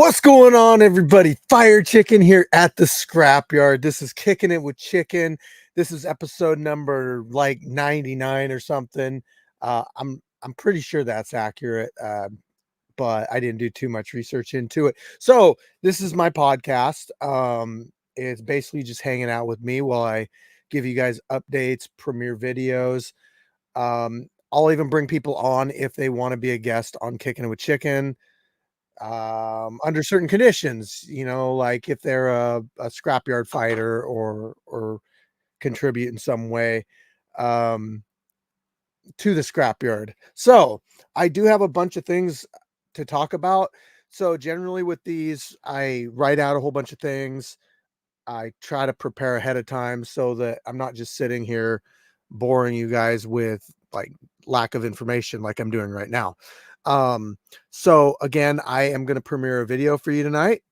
What's going on, everybody? Fire Chicken here at the Scrapyard. This is Kicking It with Chicken. This is episode number like 99 or something. I'm pretty sure that's accurate, but I didn't do too much research into it. So this is my podcast. It's basically just hanging out with me while I give you guys updates, premiere videos. I'll even bring people on if they want to be a guest on Kicking It with Chicken under certain conditions, like if they're a scrapyard fighter or contribute in some way um to the scrapyard. So I do have a bunch of things to talk about. So generally with these, I write out a whole bunch of things. I try to prepare ahead of time so that I'm not just sitting here boring you guys with like lack of information like I'm doing right now. So again, I am going to premiere a video for you tonight.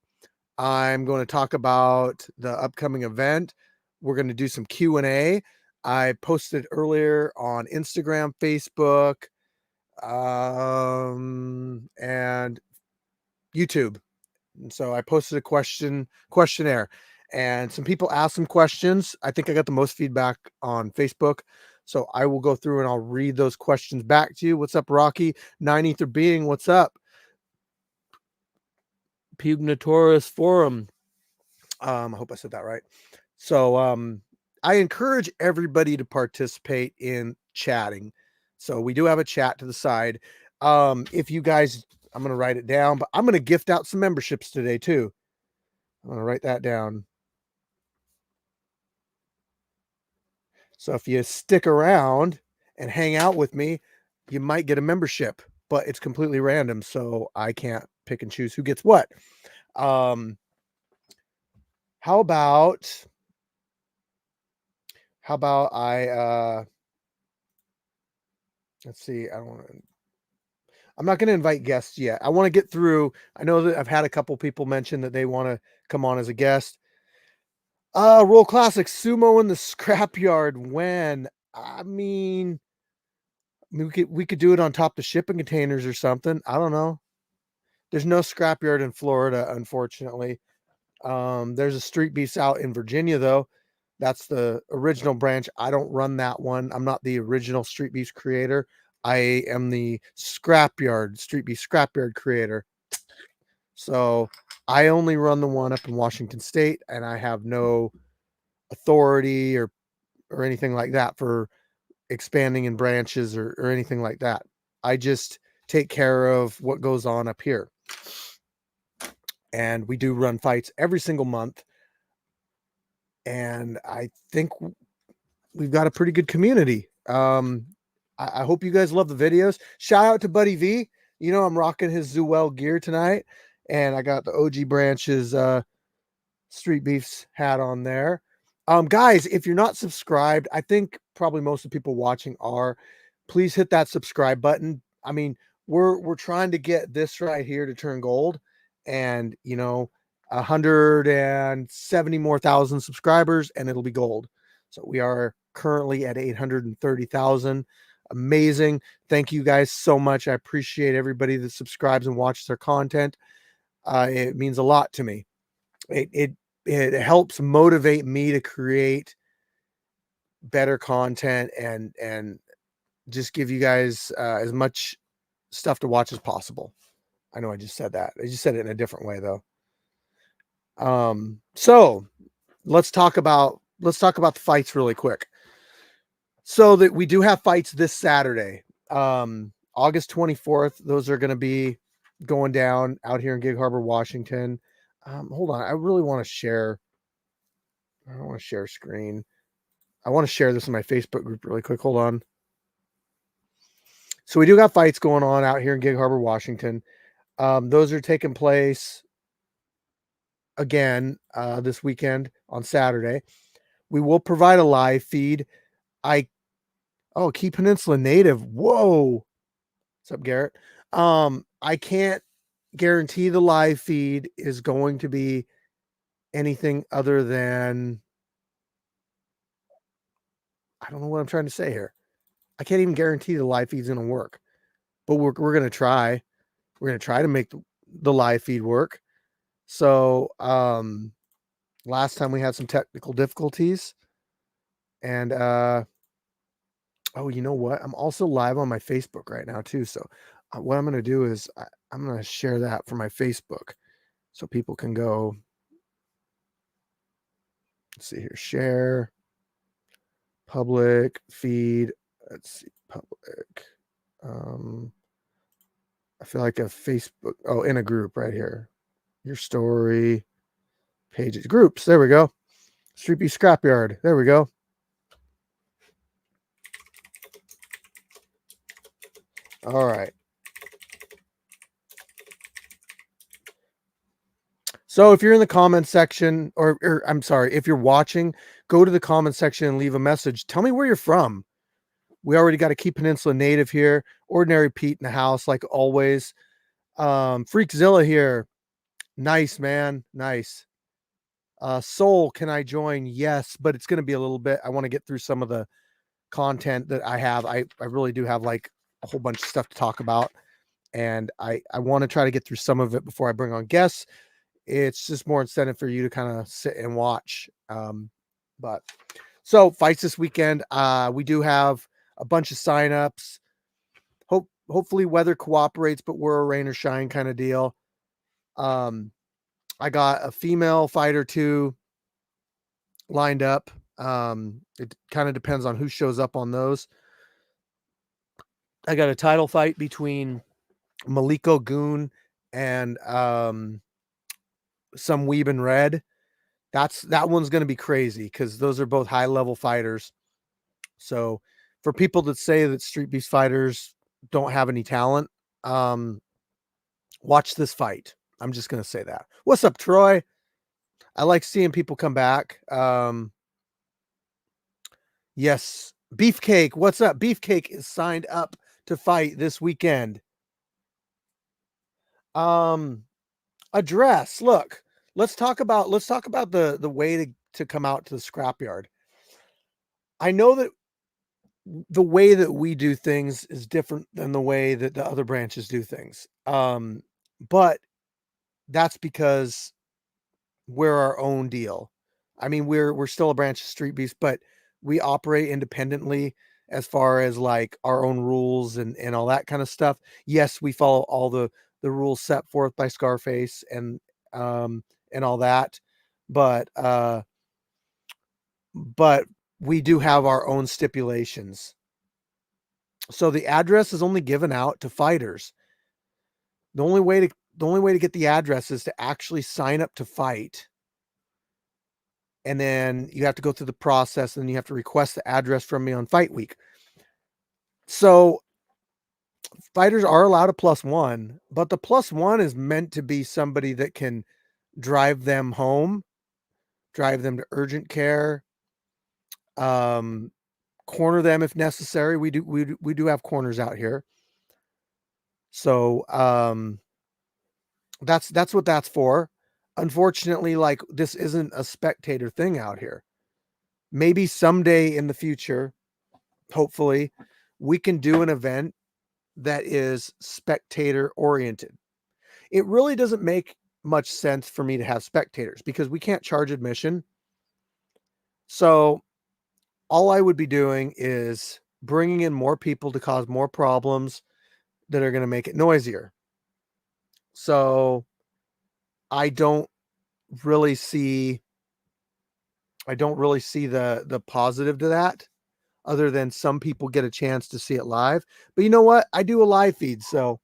I'm going to talk about the upcoming event. We're going to do some Q&A. I posted earlier on Instagram, Facebook, and YouTube. And so I posted a questionnaire and some people asked some questions. I think I got the most feedback on Facebook. So I will go through and I'll read those questions back to you. What's up, Rocky? 9 Ether Being, what's up? Pugnatorus Forum. I hope I said that right. So I encourage everybody to participate in chatting. So we do have a chat to the side. If you guys, I'm going to write it down, but I'm going to gift out some memberships today too. I'm going to write that down. So if you stick around and hang out with me, you might get a membership, but it's completely random. So I can't pick and choose who gets what. How about let's see. I'm not going to invite guests yet. I want to get through. I know that I've had a couple people mention that they want to come on as a guest. Roll Classic Sumo in the Scrapyard. When? I mean, we could do it on top of shipping containers or something. I don't know. There's no scrapyard in Florida, unfortunately. There's a Streetbeefs out in Virginia, though. That's the original branch. I don't run that one. I'm not the original Streetbeefs creator. I am the Streetbeefs Scrapyard creator. So I only run the one up in Washington State, and I have no authority or anything like that for expanding in branches or anything like that. I just take care of what goes on up here. And we do run fights every single month. And I think we've got a pretty good community. I hope you guys love the videos. Shout out to Buddy V. You know, I'm rocking his Zuel gear tonight. And I got the OG Branches Streetbeefs hat on there. Guys, if you're not subscribed, I think probably most of the people watching are. Please hit that subscribe button. I mean, we're trying to get this right here to turn gold, and 170 more thousand subscribers, and it'll be gold. So we are currently at 830,000. Amazing. Thank you guys so much. I appreciate everybody that subscribes and watches their content. It means a lot to me. It helps motivate me to create better content and just give you guys as much stuff to watch as possible. I know I just said that. I just said it in a different way though. So let's talk about the fights really quick. So that we do have fights this Saturday, August 24th. Those are going to be going down out here in Gig Harbor, Washington. Hold on. I really want to share. I don't want to share screen. I want to share this in my Facebook group really quick. Hold on. So we do got fights going on out here in Gig Harbor, Washington. Those are taking place again this weekend on Saturday. We will provide a live feed. Key Peninsula native. Whoa. What's up, Garrett? I can't guarantee the live feed is going to be anything other than, I don't know what I'm trying to say here. I can't even guarantee the live feed's going to work, but we're going to try. We're going to try to make the live feed work. So, last time we had some technical difficulties, and oh, you know what? I'm also live on my Facebook right now too. So, what I'm going to do is I'm going to share that for my Facebook so people can go. Let's see here, share, public, feed. Let's see, public. I feel like a Facebook. Oh, in a group right here. Your story, pages, groups. There we go. Streetbeefs Scrapyard. There we go. All right. So if you're in the comment section, or I'm sorry, if you're watching, go to the comment section and leave a message. Tell me where you're from. We already got a Key Peninsula native here. Ordinary Pete in the house, like always. Freakzilla here. Nice, man. Nice. Soul, can I join? Yes, but it's going to be a little bit. I want to get through some of the content that I have. I really do have like a whole bunch of stuff to talk about. And I want to try to get through some of it before I bring on guests. It's just more incentive for you to kind of sit and watch. But so fights this weekend. We do have a bunch of signups. Hopefully weather cooperates, but we're a rain or shine kind of deal. I got a female fighter too lined up. It kind of depends on who shows up on those. I got a title fight between Maliko Goon and some Weeb and Red. That one's going to be crazy because those are both high level fighters. So for people that say that Streetbeefs fighters don't have any talent, watch this fight. I'm just going to say that. What's up, Troy? I like seeing people come back. Yes, Beefcake. What's up? Beefcake is signed up to fight this weekend. Address. Look, let's talk about the way to come out to the scrapyard. I know that the way that we do things is different than the way that the other branches do things. But that's because we're our own deal. I mean, we're still a branch of Streetbeefs, but we operate independently as far as like our own rules and all that kind of stuff. Yes, we follow all the rules set forth by Scarface and all that, but we do have our own stipulations. So the address is only given out to fighters. The only way to get the address is to actually sign up to fight. And then you have to go through the process and you have to request the address from me on fight week. So fighters are allowed a +1, but the +1 is meant to be somebody that can drive them home, drive them to urgent care, corner them if necessary. We do have corners out here. So that's what that's for. Unfortunately, like this isn't a spectator thing out here. Maybe someday in the future, hopefully, we can do an event that is spectator oriented. It really doesn't make much sense for me to have spectators because we can't charge admission. So all I would be doing is bringing in more people to cause more problems that are going to make it noisier. So I don't really see the positive to that, other than some people get a chance to see it live. But you know what? I do a live feed, so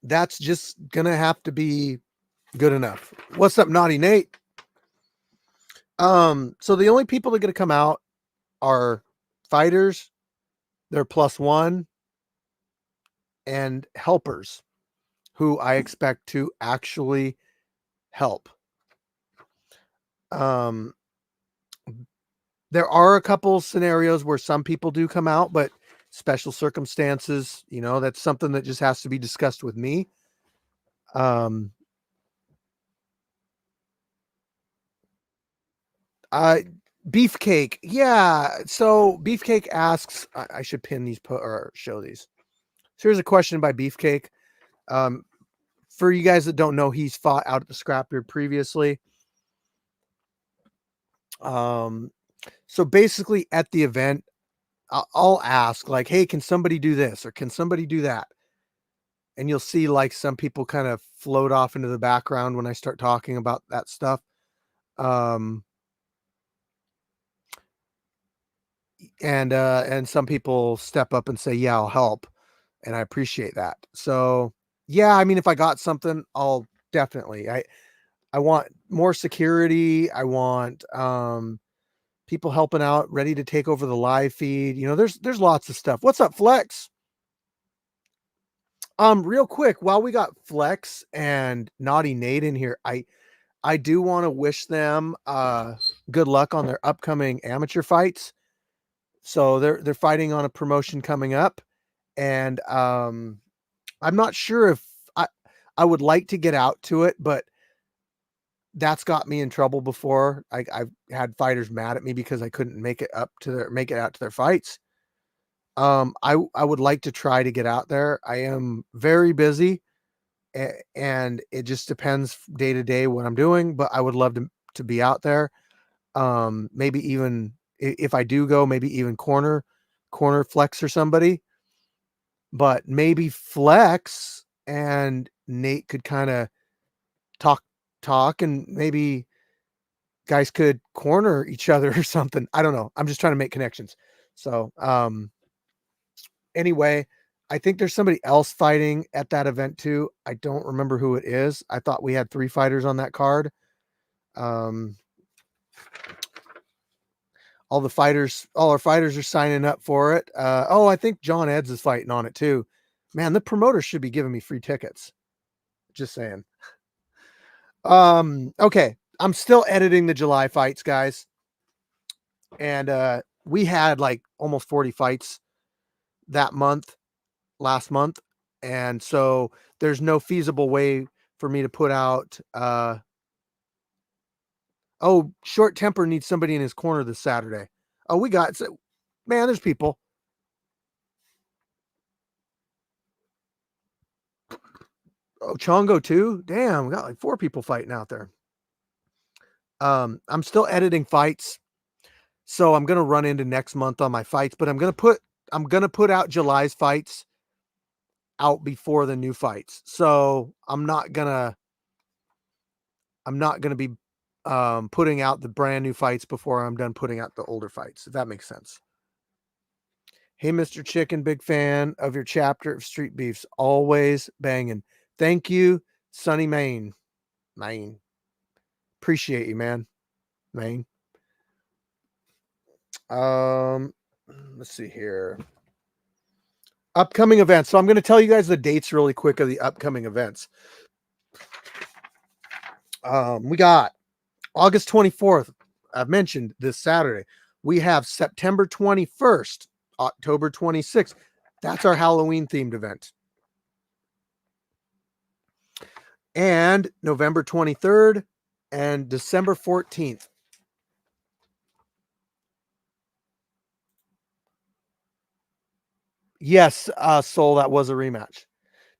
that's just gonna have to be good enough. What's up, Naughty Nate? So the only people that are gonna come out are fighters, they're +1, and helpers who I expect to actually help. There are a couple scenarios where some people do come out, but special circumstances, that's something that just has to be discussed with me. Beefcake. Yeah. So Beefcake asks, I should pin these or show these. So here's a question by Beefcake. Um, for you guys that don't know, he's fought out at the Scrapyard previously. So basically at the event, I'll ask like, "Hey, can somebody do this or can somebody do that?" And you'll see like some people kind of float off into the background when I start talking about that stuff. Um, and some people step up and say, "Yeah, I'll help." And I appreciate that. So, yeah, I mean, if I got something, I'll definitely. I want more security. I want people helping out, ready to take over the live feed. There's lots of stuff. What's up, Flex? Real quick, while we got Flex and Naughty Nate in here, I do want to wish them good luck on their upcoming amateur fights. So they're fighting on a promotion coming up, and I'm not sure if I would like to get out to it, but that's got me in trouble before. I've had fighters mad at me because I couldn't make it out to their fights. I would like to try to get out there. I am very busy, and it just depends day to day what I'm doing, but I would love to be out there. Maybe even if I do go, maybe even corner Flex or somebody, but maybe Flex and Nate could kind of talk and maybe guys could corner each other or something. I don't know. I'm just trying to make connections. So, anyway, I think there's somebody else fighting at that event too. I don't remember who it is. I thought we had 3 fighters on that card. Um, all our fighters are signing up for it. I think John Eds is fighting on it too. Man, the promoter should be giving me free tickets. Just saying. Okay. I'm still editing the July fights, guys. And we had like almost 40 fights last month. And so there's no feasible way for me to put out Short Temper needs somebody in his corner this Saturday. Oh, man, there's people. Oh, Chongo too? Damn, we got like 4 people fighting out there. I'm still editing fights, so I'm gonna run into next month on my fights, but I'm gonna put out July's fights out before the new fights. So I'm not gonna be putting out the brand new fights before I'm done putting out the older fights, if that makes sense. Hey, Mr. Chicken, big fan of your chapter of Street Beefs. Always banging. Thank you, Sunny Maine. Maine. Appreciate you, man. Maine. Let's see here. Upcoming events. So I'm going to tell you guys the dates really quick of the upcoming events. We got August 24th. I've mentioned this Saturday. We have September 21st, October 26th. That's our Halloween themed event. And November 23rd and December 14th. Yes, Soul, that was a rematch.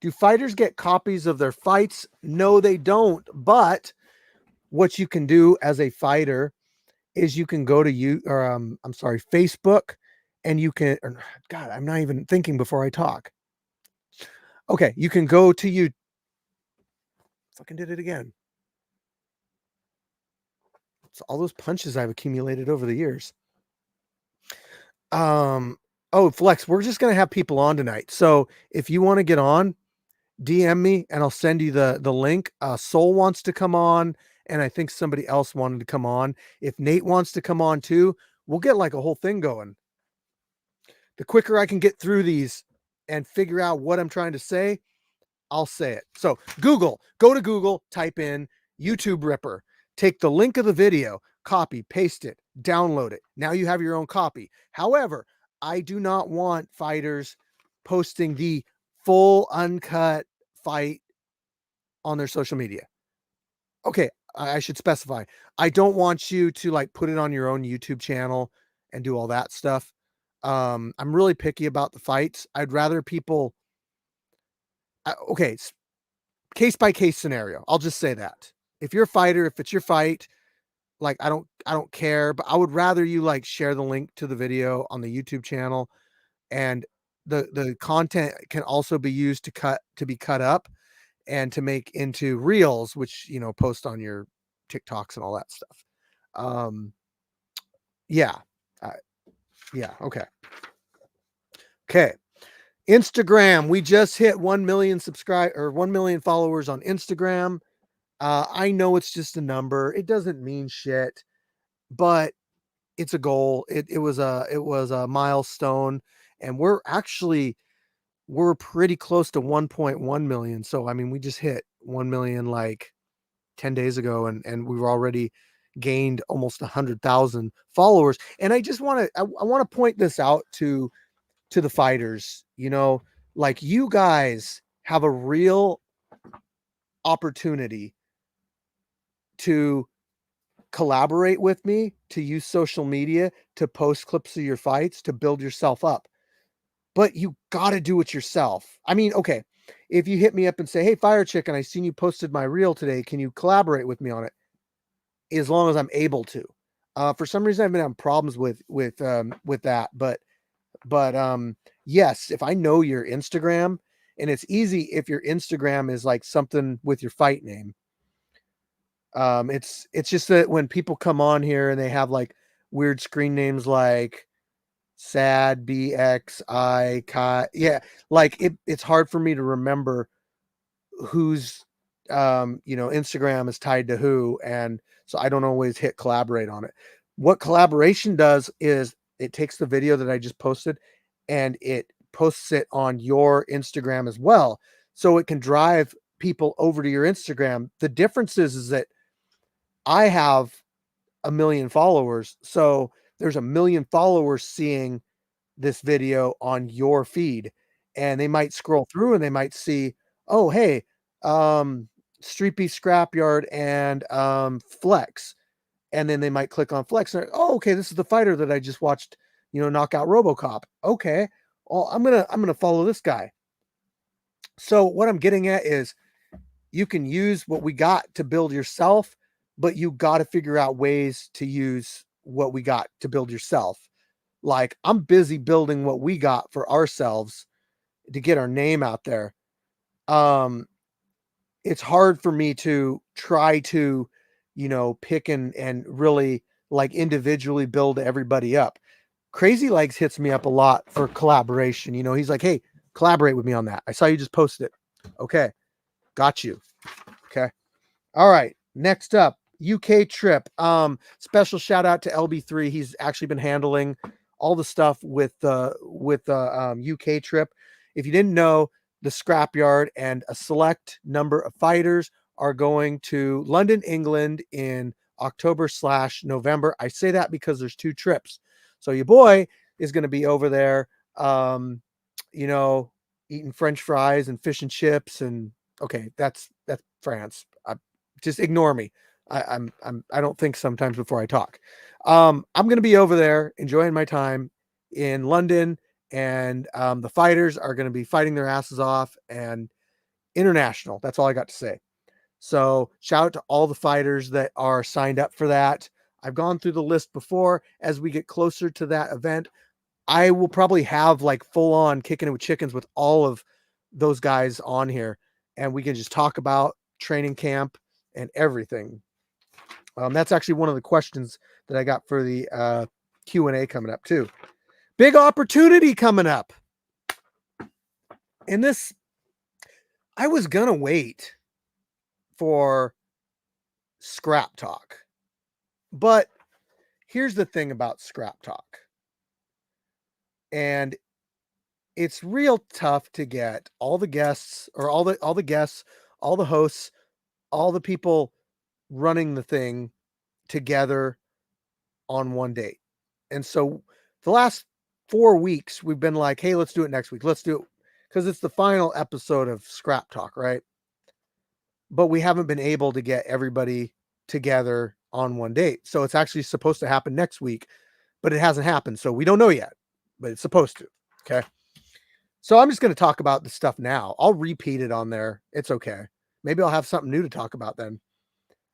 Do fighters get copies of their fights? No, they don't. But what you can do as a fighter is you can go to Facebook, and you can. God, I'm not even thinking before I talk. Okay, you can go to you. Fucking did it again. It's all those punches I've accumulated over the years. Flex, we're just gonna have people on tonight. So if you want to get on, DM me and I'll send you the link. Soul wants to come on, and I think somebody else wanted to come on. If Nate wants to come on too, we'll get like a whole thing going. The quicker I can get through these and figure out what I'm trying to say, I'll say it. So go to Google, type in YouTube Ripper, take the link of the video, copy, paste it, download it. Now you have your own copy. However, I do not want fighters posting the full uncut fight on their social media. Okay, I should specify. I don't want you to like put it on your own YouTube channel and do all that stuff. I'm really picky about the fights. I'd rather people Okay, case by case scenario. I'll just say that. If you're a fighter, if it's your fight, like I don't care, but I would rather you like share the link to the video on the YouTube channel, and the content can also be used to be cut up and to make into reels, which, post on your TikToks and all that stuff. Um, yeah. Uh, yeah, okay. Okay. Instagram, we just hit 1 million 1 million followers on Instagram. I know it's just a number. It doesn't mean shit, but it's a goal. It was a milestone, and we're pretty close to 1.1 million. So I mean, we just hit 1 million like 10 days ago, and we were already gained almost 100,000 followers. And I just want to I want to point this out to the fighters, like you guys have a real opportunity to collaborate with me, to use social media, to post clips of your fights, to build yourself up. But you got to do it yourself. I mean, okay, if you hit me up and say, "Hey, Fire Chicken, I seen you posted my reel today. Can you collaborate with me on it?" As long as I'm able to. For some reason, I've been having problems with that, but yes, if I know your Instagram, and it's easy if your Instagram is like something with your fight name. It's just that when people come on here and they have like weird screen names like sad BXI Kai, yeah, like it's hard for me to remember whose Instagram is tied to who, and so I don't always hit collaborate on it. What collaboration does is it takes the video that I just posted and it posts it on your Instagram as well, so it can drive people over to your Instagram. The difference is that I have a million followers, so there's a million followers seeing this video on your feed, and they might scroll through and they might see, oh, hey, um, Streetbeefs, Scrapyard, and Flex, and then they might click on Flex. And oh, okay, this is the fighter that I just watched, knock out RoboCop. Okay, well, I'm gonna follow this guy. So what I'm getting at is you can use what we got to build yourself, but you got to figure out ways to use what we got to build yourself. Like I'm busy building what we got for ourselves to get our name out there. Um, it's hard for me to try to, pick and really like individually build everybody up. Crazy Legs hits me up a lot for collaboration. He's like, hey, collaborate with me on that. I saw you just posted it. Okay, got you. Okay. All right. Next up, UK trip. Special shout out to LB3. He's actually been handling all the stuff with the UK trip. If you didn't know, the Scrapyard and a select number of fighters are going to London, England in October/November. I say that because there's 2 trips. So your boy is going to be over there, you know, eating French fries and fish and chips. And okay, that's France. Just ignore me. I don't think sometimes before I talk. I'm going to be over there enjoying my time in London, and the fighters are going to be fighting their asses off and international. That's all I got to say. So shout out to all the fighters that are signed up for that. I've gone through the list before. As we get closer to that event, I will probably have like full on Kicking It with Chickens with all of those guys on here, and we can just talk about training camp and everything. That's actually one of the questions that I got for the Q&A coming up too. Big opportunity coming up. And this, I was going to wait for Scrap Talk. But here's the thing about Scrap Talk. And it's real tough to get all the guests or all the guests, all the hosts, all the people running the thing together on one date. And so the last 4 weeks we've been like, hey, let's do it next week. Let's do it because it's the final episode of Scrap Talk, right? But we haven't been able to get everybody together on one date. So it's actually supposed to happen next week, but it hasn't happened. So we don't know yet, but it's supposed to. Okay. So I'm just going to talk about the stuff now. I'll repeat it on there. It's okay. Maybe I'll have something new to talk about then.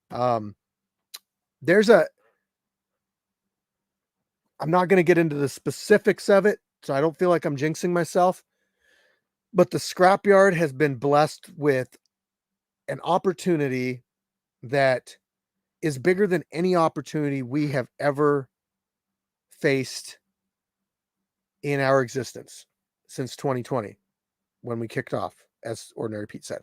Um, there's a, I'm not going to get into the specifics of it, so I don't feel like I'm jinxing myself. But the Scrapyard has been blessed with an opportunity that is bigger than any opportunity we have ever faced in our existence since 2020 when we kicked off, as Ordinary Pete said.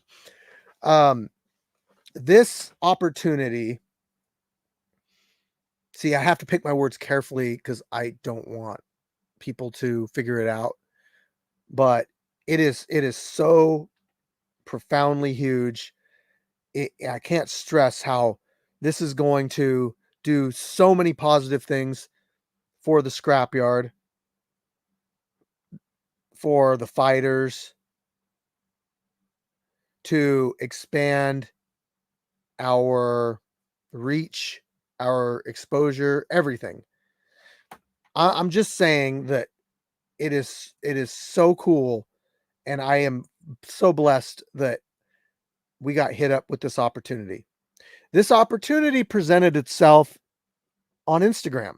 This opportunity, see, I have to pick my words carefully because I don't want people to figure it out, but it is so profoundly huge. I can't stress how this is going to do so many positive things for the Scrapyard, for the fighters, to expand our reach, our exposure, everything. I'm just saying that it is so cool, and I am so blessed that we got hit up with this opportunity. This opportunity presented itself on Instagram,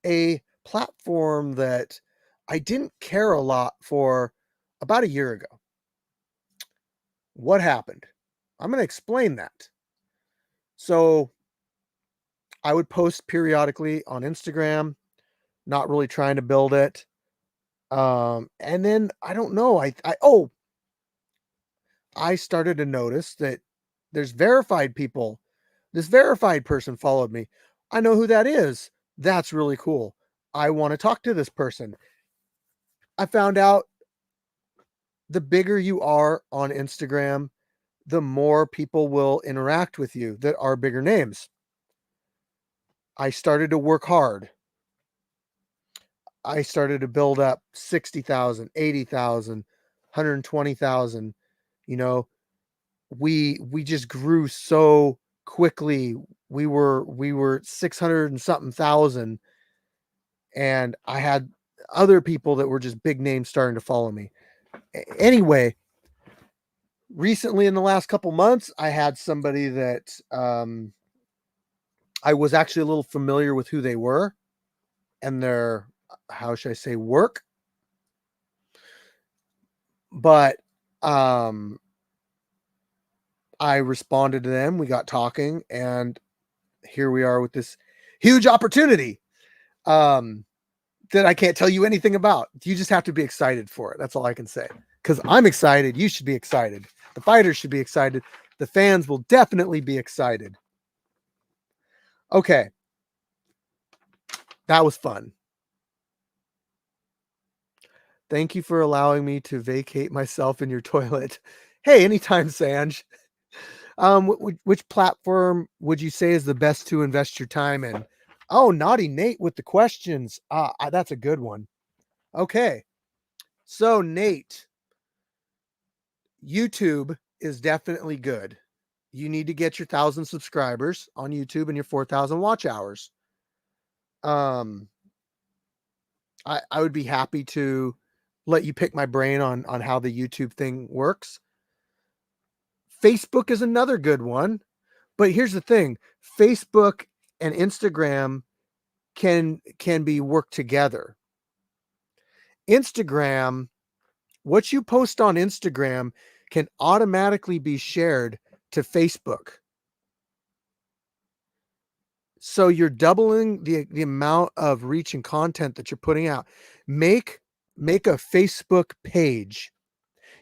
a platform that I didn't care a lot for about a year ago. What happened? I'm going to explain that. So I would post periodically on Instagram, not really trying to build it. And then I don't know. I started to notice that there's verified people. This verified person followed me. I know who that is. That's really cool. I want to talk to this person. I found out the bigger you are on Instagram, the more people will interact with you that are bigger names. I started to work hard. I started to build up 60,000, 80,000, 120,000. You know, we just grew so quickly. We were 600 and something thousand, and I had other people that were just big names starting to follow me. Anyway, recently in the last couple months, I had somebody that I was actually a little familiar with who they were and their, how should I say, work. But I responded to them. We got talking, and here we are with this huge opportunity that I can't tell you anything about. You just have to be excited for it. That's all I can say. Because I'm excited. You should be excited. The fighters should be excited. The fans will definitely be excited. Okay. That was fun. Thank you for allowing me to vacate myself in your toilet. Hey, anytime, Sanj. Which platform would you say is the best to invest your time in? Oh, Naughty Nate with the questions. That's a good one. Okay. So, Nate, YouTube is definitely good. You need to get your 1,000 subscribers on YouTube and your 4,000 watch hours. I would be happy to let you pick my brain on how the YouTube thing works. Facebook is another good one. But here's the thing. Facebook and Instagram can be worked together. Instagram, what you post on Instagram can automatically be shared to Facebook. So you're doubling the amount of reach and content that you're putting out. Make a Facebook page.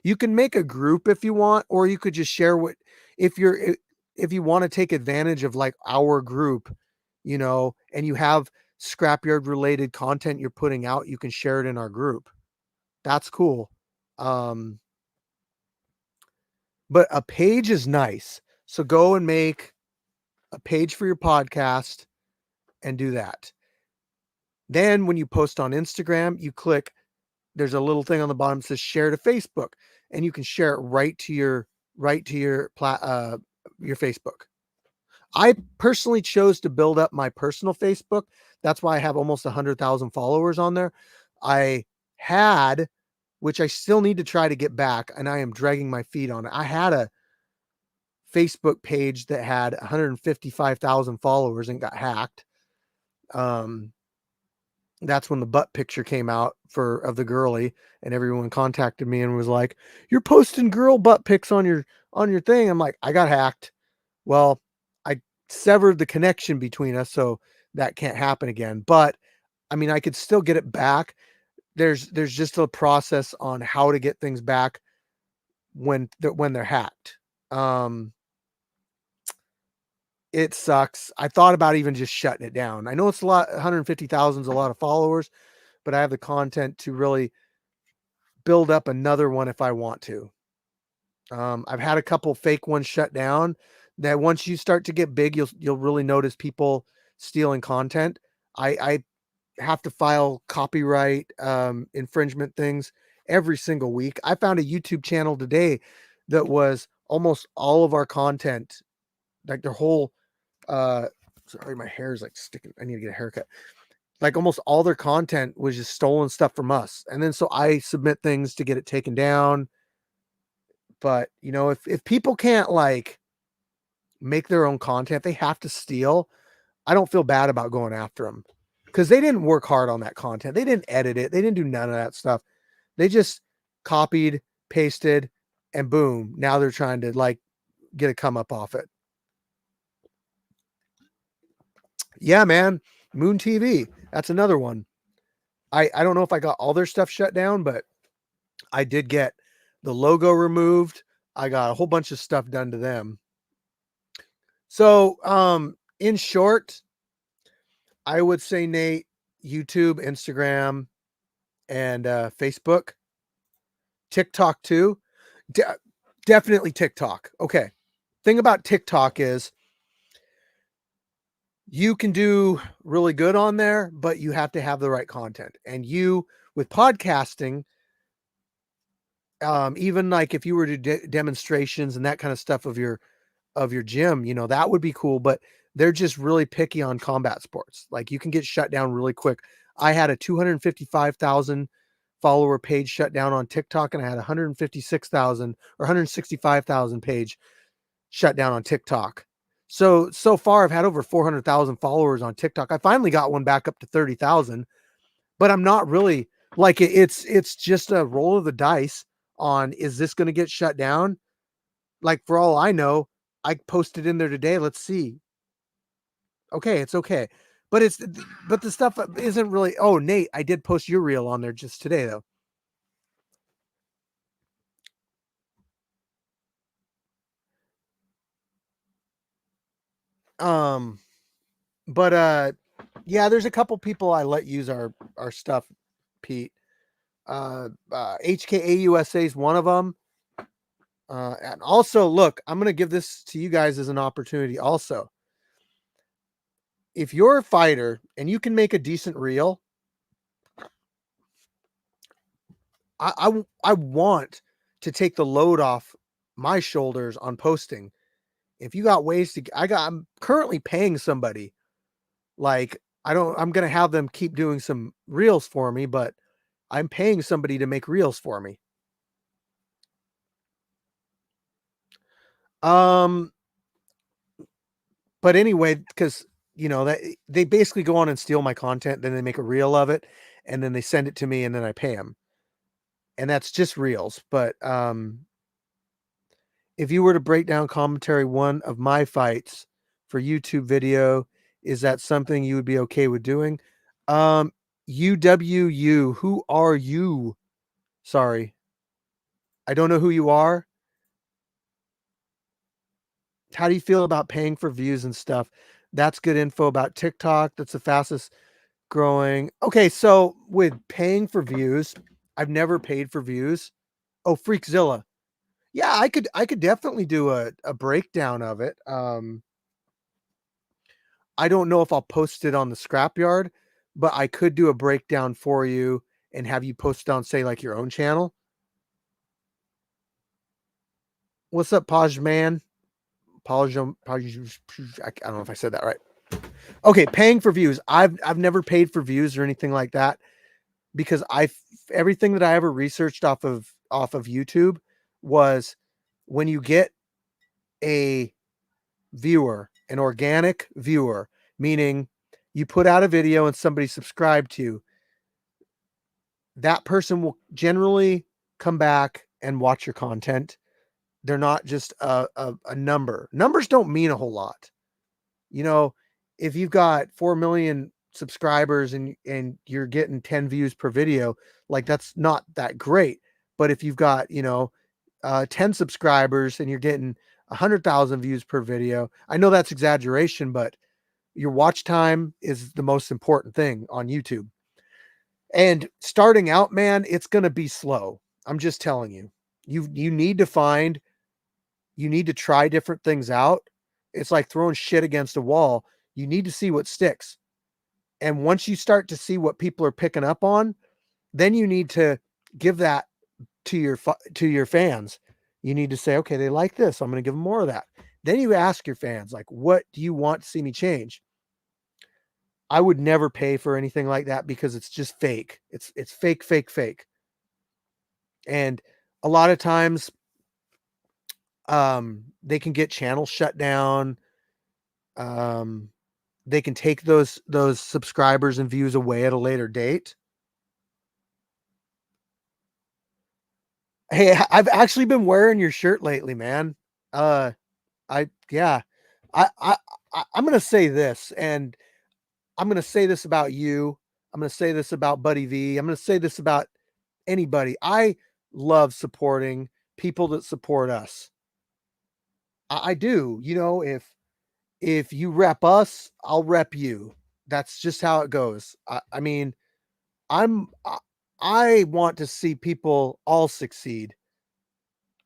You can make a group if you want, or you could just share what, if you want to take advantage of like our group, and you have Scrapyard related content you're putting out, you can share it in our group. That's cool. But a page is nice. So go and make a page for your podcast and do that. Then when you post on Instagram, you click, there's a little thing on the bottom that says share to Facebook, and you can share it right to your Facebook. I personally chose to build up my personal Facebook. That's why I have almost 100,000 followers on there. I had which I still need to try to get back, and I am dragging my feet on it. I had a Facebook page that had 155,000 followers and got hacked. That's when the butt picture came out of the girly, and everyone contacted me and was like, "You're posting girl butt pics on your thing." I'm like, "I got hacked." Well, I severed the connection between us, so that can't happen again. But I mean, I could still get it back. There's just a process on how to get things back when they're hacked. Um, it sucks. I thought about even just shutting it down. I know it's a lot. 150,000 is a lot of followers, but I have the content to really build up another one if I want to. I've had a couple fake ones shut down. That once you start to get big, you'll really notice people stealing content. I have to file copyright infringement things every single week. I found a YouTube channel today that was almost all of our content, like their whole sorry, my hair is like sticking. I need to get a haircut. Like almost all their content was just stolen stuff from us. And then so I submit things to get it taken down. But you know, if people can't like make their own content, they have to steal. I don't feel bad about going after them because they didn't work hard on that content. They didn't edit it. They didn't do none of that stuff. They just copied, pasted, and boom. Now they're trying to like get a come up off it. Yeah, man. Moon TV. That's another one. I don't know if I got all their stuff shut down, but I did get the logo removed. I got a whole bunch of stuff done to them. So, in short, I would say, Nate, YouTube, Instagram, and Facebook, TikTok too. Definitely TikTok. Okay. Thing about TikTok is you can do really good on there, but you have to have the right content. And you, with podcasting, even like if you were to do demonstrations and that kind of stuff of your gym, you know, that would be cool. But they're just really picky on combat sports. Like you can get shut down really quick. I had a 255,000 follower page shut down on TikTok, and I had 156,000 or 165,000 page shut down on TikTok. So far I've had over 400,000 followers on TikTok. I finally got one back up to 30,000, but I'm not really like it's just a roll of the dice on, is this going to get shut down? Like for all I know, I posted in there today. Let's see. Okay, it's okay. But but the stuff isn't really. Oh, Nate, I did post your reel on there just today though. Um, but yeah, there's a couple people I let use our stuff, Pete. HKA USA is one of them. And also, look, I'm going to give this to you guys as an opportunity also. If you're a fighter and you can make a decent reel, I want to take the load off my shoulders on posting. If you got ways to, I'm currently paying somebody. Like, I'm going to have them keep doing some reels for me, but I'm paying somebody to make reels for me. But anyway, because you know that they basically go on and steal my content, then they make a reel of it, and then they send it to me, and then I pay them, and that's just reels. But if you were to break down commentary one of my fights for YouTube video, is that something you would be okay with doing? UWU, who are you? Sorry, I don't know who you are. How do you feel about paying for views and stuff? That's good info about TikTok. That's the fastest growing. Okay, so with paying for views, I've never paid for views. Oh, Freakzilla. Yeah, I could definitely do a breakdown of it. I don't know if I'll post it on the Scrapyard, but I could do a breakdown for you and have you post it on, say, like your own channel. What's up, Paj Man? I don't know if I said that right. Okay, paying for views. I've never paid for views or anything like that. because everything that I ever researched off of YouTube was when you get a viewer, an organic viewer, meaning you put out a video and somebody subscribed to you, that person will generally come back and watch your content. They're not just a number. Numbers don't mean a whole lot. You know, if you've got 4 million subscribers and you're getting 10 views per video, like that's not that great. But if you've got, 10 subscribers and you're getting 100,000 views per video, I know that's exaggeration, but your watch time is the most important thing on YouTube. And starting out, man, it's going to be slow. I'm just telling you. You need to try different things out. It's like throwing shit against a wall. You need to see what sticks. And once you start to see what people are picking up on, then you need to give that to your fans. You need to say, okay, they like this. I'm going to give them more of that. Then you ask your fans, like, what do you want to see me change? I would never pay for anything like that because it's just fake. It's fake, fake, fake. And a lot of times, they can get channels shut down. They can take those subscribers and views away at a later date. Hey, I've actually been wearing your shirt lately, man. Uh, yeah, I I'm gonna say this, and I'm gonna say this about you. I'm gonna say this about Buddy V. I'm gonna say this about anybody. I love supporting people that support us. I do. If you rep us, I'll rep you. That's just how it goes. I mean, I'm I want to see people all succeed.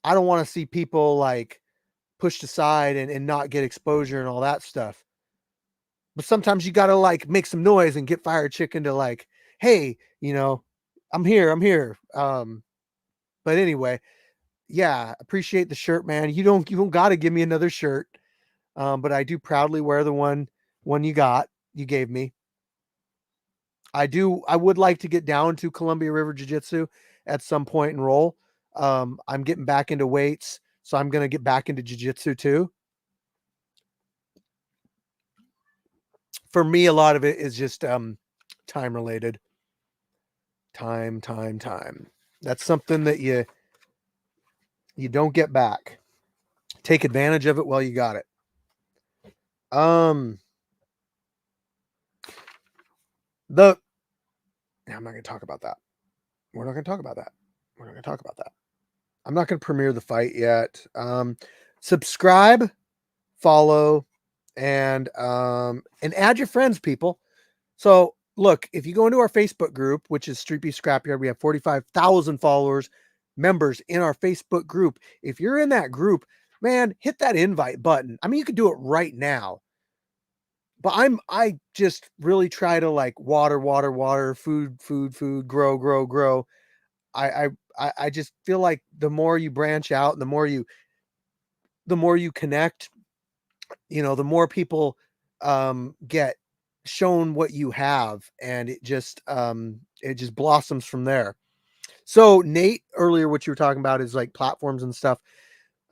I don't want to see people like pushed aside and not get exposure and all that stuff. But sometimes you gotta like make some noise and get Fire Chicken to like, hey, I'm here, I'm here. But anyway, yeah, appreciate the shirt, man. You don't gotta give me another shirt. But I do proudly wear the one you gave me. I would like to get down to Columbia River Jiu-Jitsu at some point and roll. I'm getting back into weights, so I'm gonna get back into jiu-jitsu too. For me, a lot of it is just time related. Time, time, time. That's something that you don't get back. Take advantage of it while you got it. Um the I'm not gonna talk about that. We're not gonna talk about that. We're not gonna talk about that. I'm not gonna premiere the fight yet. Subscribe, follow, and add your friends, people. So look, if you go into our Facebook group, which is Streetbeefs Scrapyard, we have 45,000 followers, members in our Facebook group. If you're in that group, man, hit that invite button. I mean, you could do it right now. But I just really try to like water, food, grow. I I just feel like the more you branch out, the more you connect, the more people get shown what you have, and it just blossoms from there. So Nate, earlier what you were talking about is like platforms and stuff.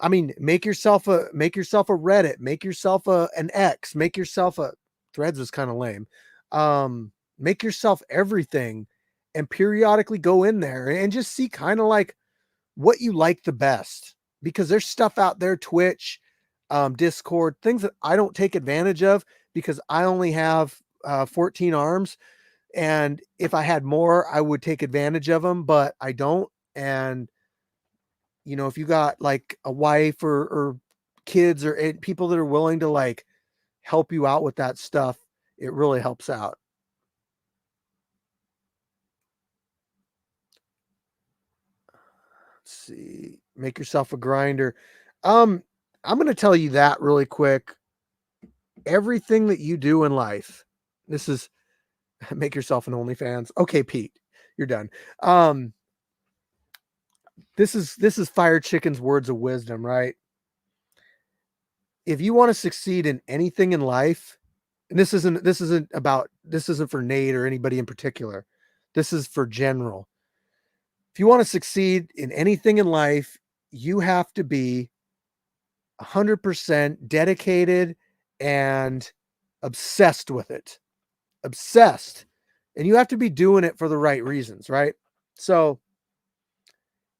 I mean, make yourself a Reddit, make yourself an X, make yourself a Threads is kind of lame. Make yourself everything and periodically go in there and just see kind of like what you like the best, because there's stuff out there, Twitch, Discord, things that I don't take advantage of because I only have 14 arms. And if I had more, I would take advantage of them, but I don't. And, if you got like a wife or kids or people that are willing to like help you out with that stuff, it really helps out. Let's see. Make yourself a grinder. Um, I'm going to tell you that really quick. Everything that you do in life, this is make yourself an OnlyFans. Okay, Pete, you're done. Um, this is Fire Chicken's words of wisdom, right? If you want to succeed in anything in life, and this isn't for Nate or anybody in particular. This is for general. If you want to succeed in anything in life, you have to be 100% dedicated and obsessed with it. Obsessed. And you have to be doing it for the right reasons, right? So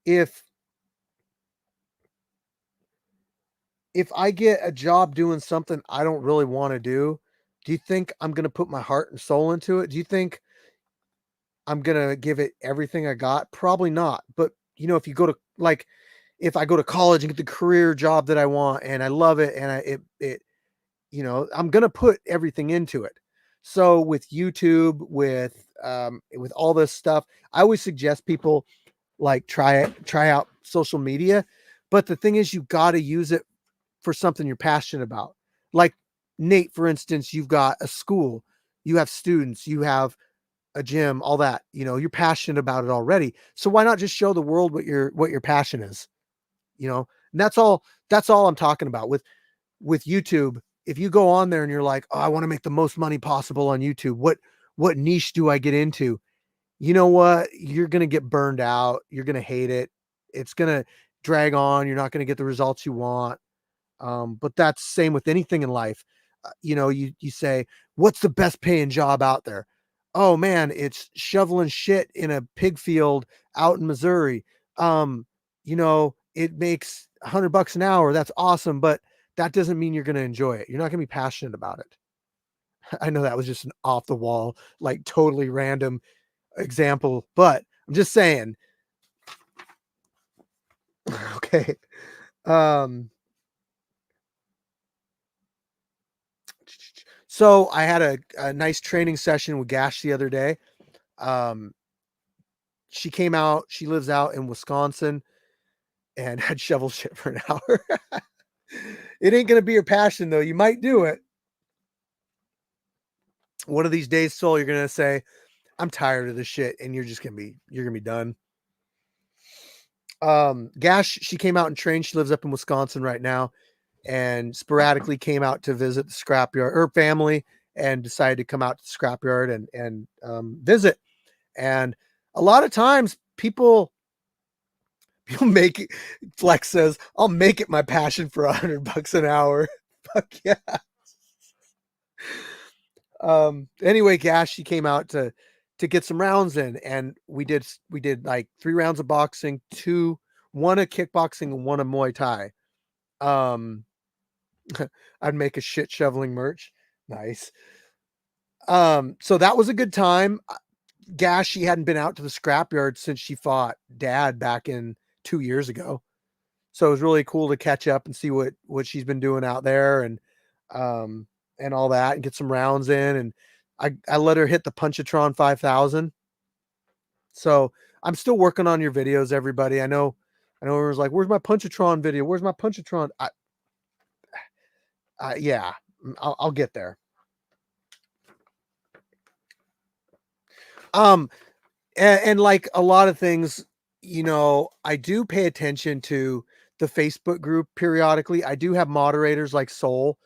if I get a job doing something I don't really want to do you think I'm going to put my heart and soul into it? Do you think I'm going to give it everything I got? Probably not. But if you go to like if I go to college and get the career job that I want and I love it and I'm going to put everything into it. So with YouTube, with all this stuff, I always suggest people like try out social media. But the thing is, you got to use it for something you're passionate about. Like Nate, for instance, you've got a school, you have students, you have a gym, all that, you're passionate about it already. So why not just show the world what your passion is? And that's all I'm talking about with YouTube. If you go on there and you're like, oh, I want to make the most money possible on YouTube, what niche do I get into? You know what? You're going to get burned out. You're going to hate it. It's going to drag on. You're not going to get the results you want. But that's same with anything in life. You say, what's the best paying job out there? Oh man, it's shoveling shit in a pig field out in Missouri. It makes $100 an hour. That's awesome. But that doesn't mean you're going to enjoy it. You're not going to be passionate about it. I know that was just an off the wall, like totally random example, but I'm just saying. Okay. Um, so I had a nice training session with Gash the other day. Um, she came out, she lives out in Wisconsin and had shovel shit for an hour. It ain't going to be your passion though. You might do it. One of these days, Soul, you're going to say, I'm tired of this shit. And you're going to be done. Gash, she came out and trained. She lives up in Wisconsin right now and sporadically came out to visit the scrapyard, her family, and decided to come out to the scrapyard and visit. And a lot of times people make it. Flex says, I'll make it my passion for $100 an hour. Fuck yeah. Anyway, Gash, she came out to get some rounds in, and we did like 3 rounds of boxing, one of kickboxing and one of Muay Thai. I'd make a shit shoveling merch. Nice. So that was a good time. Gash, she hadn't been out to the scrapyard since she fought Dad back in 2 years ago. So it was really cool to catch up and see what she's been doing out there and all that and get some rounds in. And I let her hit the Punchatron 5000. So I'm still working on your videos, everybody. I know everyone's like, where's my Punchatron video? Where's my Punchatron? Yeah, I'll get there. And like a lot of things, I do pay attention to the Facebook group periodically. I do have moderators like Soul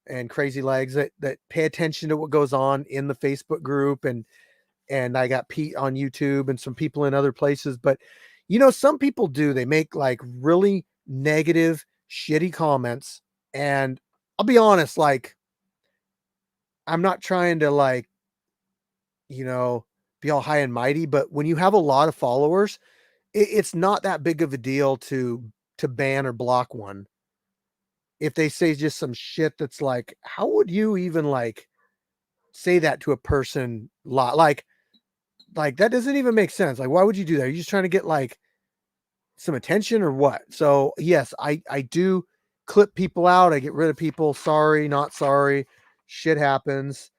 and Crazy Legs that pay attention to what goes on in the Facebook group, and I got Pete on YouTube and some people in other places. But some people they make like really negative, shitty comments, and I'll be honest, like I'm not trying to like be all high and mighty, but when you have a lot of followers, it's not that big of a deal to ban or block one. If they say just some shit that's like, how would you even like say that to a person? Like that doesn't even make sense. Like, why would you do that? Are you just trying to get like some attention or what? So yes, I do clip people out. I get rid of people. Sorry, not sorry. Shit happens.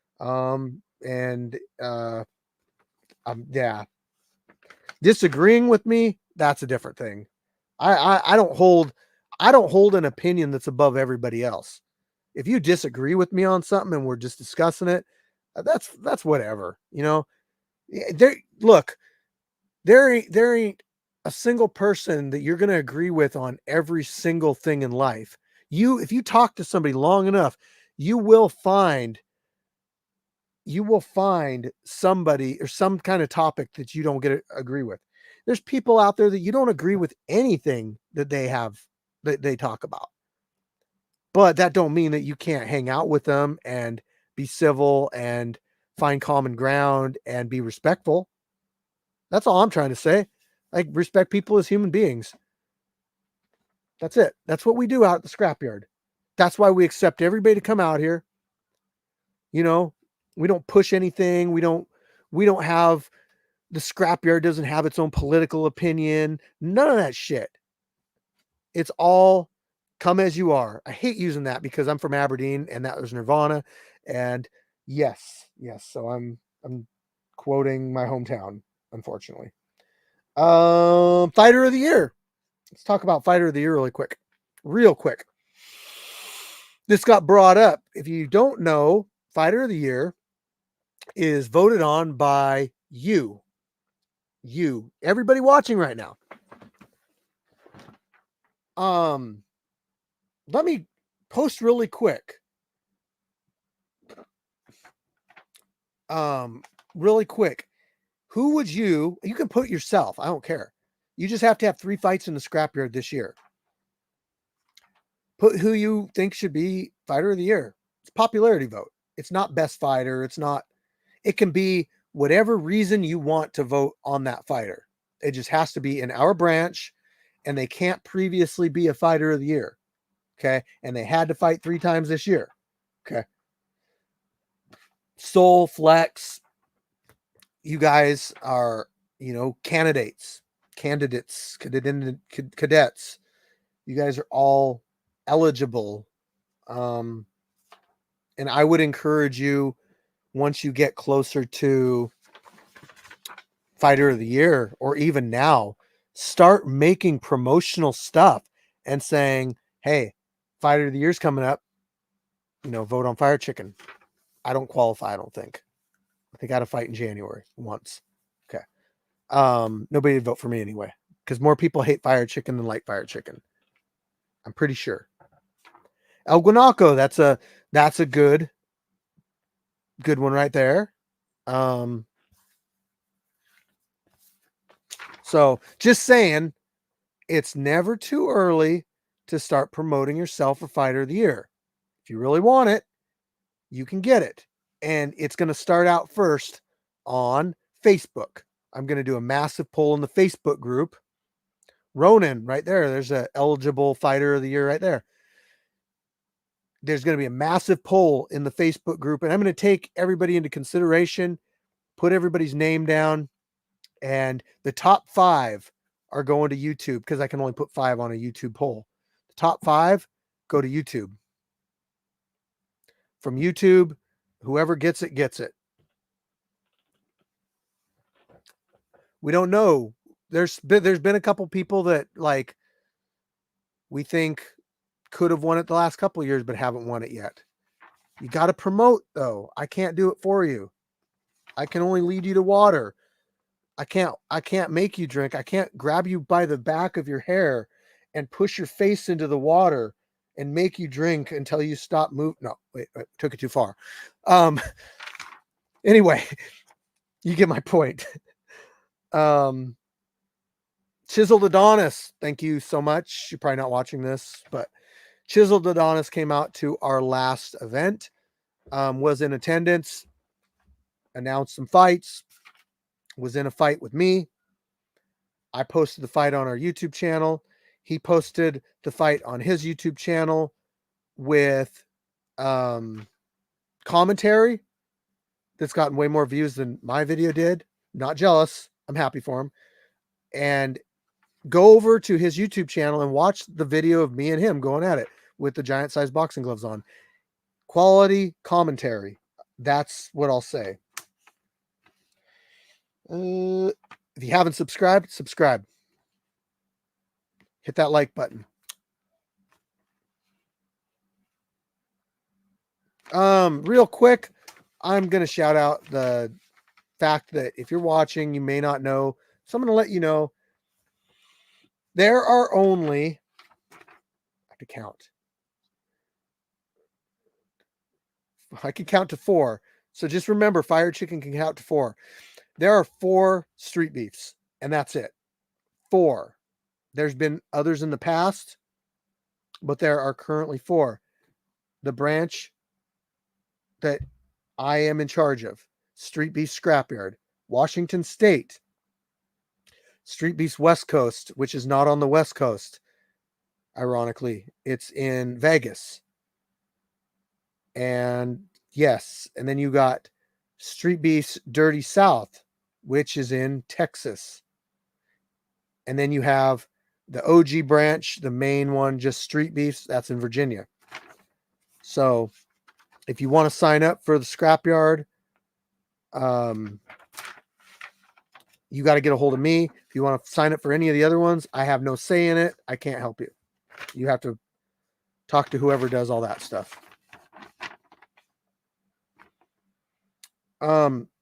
Yeah. Disagreeing with me, that's a different thing. I don't hold an opinion that's above everybody else. If you disagree with me on something and we're just discussing it, that's whatever. There ain't a single person that you're going to agree with on every single thing in life. If you talk to somebody long enough, you will find you will find somebody or some kind of topic that you don't agree with. There's people out there that you don't agree with anything that they talk about. But that don't mean that you can't hang out with them and be civil and find common ground and be respectful. That's all I'm trying to say. Like, respect people as human beings. That's it. That's what we do out at the scrapyard. That's why we accept everybody to come out here. You know, we don't push anything. We don't have, the scrapyard doesn't have its own political opinion. None of that shit. It's all come as you are. I hate using that because I'm from Aberdeen and that was Nirvana. And yes. So I'm quoting my hometown, unfortunately. Fighter of the year. Let's talk about fighter of the year real quick. This got brought up. If you don't know, fighter of the year is voted on by you, everybody watching right now. Let me post really quick. Who would you can put yourself, I don't care. You just have to have 3 fights in the scrapyard this year. Put who you think should be fighter of the year. It's popularity vote. It's not best fighter. It can be whatever reason you want to vote on that fighter. It just has to be in our branch, and they can't previously be a fighter of the year. Okay. And they had to fight 3 times this year. Okay. Soul, Flex, you guys are, cadets. You guys are all eligible. And I would encourage you, once you get closer to fighter of the year, or even now, start making promotional stuff and saying, hey, fighter of the year's coming up, vote on Fire Chicken. I don't qualify, I don't think. I think I had a fight in January once. Okay. Nobody would vote for me anyway, because more people hate Fire Chicken than like Fire Chicken. I'm pretty sure. El Guanaco, that's a good one right there. So just saying, it's never too early to start promoting yourself for fighter of the year. If you really want it, you can get it. And it's going to start out first on Facebook. I'm going to do a massive poll in the Facebook group. Ronan, right there. There's an eligible fighter of the year right there. There's going to be a massive poll in the Facebook group, and I'm going to take everybody into consideration, put everybody's name down, and the top 5 are going to YouTube, because I can only put 5 on a YouTube poll. The top 5 go to YouTube. From YouTube, whoever gets it, gets it. We don't know. There's been a couple people that, like, we think could have won it the last couple of years, but haven't won it yet. You got to promote, though. I can't do it for you. I can only lead you to water. I can't make you drink. I can't grab you by the back of your hair and push your face into the water and make you drink until you stop moving. No, wait, took it too far. Anyway, you get my point. Chiseled Adonis, thank you so much. You're probably not watching this, but Chiseled Adonis came out to our last event, was in attendance, announced some fights, was in a fight with me. I posted the fight on our YouTube channel. He posted the fight on his YouTube channel with commentary that's gotten way more views than my video did. Not jealous. I'm happy for him. And go over to his YouTube channel and watch the video of me and him going at it with the giant size boxing gloves on. Quality commentary. That's what I'll say. If you haven't subscribed, subscribe. Hit that like button. Real quick, I'm going to shout out the fact that if you're watching, you may not know. So I'm going to let you know there are only, I have to count. I can count to 4. So just remember, Fire Chicken can count to 4. There are 4 Street Beefs, and that's it. 4. There's been others in the past, but there are currently 4. The branch that I am in charge of, Street Beef Scrapyard, Washington State, Street Beefs West Coast, which is not on the West Coast, ironically. It's in Vegas. And yes, and then you got Street Beefs Dirty South, which is in Texas. And then you have the OG branch, the main one, just Street Beefs, that's in Virginia. So if you want to sign up for the Scrapyard, you got to get a hold of me. If you want to sign up for any of the other ones, I have no say in it. I can't help you. You have to talk to whoever does all that stuff.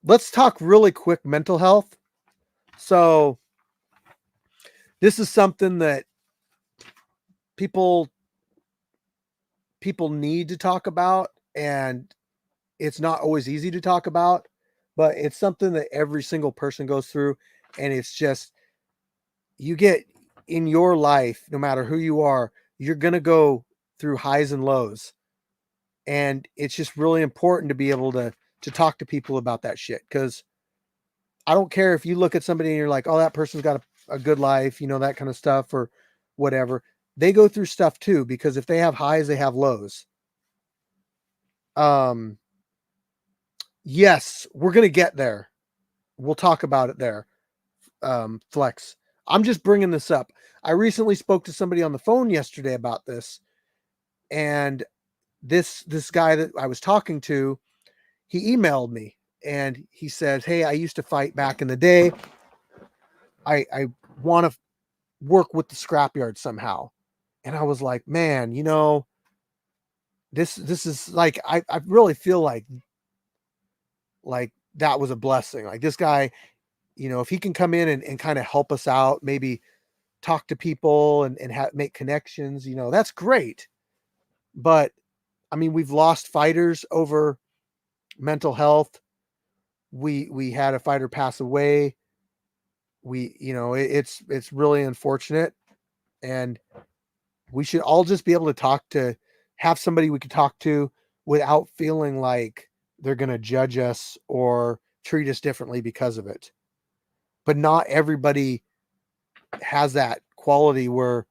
Let's talk really quick mental health. So this is something that people need to talk about, and it's not always easy to talk about, but it's something that every single person goes through. And it's just, you get in your life, no matter who you are, you're going to go through highs and lows. And it's just really important to be able to talk to people about that shit. Because I don't care if you look at somebody and you're like, oh, that person's got a good life, you know, that kind of stuff or whatever. They go through stuff too, because if they have highs, they have lows. Yes, we're going to get there. We'll talk about it there. Flex. I'm just bringing this up. I recently spoke to somebody on the phone yesterday about this. And this guy that I was talking to, he emailed me and he said, hey, I used to fight back in the day. I want to work with the Scrapyard somehow. And I was like, man, you know, this is like, I really feel like that was a blessing. Like this guy, you know, if he can come in and kind of help us out, maybe talk to people and make connections, you know, that's great. But I mean, we've lost fighters over mental health. We had a fighter pass away. You know, it's really unfortunate, and we should all just be able to have somebody we could talk to without feeling like they're going to judge us or treat us differently because of it. But not everybody has that quality where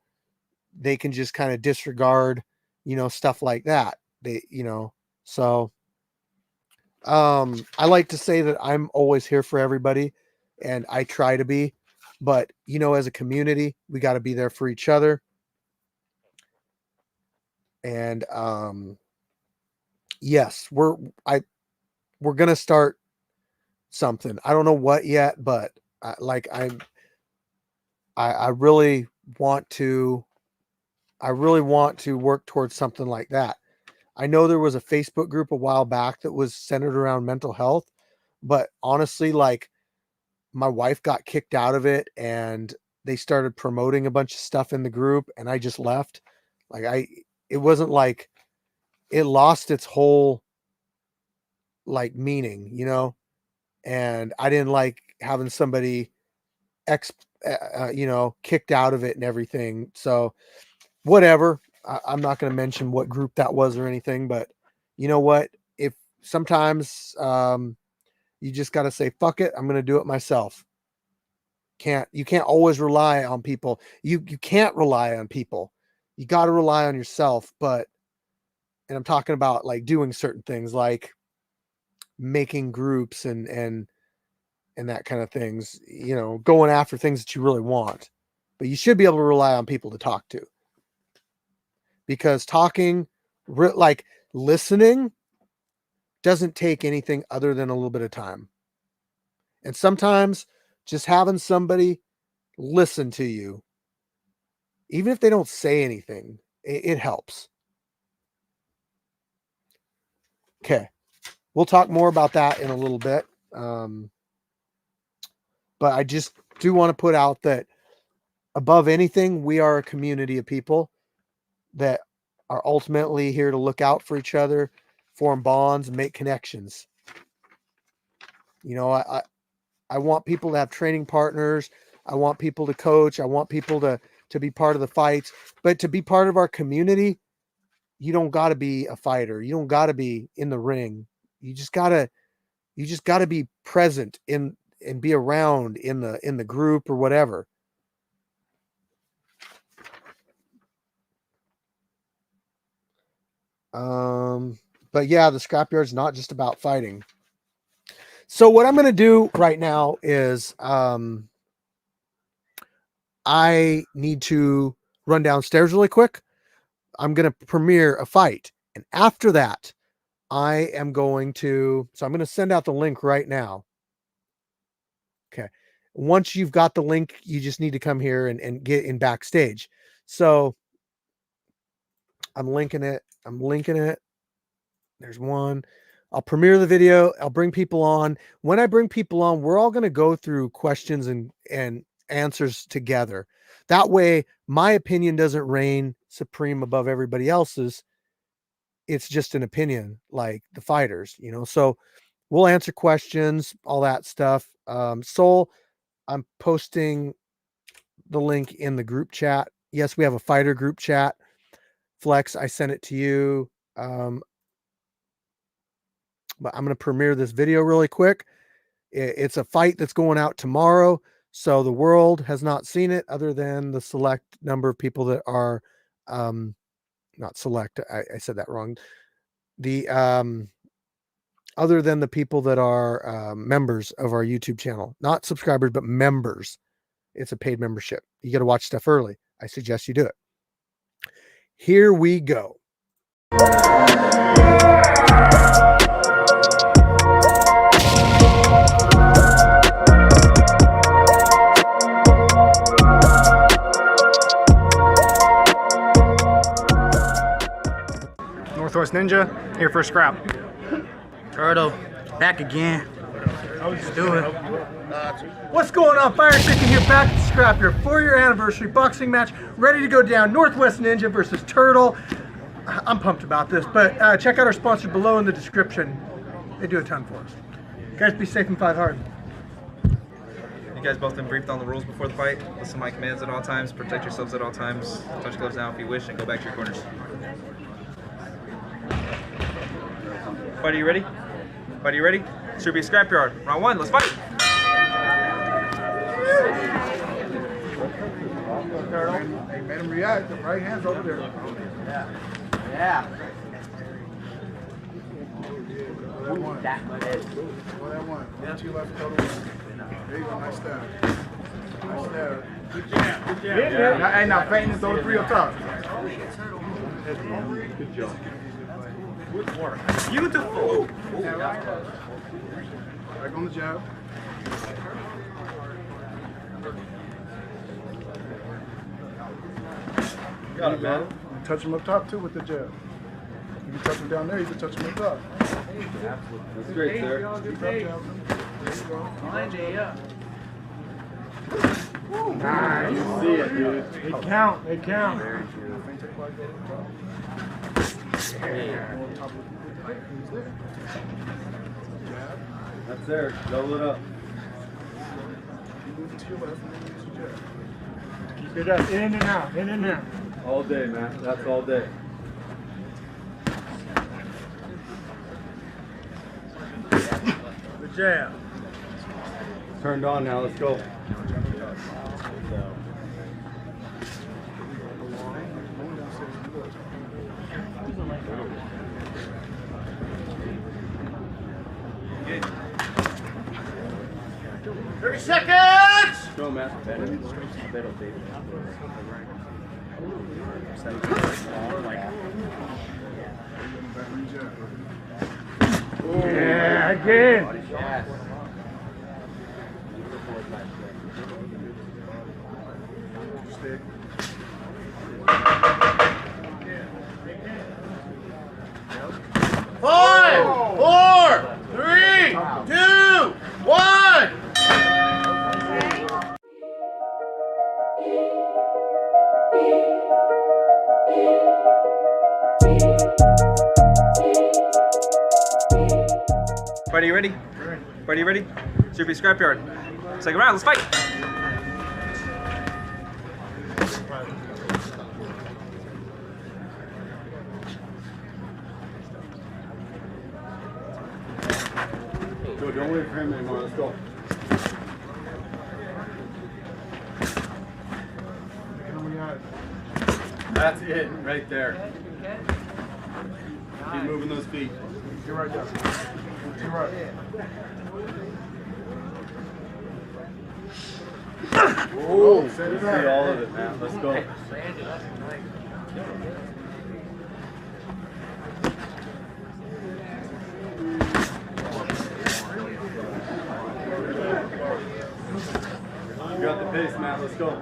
they can just kind of disregard, you know, stuff like that. You know, so I like to say that I'm always here for everybody, and I try to be, but you know, as a community, we got to be there for each other. And yes, we're going to start something. I don't know what yet, but I really want to work towards something like that. I know there was a Facebook group a while back that was centered around mental health, but honestly, like my wife got kicked out of it and they started promoting a bunch of stuff in the group and I just left. It wasn't like it lost its whole like meaning, you know, and I didn't like having somebody you know, kicked out of it and everything. So whatever. I'm not going to mention what group that was or anything, but you know what? If sometimes you just got to say, fuck it, I'm going to do it myself. You can't always rely on people. You can't rely on people. You got to rely on yourself. And I'm talking about like doing certain things like making groups and that kind of things, you know, going after things that you really want. But you should be able to rely on people to talk to. Because talking, like listening, doesn't take anything other than a little bit of time. And sometimes just having somebody listen to you, even if they don't say anything, it helps. Okay. We'll talk more about that in a little bit. But I just do want to put out that above anything, we are a community of people that are ultimately here to look out for each other, form bonds, and make connections. You know, I want people to have training partners. I want people to coach. I want people to be part of the fights. But to be part of our community, you don't got to be a fighter. You don't got to be in the ring. You just gotta be present in and be around in the group or whatever. But yeah, the Scrapyard's not just about fighting. So what I'm going to do right now is I need to run downstairs really quick. I'm going to premiere a fight. And after that, I am going to, so I'm going to send out the link right now. Okay. Once you've got the link, you just need to come here and get in backstage. So I'm linking it. There's one. I'll premiere the video. I'll bring people on. When I bring people on, we're all going to go through questions and answers together. That way, my opinion doesn't reign supreme above everybody else's. It's just an opinion, like the fighters, you know. So we'll answer questions, all that stuff. Soul, I'm posting the link in the group chat. Yes, we have a fighter group chat. Flex, I sent it to you. But I'm going to premiere this video really quick. It's a fight that's going out tomorrow. So the world has not seen it other than the select number of people that are, not select. I said that wrong. The, other than the people that are members of our YouTube channel, not subscribers, but members. It's a paid membership. You got to watch stuff early. I suggest you do it. Here we go. Northwest Ninja, here for a scrap. Turtle, back again. Let's do it. What's going on? Fire Chicken here, back at the Scrapyard, 4-year anniversary boxing match, ready to go down. Northwest Ninja versus Turtle. I'm pumped about this, but check out our sponsor below in the description. They do a ton for us. Guys, be safe and fight hard. You guys both been briefed on the rules before the fight. Listen to my commands at all times. Protect yourselves at all times. Touch gloves now if you wish, and go back to your corners. Fight, are you ready? Fight, are you ready? Streetbeefs Scrapyard. Round 1, let's fight! Hey, made him react. The right hand's over there. Yeah. That one. That one. One to your left, total. There you go. Nice stab. Nice stab. Good jab. Good jab. Yeah. Now, hey, now feign and throw the 3 up top. Good job. Good work. Beautiful! Back on the jab. Got it, man. You touch him up top too with the jab. You can touch him down there, you can touch him up top. That's great, sir. Nice. You see it, dude. They count. They count. That's there. Double it up. Good up. In and out. In and out. All day, man. That's all day. Good jab. Turned on now. Let's go. Go, man. Yeah, again. Five, 4, 3, 2, 1. Fight, are you ready? Everybody ready? Streetbeefs Scrapyard. Second round, let's fight! Go, don't wait for him anymore. Let's go. That's it, right there. Keep moving those feet. Get right there. Get right. Oh, see all of it, man. Let's go. You got the pace, Matt. Let's go.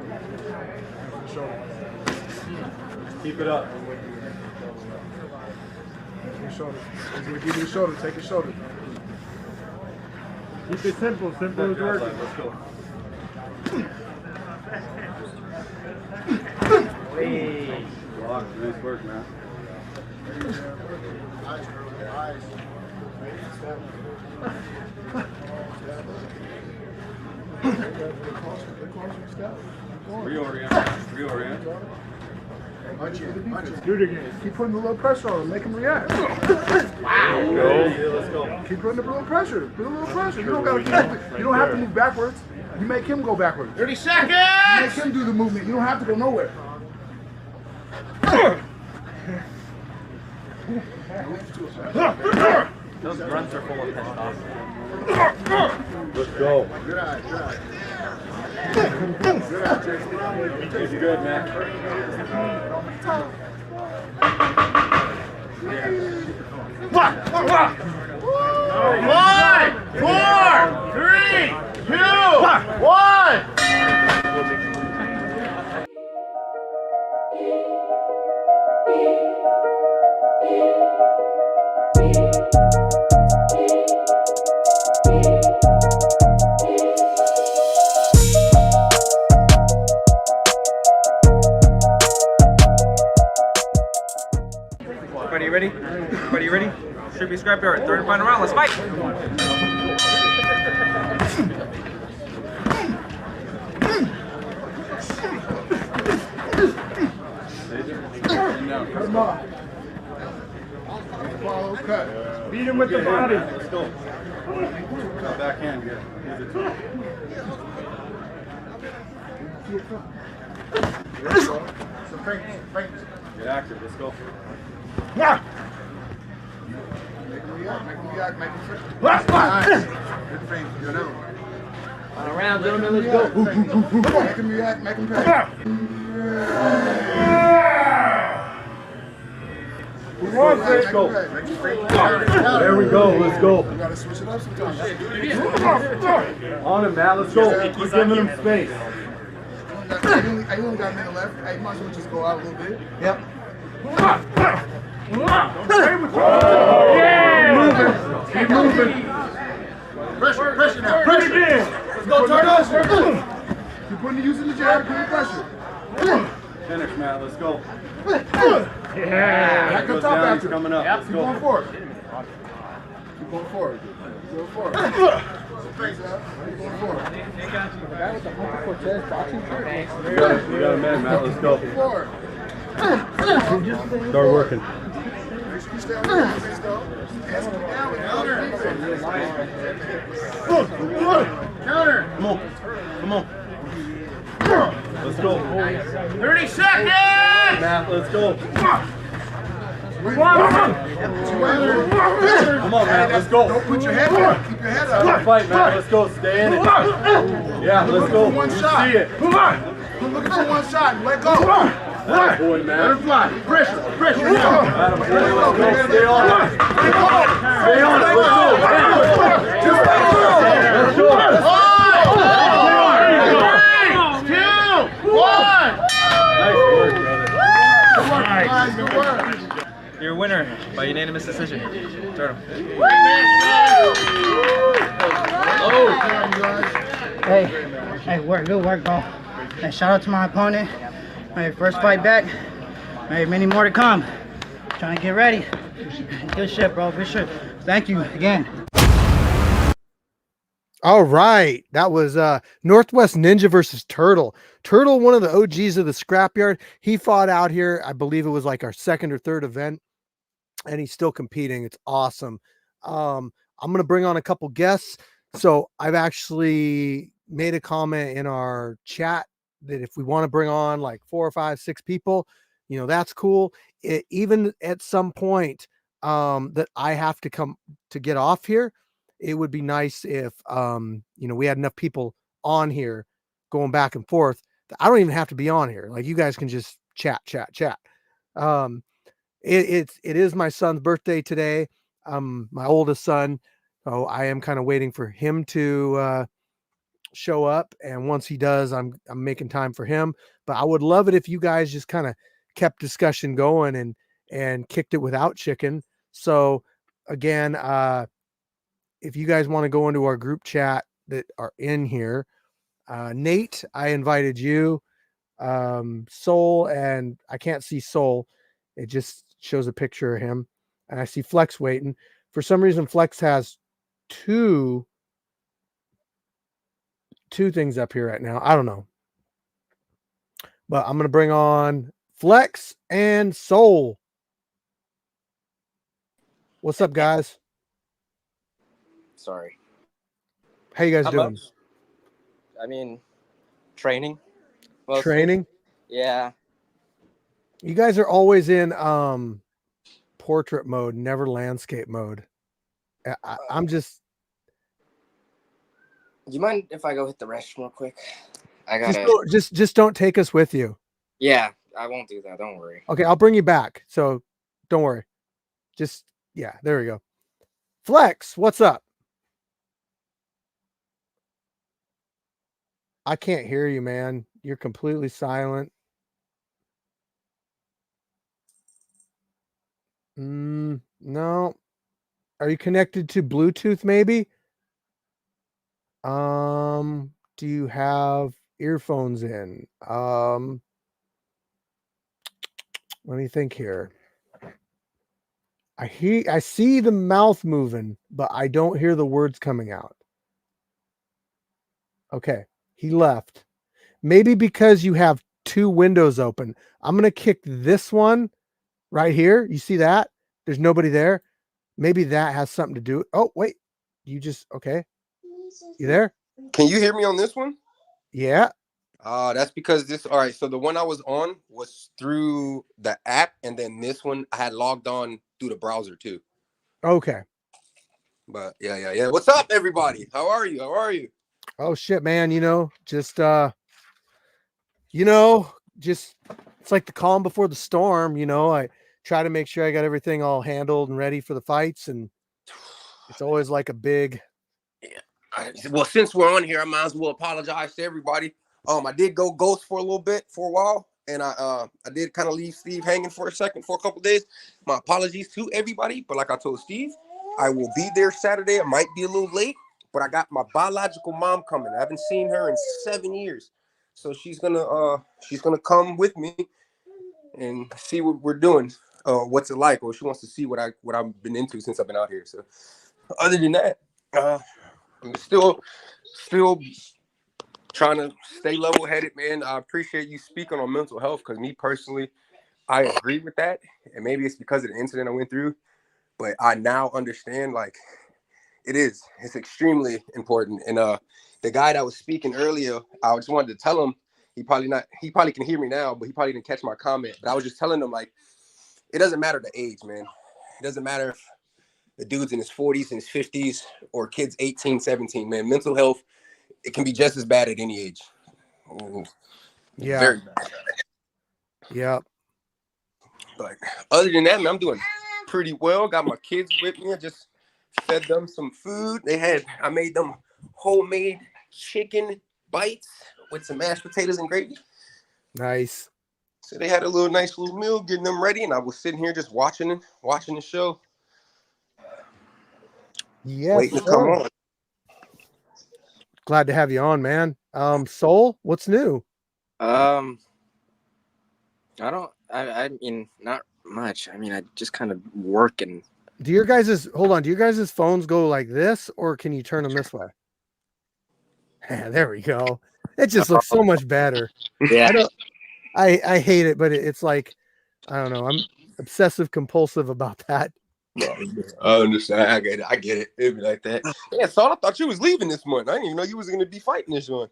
Keep it up. Take your shoulder. He's going to give you the shoulder. Take your shoulder. Keep it simple. Simple as work. Let's go. Block. Nice work, man. Reorient. Reorient. Do it again. Keep putting a little pressure on him. Make him react. Wow. Let's go. Keep putting a little pressure. Put a little pressure. You don't gotta. You don't have to move backwards. You make him go backwards. 30 seconds! You make him do the movement. You don't have to go nowhere. Those grunts are full of testosterone. Let's go. Good eye. Good eye. Good eye, Jason. He's good, man. Five, 4, 3, 2, 1. Everybody ready? Everybody ready? Streetbeefs Scrapyard. Third and final round, let's fight! Cut him off. Follow cut. Beat him with the body. Let's go. Backhand here. Get active. Let's go. Make him react. Make him react. Good feint. You're another one. Final round, gentlemen, let's go. Make him react. Make him pay. Let's go. There we go. Let's go. You gotta switch it up sometimes. On him, Matt. Let's go. We're giving him space. I only got a minute left. I might as well just go out a little bit. Yep. Keep moving. Pressure now. Pressure. Let's go, Turtles. Keep putting using the jab. Put the pressure. Finish, Matt. Let's go. Back up Goes top down, after. he's coming up. Yep. Let's Keep go. going forward. Keep going forward. Go forward. Face up. Keep going forward. You got a man, Matt. Let's go. Forward. Start working. Make sure you stay on the face though. Hands come down with Counter. Come on. Come on. Let's go. 30 seconds! Matt, let's go. Come on, Matt. Let's go. Don't put your head down. Keep your head up. Fight, Matt. Let's go. Stay in it. Yeah, let's go. One You shot. see it. We're looking for one shot and let go. That boy, man. Fly. Pressure. Pressure now. Adam, boy, let's go. Stay on it. Stay on it. Let's go. Let's go. 5, 4, 3, 2, 1. Nice work, brother. Good work. Your winner by unanimous decision. Turtle. Hey, good work, bro. And shout out to my opponent. My first fight back. Many more to come. Trying to get ready. Good shit, bro. Good shit. Thank you again. All right. That was Northwest Ninja versus Turtle. Turtle, one of the OGs of the Scrapyard. He fought out here. I believe it was like our second or third event, and he's still competing. It's awesome. I'm going to bring on a couple guests. So I've actually made a comment in our chat that if we want to bring on like 4 or 5, 6 people, you know, that's cool. Even at some point that I have to come to get off here, it would be nice if, you know, we had enough people on here going back and forth. I don't even have to be on here. Like you guys can just chat. It is my son's birthday today. My oldest son. So I am kind of waiting for him to show up. And once he does, I'm making time for him. But I would love it if you guys just kind of kept discussion going and kicked it without chicken. So again, if you guys want to go into our group chat that are in here, Nate, I invited you, Soul, and I can't see Soul. It just shows a picture of him. And I see Flex waiting. For some reason, Flex has two things up here right now. I don't know. But I'm going to bring on Flex and Soul. What's up, guys? Sorry. How you guys doing? I mean, training. Mostly. Training? Yeah. You guys are always in portrait mode, never landscape mode. I'm just. Do you mind if I go hit the restroom real quick? I gotta. Just don't take us with you. Yeah, I won't do that. Don't worry. Okay, I'll bring you back. So don't worry. Just yeah, there we go. Flex, what's up? I can't hear you, man. You're completely silent. No. Are you connected to Bluetooth maybe? Do you have earphones in? Let me think here. I see the mouth moving, but I don't hear the words coming out. Okay, he left. Maybe because you have 2 windows open. I'm going to kick this one right here. You see that? There's nobody there. Maybe that has something to do. Oh, wait. You just, okay. You there? Can you hear me on this one? Yeah. That's because this, all right. So the one I was on was through the app, and then this one I had logged on through the browser too. Okay. But yeah. What's up, everybody? How are you? Oh shit, man. Just it's like the calm before the storm. I try to make sure I got everything all handled and ready for the fights, and it's always like a big. Yeah. Well, since we're on here, I might as well apologize to everybody. I did go ghost for a while, and I did kind of leave Steve hanging for a couple of days. My apologies to everybody, but like I told Steve, I will be there Saturday. I might be a little late, but I got my biological mom coming. I haven't seen her in 7 years, so she's gonna come with me and see what we're doing. What's it like? Or she wants to see what I've been into since I've been out here. So other than that, I'm still trying to stay level-headed, man. I appreciate you speaking on mental health, because me personally, I agree with that. And maybe it's because of the incident I went through, but I now understand, like, it's extremely important. And the guy that was speaking earlier, I just wanted to tell him, he probably can hear me now, but he probably didn't catch my comment. But I was just telling him, like, it doesn't matter the age, man. It doesn't matter if the dude's in his 40s, in his 50s, or kid's 18, 17, man. Mental health, it can be just as bad at any age. Yeah. Very bad. Yeah. But other than that, man, I'm doing pretty well. Got my kids with me. I just fed them some food. I made them homemade chicken bites with some mashed potatoes and gravy. Nice. So they had a nice little meal, getting them ready, and I was sitting here just watching the show. Yes, waiting to come on. Glad to have you on, man. Soul, what's new? I mean, not much. I mean, I just kind of work and. Do your guys' phones go like this, or can you turn them this way? Yeah, there we go. It just looks so much better. Yeah. I hate it, but it's like, I don't know. I'm obsessive compulsive about that. I understand. I get it. It'd be like that. Yeah, Saul, I thought you was leaving this month. I didn't even know you was going to be fighting this one.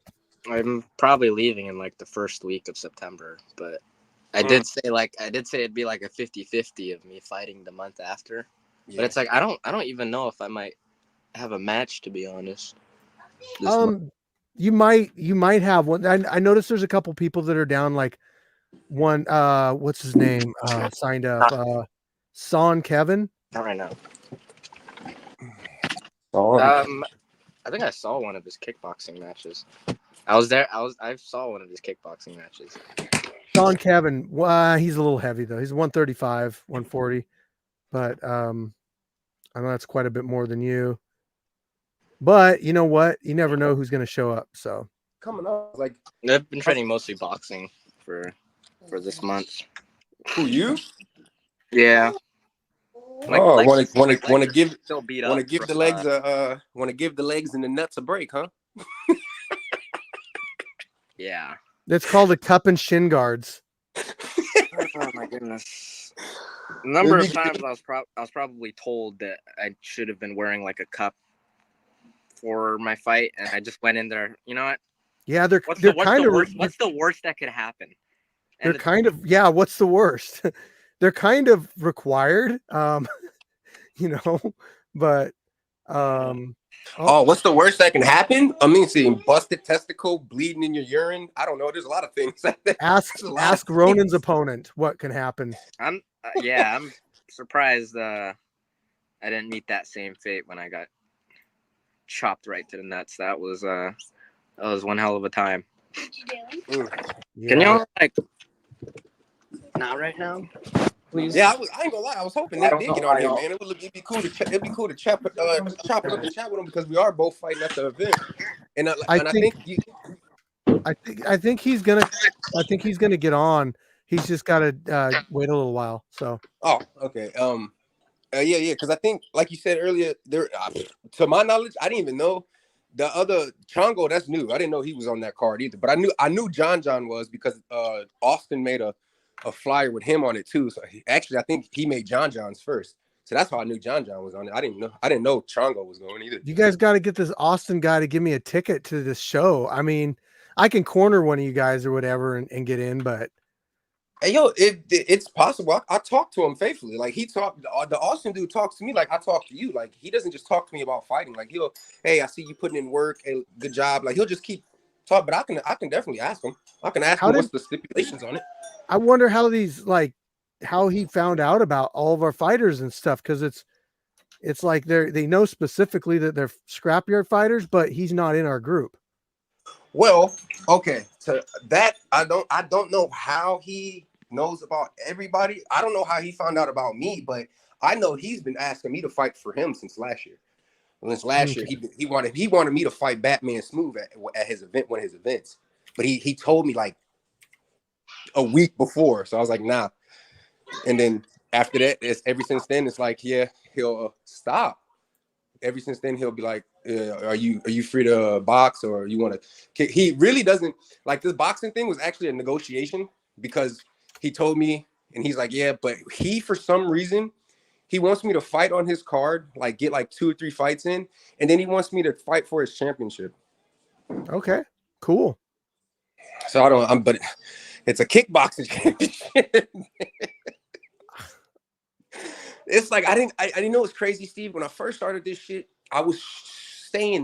I'm probably leaving in like the first week of September, but I did say it'd be like a 50-50 of me fighting the month after. Yeah. But it's like I don't even know if I might have a match, to be honest. You might have one. I noticed there's a couple people that are down, like one what's his name? Signed up. Son Kevin. Not right now. Oh. I think I saw one of his kickboxing matches. I saw one of his kickboxing matches. Son Kevin. He's a little heavy though. He's 135, 140. But I know that's quite a bit more than you. But you know what? You never know who's going to show up. So coming up, like I've been training mostly boxing for this month. Who, you? Yeah. Want to give still beat want up. to give the legs want to give the legs and the nuts a break, huh? Yeah. That's called the cup and shin guards. Oh my goodness. A number of times I was probably told that I should have been wearing like a cup for my fight, and I just went in there. You know what? Yeah, What's the worst that could happen? And what's the worst? They're kind of required, but what's the worst that can happen? I mean, seeing busted testicle, bleeding in your urine. I don't know. There's a lot of things. Ask Ronan's opponent what can happen. I'm surprised I didn't meet that same fate when I got chopped right to the nuts. That was one hell of a time. Yeah. Can you not right now, please? Yeah, I ain't gonna lie. I was hoping that did get on here, man. It'd be cool to chop it up and chat with him, because we are both fighting at the event. And I think he's gonna get on. He's just got to wait a little while. So. Oh, okay. Yeah. Because I think, like you said earlier, to my knowledge, I didn't even know the other Chongo. That's new. I didn't know he was on that card either. But I knew John was, because Austin made a flyer with him on it too. So I think he made John's first. So that's how I knew John was on it. I didn't know Chongo was going either. You guys got to get this Austin guy to give me a ticket to this show. I mean, I can corner one of you guys or whatever and get in, but. Hey, yo, it's possible. I talk to him faithfully. Like, the Austin dude talks to me like I talk to you. Like, he doesn't just talk to me about fighting. Like, hey, I see you putting in work. Hey, good job. Like, he'll just keep talking. But I can definitely ask him. I can ask him what's the stipulations on it. I wonder how he found out about all of our fighters and stuff, because it's like they know specifically that they're Scrapyard fighters, but he's not in our group. Well, okay, so that I don't know how he knows about everybody. I don't know how he found out about me, but I know he's been asking me to fight for him since last year. Since last year, he wanted me to fight Batman Smooth at his event, one of his events. But he told me like a week before, so I was like, nah. And then after that, ever since then, it's like, yeah, he'll stop. Ever since then, he'll be like, are you free to box, or you want to kick? He really doesn't like this boxing thing. Was actually a negotiation, because he told me, and he's like, yeah, but he, for some reason, he wants me to fight on his card, like get like 2 or 3 fights in, and then he wants me to fight for his championship. Okay, cool. So but it's a kickboxing championship. It's like I didn't know it's crazy, Steve. When I first started this shit, I was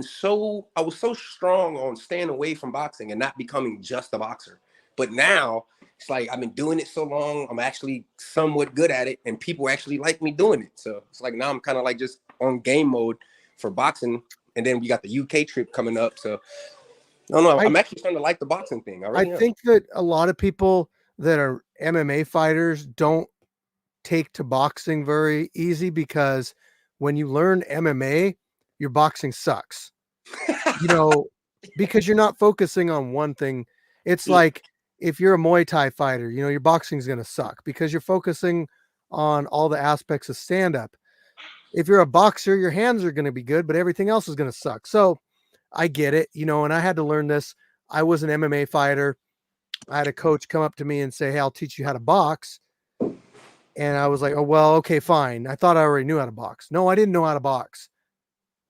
so strong on staying away from boxing and not becoming just a boxer. But now it's like I've been doing it so long, I'm actually somewhat good at it, and people actually like me doing it. So it's like now I'm kind of like just on game mode for boxing. And then we got the UK trip coming up. So I don't know. I'm actually starting to like the boxing thing. I think that a lot of people that are MMA fighters don't take to boxing very easy, because when you learn MMA, your boxing sucks. Because you're not focusing on one thing. It's like if you're a Muay Thai fighter, your boxing's going to suck because you're focusing on all the aspects of stand-up. If you're a boxer, your hands are going to be good, but everything else is going to suck. So I get it, you know, and I had to learn this. I was an MMA fighter. I had a coach come up to me and say, "Hey, I'll teach you how to box." And I was like, "Oh, well, okay, fine." I thought I already knew how to box. No, I didn't know how to box.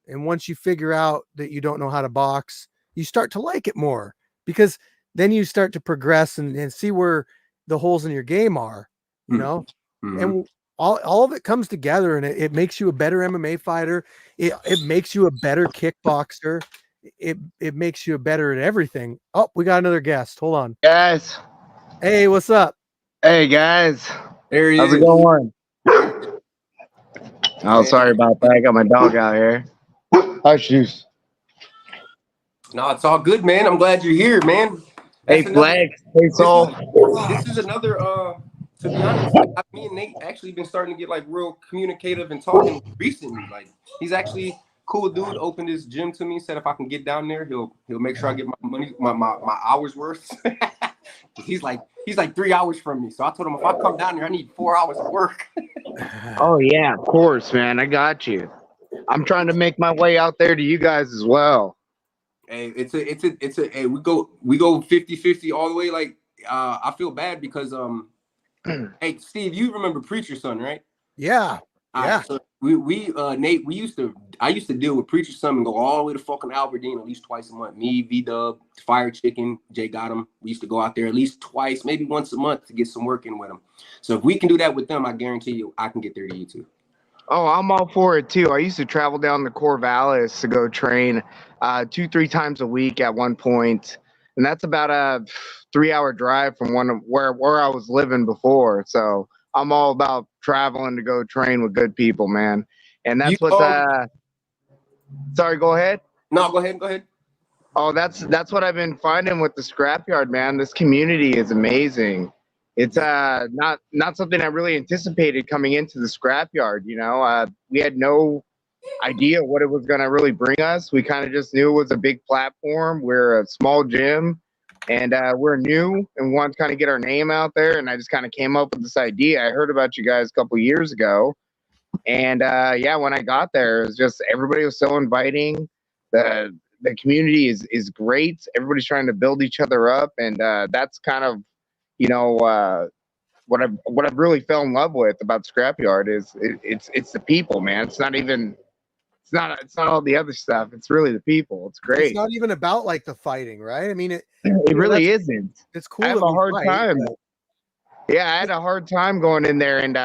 And once you figure out that you don't know how to box, you start to like it more, because then you start to progress and see where the holes in your game are, you know, and all of it comes together, and it makes you a better MMA fighter. It makes you a better kickboxer. It makes you better at everything. Oh, we got another guest. Hold on. Guys. Hey, what's up? Hey, guys. There he How's is. it going? Oh, sorry about that. I got my dog out here. Hush, juice. No, it's all good, man. I'm glad you're here, man. Hey, Flex. Hey, Soul. This is another, to be honest, like, me and Nate actually been starting to get like real communicative and talking recently. Like, he's actually cool dude. Opened his gym to me. Said if I can get down there, he'll make sure I get my money, my hours worth. he's like 3 hours from me. So I told him if I come down there, I need 4 hours of work. Oh, yeah, of course, man. I got you. I'm trying to make my way out there to you guys as well. Hey, it's a hey, we go 50-50 all the way. Like, I feel bad because hey, Steve, you remember Preacher's Son, right? Yeah. Yeah. So we Nate, I used to deal with Preacher's Son and go all the way to fucking Aberdeen at least twice a month. Me, V-Dub, Fire Chicken, Jay Gotham. We used to go out there at least twice, maybe once a month to get some work in with them. So if we can do that with them, I guarantee you I can get there to you too. Oh, I'm all for it too. I used to travel down to Corvallis to go train 2-3 times a week at one point, and that's about a 3-hour drive from where I was living before. So I'm all about traveling to go train with good people, man. And that's sorry, go ahead. No, go ahead. Oh, that's what I've been finding with the Scrapyard, man. This community is amazing. It's not something I really anticipated coming into the Scrapyard. You know, we had no idea what it was going to really bring us. We kind of just knew it was a big platform. We're a small gym, and we're new and want to kind of get our name out there. And I just kind of came up with this idea. I heard about you guys a couple years ago, and yeah, when I got there, it was just everybody was so inviting. The community is great. Everybody's trying to build each other up, and that's kind of, you know, what I've really fell in love with about Scrapyard is it's the people, man. It's not all the other stuff. It's really the people. It's great. It's not even about like the fighting, right? I mean, it really isn't. It's cool. I have a hard time. But... Yeah, I had a hard time going in there and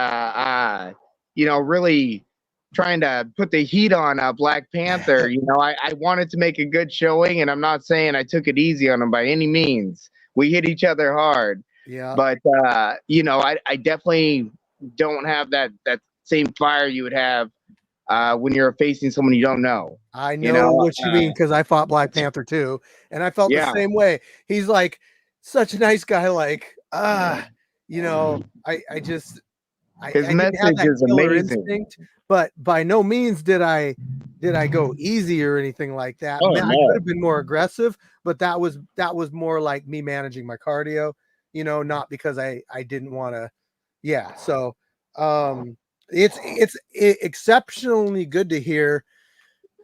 you know, really trying to put the heat on Black Panther. You know, I wanted to make a good showing, and I'm not saying I took it easy on him by any means. We hit each other hard. Yeah. But you know, I definitely don't have that same fire you would have when you're facing someone you don't know. I know what you mean, because I fought Black Panther too, and I felt the same way. He's like such a nice guy. Like, you know, I his message is amazing. Instinct, but by no means did I go easy or anything like that. Oh, Man, no. I could have been more aggressive, but that was more like me managing my cardio, you know, not because I didn't want to. Yeah. So it's exceptionally good to hear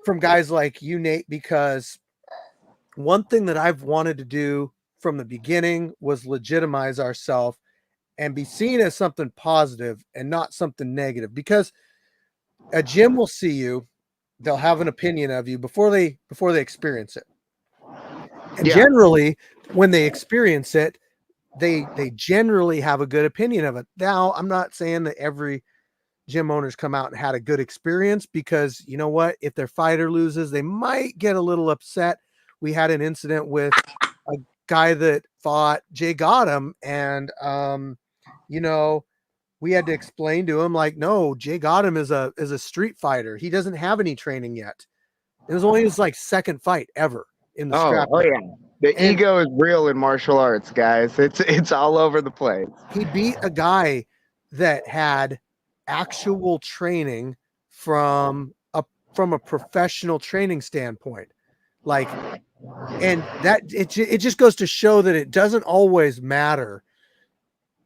from guys like you, Nate, because one thing that I've wanted to do from the beginning was legitimize ourselves and be seen as something positive and not something negative, because a gym will see you, they'll have an opinion of you before they experience it. And generally when they experience it, they generally have a good opinion of it. Now, I'm not saying that every gym owners come out and had a good experience, because you know what, if their fighter loses, they might get a little upset. We had an incident with a guy that fought Jay Gotham, and you know, we had to explain to him, like, no, Jay Gotham is a street fighter. He doesn't have any training yet. It was only his like second fight ever in the scrap. Oh yeah. The ego is real in martial arts, guys. It's all over the place. He beat a guy that had actual training from a professional training standpoint. Like, and that it just goes to show that it doesn't always matter.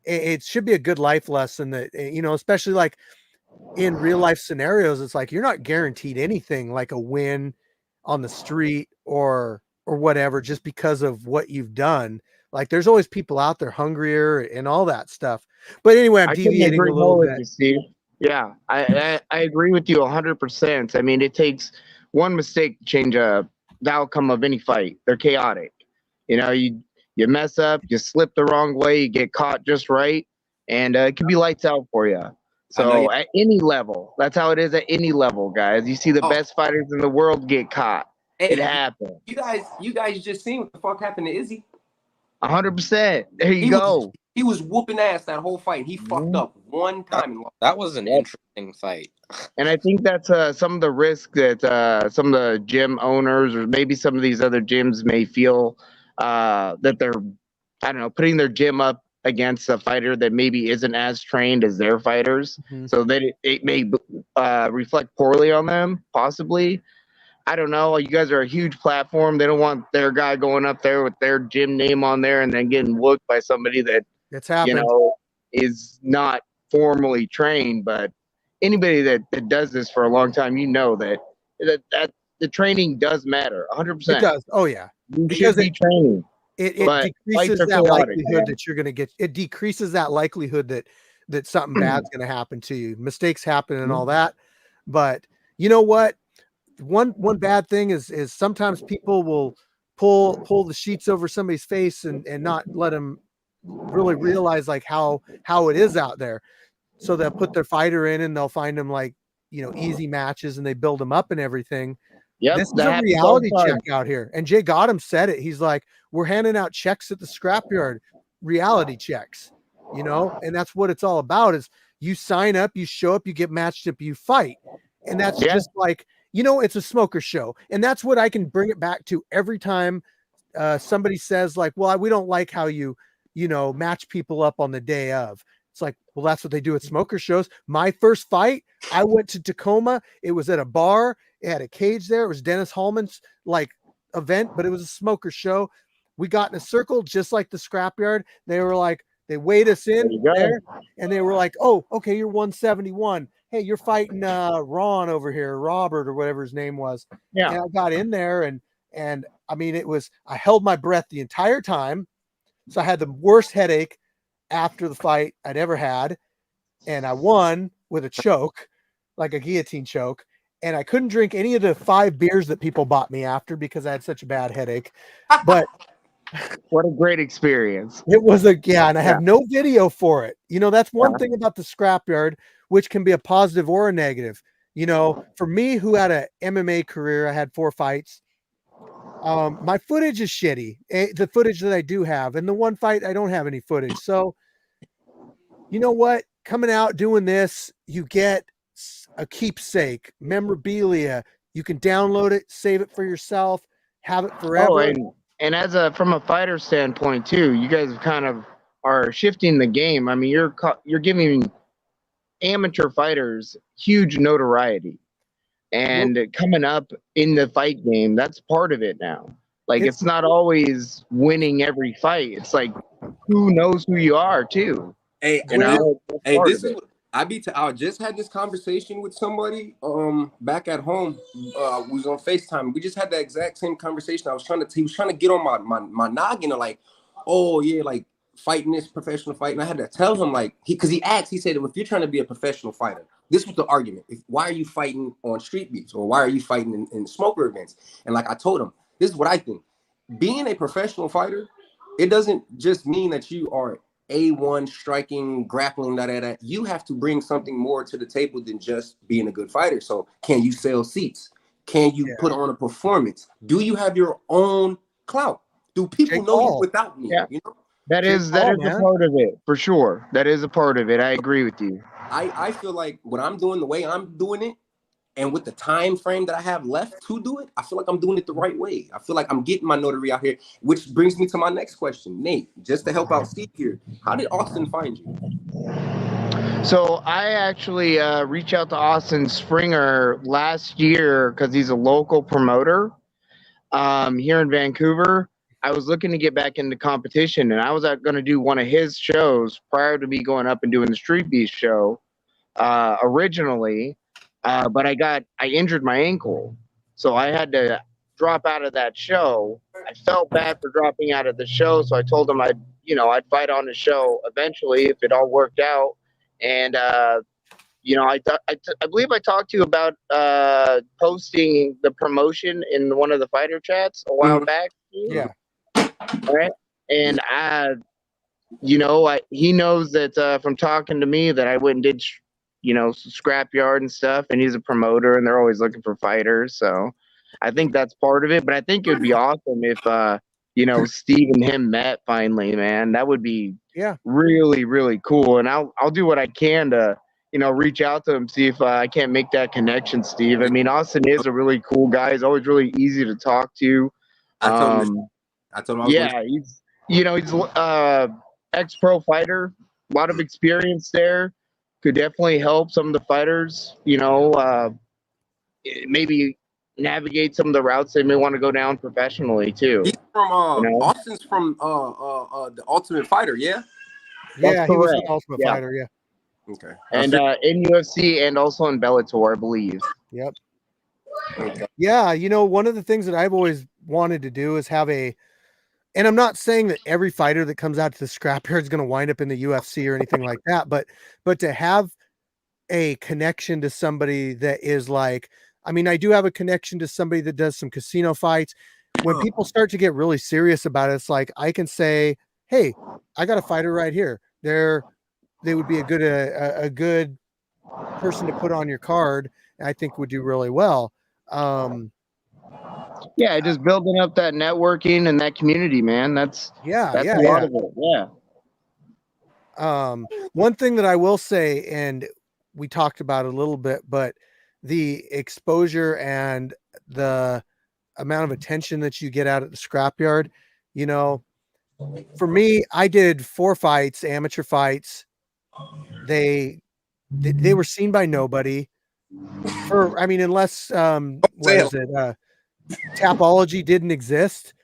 It should be a good life lesson that, you know, especially like in real life scenarios, it's like you're not guaranteed anything like a win on the street or whatever, just because of what you've done. Like there's always people out there hungrier and all that stuff. But anyway, I'm I couldn't deviating agree a little more with bit. you, Steve. Yeah, I agree with you 100%. I mean, it takes one mistake to change the outcome of any fight. They're chaotic. You know, you mess up, you slip the wrong way, you get caught just right, and it could be lights out for you. So at any level, that's how it is at any level, guys. You see the best fighters in the world get caught. It happens. You guys just seen what the fuck happened to Izzy? 100%. There you go. He was whooping ass that whole fight. He fucked up one time. That was an interesting fight. And I think that's some of the risk that some of the gym owners or maybe some of these other gyms may feel that they're, I don't know, putting their gym up against a fighter that maybe isn't as trained as their fighters. So that it may reflect poorly on them, possibly. I don't know. You guys are a huge platform. They don't want their guy going up there with their gym name on there and then getting whooped by somebody that, you know, is not formally trained. But anybody that does this for a long time, you know that the training does matter 100%. It does. Oh yeah. You should be training. It decreases that likelihood that you're going to get. It decreases that likelihood that something bad's going to happen to you. Mistakes happen and all that. But you know what? One bad thing is sometimes people will pull the sheets over somebody's face and not let them really realize like how it is out there. So they'll put their fighter in and they'll find them like, you know, easy matches and they build them up and everything. Yep, this is a reality check out here. And Jay Gotham said it. He's like, we're handing out checks at the Scrapyard, reality checks, you know, and that's what it's all about is you sign up, you show up, you get matched up, you fight. And that's just like, you know, it's a smoker show. And that's what I can bring it back to every time somebody says like, well, we don't like how you know, match people up on the day of. It's like, well, that's what they do at smoker shows. My first fight, I went to Tacoma. It was at a bar. It had a cage there. It was Dennis Hallman's like event, but it was a smoker show. We got in a circle just like the Scrapyard. They were like, they weighed us in there and they were like, oh, okay, you're 171. Hey, you're fighting Ron over here, Robert or whatever his name was. Yeah. And I got in there and I mean, I held my breath the entire time. So I had the worst headache after the fight I'd ever had. And I won with a choke, like a guillotine choke. And I couldn't drink any of the 5 beers that people bought me after because I had such a bad headache. But what a great experience. It was and I have no video for it. You know, that's one thing about the Scrapyard, which can be a positive or a negative. You know, for me, who had a MMA career, I had 4 fights. My footage is shitty. The footage that I do have, and the one fight, I don't have any footage. So, you know what? Coming out doing this, you get a keepsake, memorabilia. You can download it, save it for yourself, have it forever. Oh, and as from a fighter standpoint too, you guys kind of are shifting the game. I mean, you're giving amateur fighters huge notoriety. And coming up in the fight game, that's part of it now. Like it's not always winning every fight. It's like who knows who you are too. Hey, you know, this is I just had this conversation with somebody back at home. We was on FaceTime. We just had the exact same conversation. He was trying to get on my noggin of like, oh yeah, like fighting this professional fight. And I had to tell him like because he said if you're trying to be a professional fighter, this was the argument. Why are you fighting on Streetbeefs or why are you fighting in smoker events? And like I told him, this is what I think. Being a professional fighter, it doesn't just mean that you are A1 striking, grappling, You have to bring something more to the table than just being a good fighter. So can you sell seats? Can you put on a performance? Do you have your own clout? Do people know you without me? Yeah. You know? That is a part of it, for sure. That is a part of it. I agree with you. I feel like what I'm doing, the way I'm doing it, and with the time frame that I have left to do it, I feel like I'm doing it the right way. I feel like I'm getting my notary out here, which brings me to my next question. Nate, just to help out Steve here, how did Austin find you? So I actually reached out to Austin Springer last year because he's a local promoter here in Vancouver. I was looking to get back into competition, and I was going to do one of his shows prior to me going up and doing the Streetbeefs show originally, but I injured my ankle, so I had to drop out of that show. I felt bad for dropping out of the show, so I told him I'd fight on the show eventually if it all worked out. And I believe I talked to you about posting the promotion in one of the fighter chats a while back. Yeah. Right. And he knows that from talking to me that I went and did Scrapyard and stuff, and he's a promoter, and they're always looking for fighters. So I think that's part of it. But I think it would be awesome if Steve and him met finally, man. That would be really, really cool. And I'll do what I can to reach out to him, see if I can't make that connection, Steve. I mean, Austin is a really cool guy. He's always really easy to talk to. I told him he's ex-pro fighter, a lot of experience there. Could definitely help some of the fighters, maybe navigate some of the routes they may want to go down professionally too. He's from Austin's from the Ultimate Fighter, yeah? Yeah, he was an Ultimate Fighter, yeah. Okay. And in UFC and also in Bellator, I believe. Yep. Okay. Yeah, one of the things that I've always wanted to do is have and I'm not saying that every fighter that comes out to the Scrapyard is going to wind up in the UFC or anything like that, but to have a connection to somebody that is like, I mean, I do have a connection to somebody that does some casino fights. When people start to get really serious about it, it's like I can say, hey, I got a fighter right here. They would be a good person to put on your card, and I think would do really well. Just building up that networking and that community, man. That's a lot of it. Yeah. One thing that I will say, and we talked about it a little bit, but the exposure and the amount of attention that you get out at the Scrapyard, for me, I did 4 fights, amateur fights. They were seen by nobody unless Tapology didn't exist.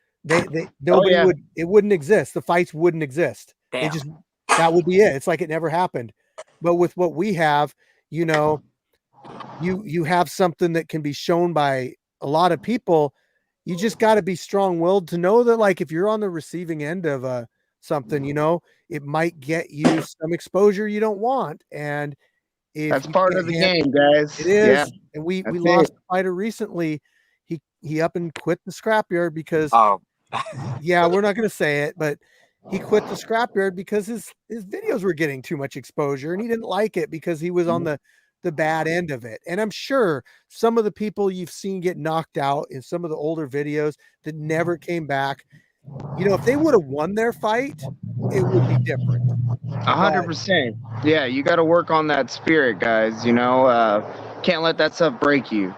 Nobody it wouldn't exist. The fights wouldn't exist. Damn. That would be it. It's like it never happened. But with what we have, you have something that can be shown by a lot of people. You just got to be strong-willed to know that, like, if you're on the receiving end of something, it might get you some exposure you don't want. And that's part of the game, guys. It is. Yeah. And we lost a fighter recently. He up and quit the Scrapyard because we're not going to say it, but he quit the Scrapyard because his videos were getting too much exposure, and he didn't like it because he was on the bad end of it. And I'm sure some of the people you've seen get knocked out in some of the older videos that never came back, if they would have won their fight, it would be different. 100%. Yeah, you got to work on that spirit, guys. Can't let that stuff break you.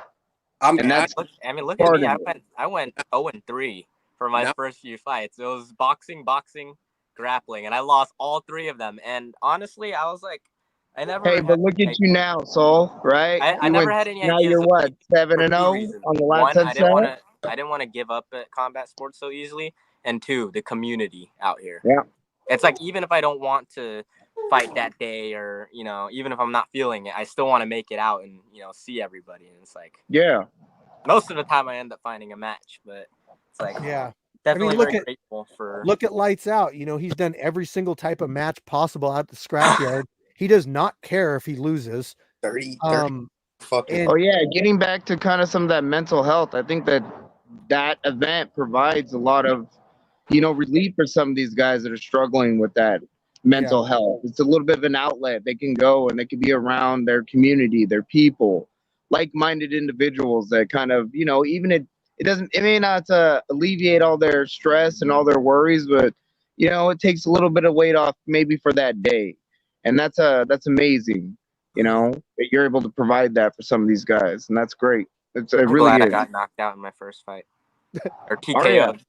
Look at me. I went 0-3 for my first few fights. It was boxing, grappling, and I lost all 3 of them. And honestly, I was like, I never. Hey, but look at you now, Saul. Right? I never had any now ideas. You're what, 7-0 on the last episode? I didn't want to give up at combat sports so easily. And 2, the community out here. Yeah. It's like, even if I don't want to fight that day, or even if I'm not feeling it, I still want to make it out and see everybody. And it's like, most of the time I end up finding a match, but it's like, definitely grateful for. Look at Lights Out. He's done every single type of match possible at the Scrapyard. He does not care if he loses. 30. Getting back to kind of some of that mental health, I think that event provides a lot of relief for some of these guys that are struggling with that mental health. It's a little bit of an outlet. They can go and they can be around their community, their people, like-minded individuals that kind of, even it may not alleviate all their stress and all their worries, but it takes a little bit of weight off maybe for that day. And that's amazing, that you're able to provide that for some of these guys. And that's great. I'm really glad I got knocked out in my first fight. Or TKO.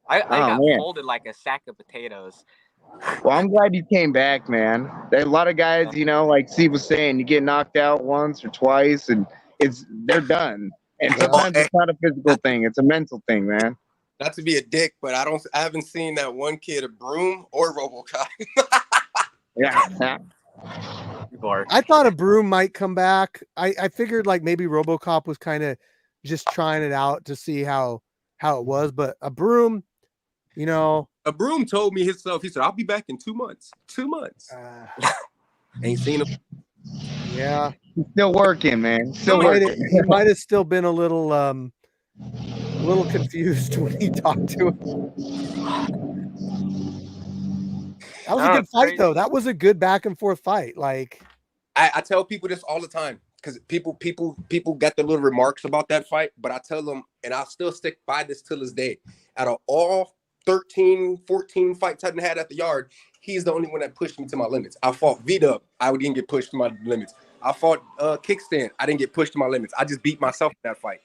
I got folded like a sack of potatoes. Well, I'm glad you came back, man. There's a lot of guys, like Steve was saying, you get knocked out once or twice and they're done. And sometimes it's not a physical thing, it's a mental thing, man. Not to be a dick, but I haven't seen that one kid, a Broom or RoboCop. Yeah. I thought a Broom might come back. I figured like maybe RoboCop was kind of just trying it out to see how how it was, but a broom, you know, A broom told me himself. He said, "I'll be back in 2 months." 2 months. Ain't seen him. Yeah, He's still working, man. Still working. he might have still been a little confused when he talked to him. That was a good fight, though. That was a good back and forth fight. Like, I tell people this all the time because people got their little remarks about that fight, but I tell them, and I'll still stick by this till this day. Out of all 13, 14 fights I had at the yard, he's the only one that pushed me to my limits. I fought V-Dub. I didn't get pushed to my limits. I fought Kickstand. I didn't get pushed to my limits. I just beat myself in that fight.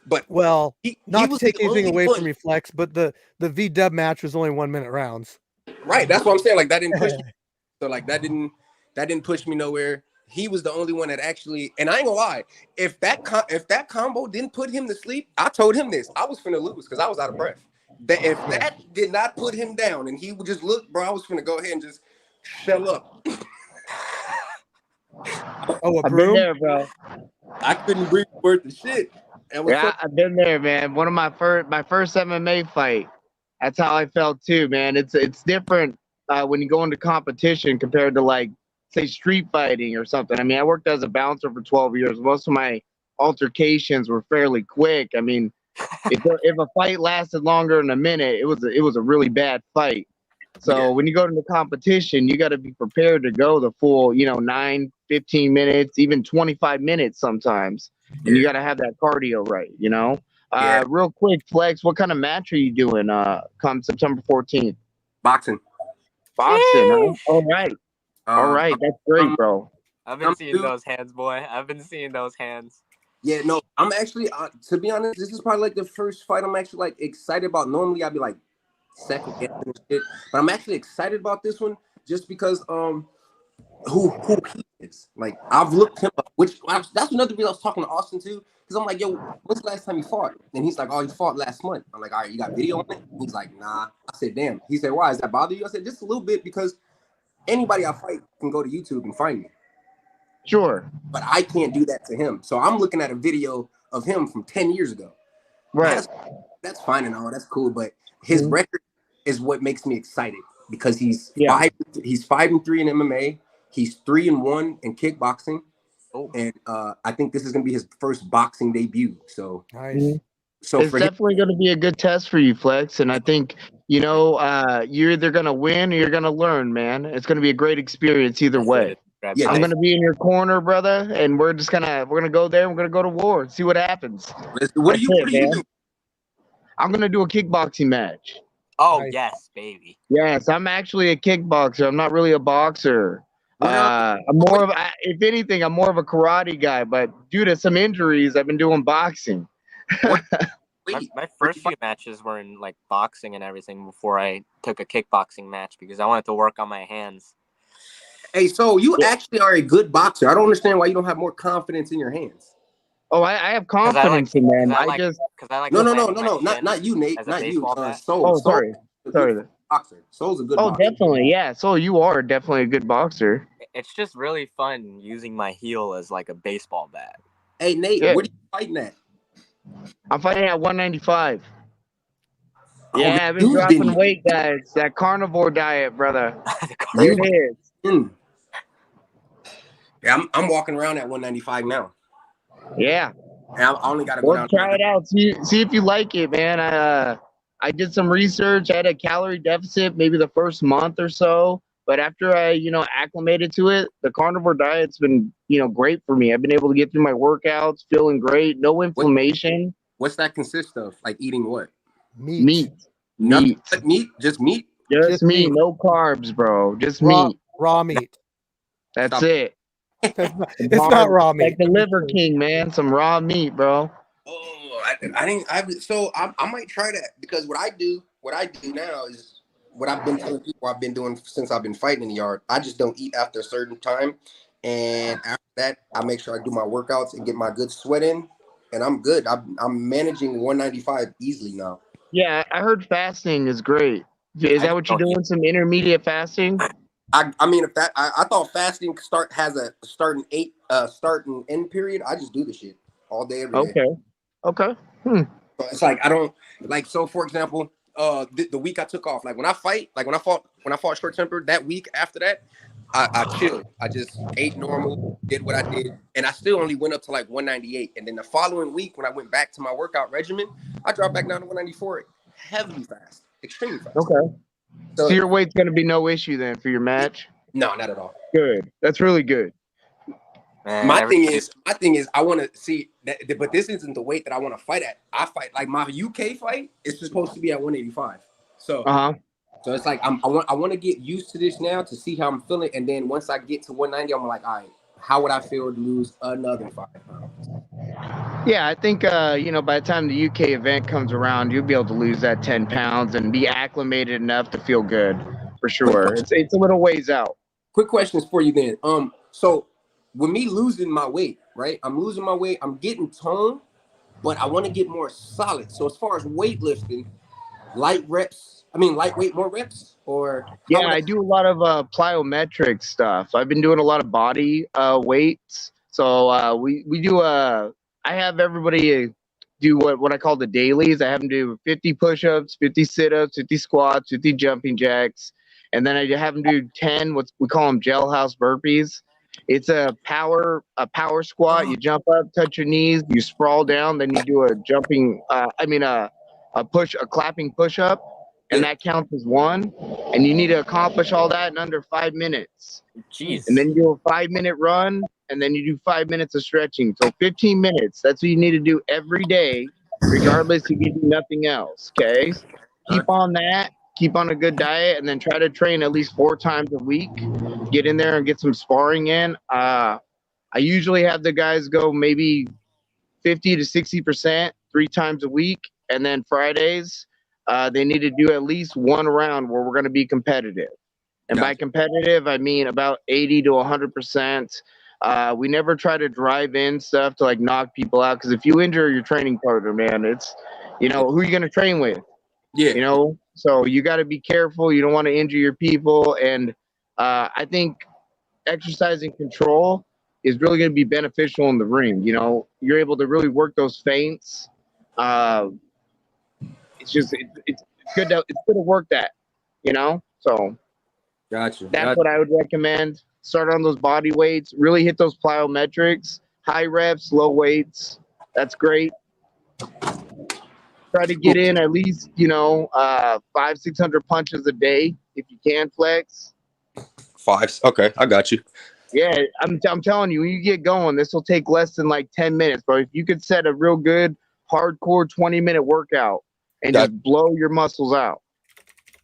But well, not to take anything away one. from you, Flex, but the V-Dub match was only 1 minute rounds. Right. That's what I'm saying. Like, that didn't push me. So, like, that didn't push me nowhere. He was the only one that actually, and I ain't gonna lie, if that combo didn't put him to sleep, I told him this. I was finna lose because I was out of breath. That if that did not put him down and he would just look, bro, I was finna go ahead and just shell up. Oh, a I've broom? been there, bro. I couldn't breathe worth of shit. Yeah, I've been there, man. One of my first MMA fight. That's how I felt too, man. It's different when you go into competition compared to, like, say, street fighting or something. I mean, I worked as a bouncer for 12 years. Most of my altercations were fairly quick. I mean, if a fight lasted longer than a minute, it was a really bad fight. So when you go to the competition, you got to be prepared to go the full, 9, 15 minutes, even 25 minutes sometimes. And you got to have that cardio right, Real quick, Flex, what kind of match are you doing come September 14th? Boxing. Huh? All right. All right. That's great, bro. I've been seeing those hands, boy. I've been seeing those hands. Yeah, no, I'm actually, to be honest, this is probably like the first fight I'm actually like excited about. Normally I'd be like second guessing and shit, but I'm actually excited about this one just because who he is. Like, I've looked him up, that's another reason I was talking to Austin too, because I'm like, yo, when's the last time he fought? And he's like, oh, he fought last month. I'm like, all right, you got video on it? He's like, nah. I said, damn. He said, why? Does that bother you? I said, just a little bit, because anybody I fight can go to YouTube and find me. Sure. But I can't do that to him. So I'm looking at a video of him from 10 years ago. Right. That's fine and all. That's cool. But his record is what makes me excited, because he's 5-3 in MMA. He's 3-1 in kickboxing. Oh. And I think this is going to be his first boxing debut. So nice. So it's definitely going to be a good test for you, Flex. And I think, you're either going to win or you're going to learn, man. It's going to be a great experience either way. Yeah, I'm going to be in your corner, brother, and we're going to go there. We're going to go to war and see what happens. What do you do? I'm going to do a kickboxing match. Oh, yes, baby. Yes, I'm actually a kickboxer. I'm not really a boxer. I'm more of, if anything, I'm more of a karate guy, but due to some injuries, I've been doing boxing. My first few matches were in like boxing and everything before I took a kickboxing match because I wanted to work on my hands. Hey, so you actually are a good boxer. I don't understand why you don't have more confidence in your hands. Oh, I have confidence in them. No, not you, Nate, not you. Soul. Sorry. Boxer. Soul's a good boxer. Definitely, yeah. Soul, you are definitely a good boxer. It's just really fun using my heel as like a baseball bat. Hey, Nate, what are you fighting at? I'm fighting at 195. Yeah, I've been dropping weight, guys. That carnivore diet, brother. There it is. Yeah, I'm walking around at 195 now. Yeah. And I only got to go down. Try it out. See if you like it, man. I did some research. I had a calorie deficit maybe the first month or so. But after I, acclimated to it, the carnivore diet's been, great for me. I've been able to get through my workouts, feeling great, no inflammation. What's that consist of? Like eating what? Meat. Just meat? Just meat. No carbs, bro. Just meat. Raw meat. That's it. It's not raw meat. Like the Liver King, man. Some raw meat, bro. Oh, I might try that, because what I do now is what I've been telling people I've been doing since I've been fighting in the yard. I just don't eat after a certain time. And after that, I make sure I do my workouts and get my good sweat in, and I'm good. I'm managing 195 easily now. Yeah, I heard fasting is great. Is that what you're doing? Some intermediate fasting? I mean, if that I thought fasting has a starting start and end period. I just do the shit all day, every day. Okay. So It's like I don't like. So for example, the week I took off, like when I fought Short Temper, that week after that, I chilled. I just ate normal, did what I did, and I still only went up to like 198. And then the following week, when I went back to my workout regimen, I dropped back down to 194, heavily fast, extremely fast. Okay. So your weight's going to be no issue then for your match? No, not at all. Good. That's really good. Man, My thing is, I want to see that, but this isn't the weight that I want to fight at. I fight like my UK fight is supposed to be at 185. So, so it's like I want to get used to this now to see how I'm feeling, and then once I get to 190, I'm like, all right, how would I feel to lose another 5 pounds? Yeah, I think you know, by the time the UK event comes around, you'll be able to lose that 10 pounds and be acclimated enough to feel good for sure. It's a little ways out. Quick questions for you then. So with me losing my weight, right? I'm losing my weight. I'm getting toned, but I want to get more solid. So as far as weightlifting, lightweight, more reps, or yeah, I do a lot of plyometric stuff. I've been doing a lot of body weights. So we do I have everybody do what I call the dailies. I have them do 50 push-ups, 50 sit-ups, 50 squats, 50 jumping jacks, and then I have them do 10 what we call them jailhouse burpees. It's a power squat. You jump up, touch your knees, you sprawl down, then you do a jumping a clapping push-up, and that counts as one. And you need to accomplish all that in under 5 minutes. Jeez. And then you do a 5-minute run, and then you do 5 minutes of stretching. So 15 minutes. That's what you need to do every day, regardless if you do nothing else. Okay? Keep on that. Keep on a good diet, and then try to train at least 4 times a week. Get in there and get some sparring in. I usually have the guys go maybe 50 to 60% 3 times a week, and then Fridays they need to do at least 1 round where we're going to be competitive. And by competitive, I mean about 80 to 100%. We never try to drive in stuff to like knock people out, because if you injure your training partner, man, it's, you know, who are you going to train with? Yeah. You know, so you got to be careful. You don't want to injure your people. And I think exercising control is really going to be beneficial in the ring. You know, you're able to really work those feints. It's good to work that, you know? So Gotcha. That's what I would recommend. Start on those body weights, really hit those plyometrics, high reps, low weights. That's great. Try to get in at least, you know, 500-600 punches a day if you can flex. 5. Okay, I got you. Yeah, I'm telling you, when you get going, this will take less than like 10 minutes. But if you could set a real good, hardcore 20-minute workout and just blow your muscles out.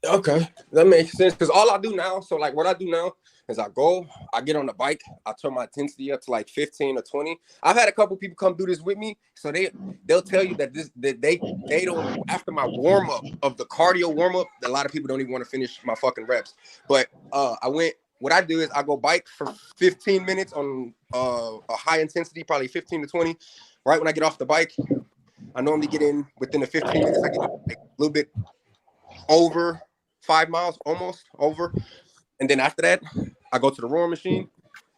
Okay, that makes sense. Because all I do now, so like what I do now is I get on the bike, I turn my intensity up to like 15 or 20. I've had a couple people come do this with me, so they'll tell you that they don't, after my warm up of the cardio warm up, a lot of people don't even want to finish my fucking reps. But what I do is I go bike for 15 minutes on a high intensity, probably 15 to 20. Right when I get off the bike, I normally get in within the 15 minutes. I get like a little bit over 5 miles, almost over. And then after that, I go to the rowing machine.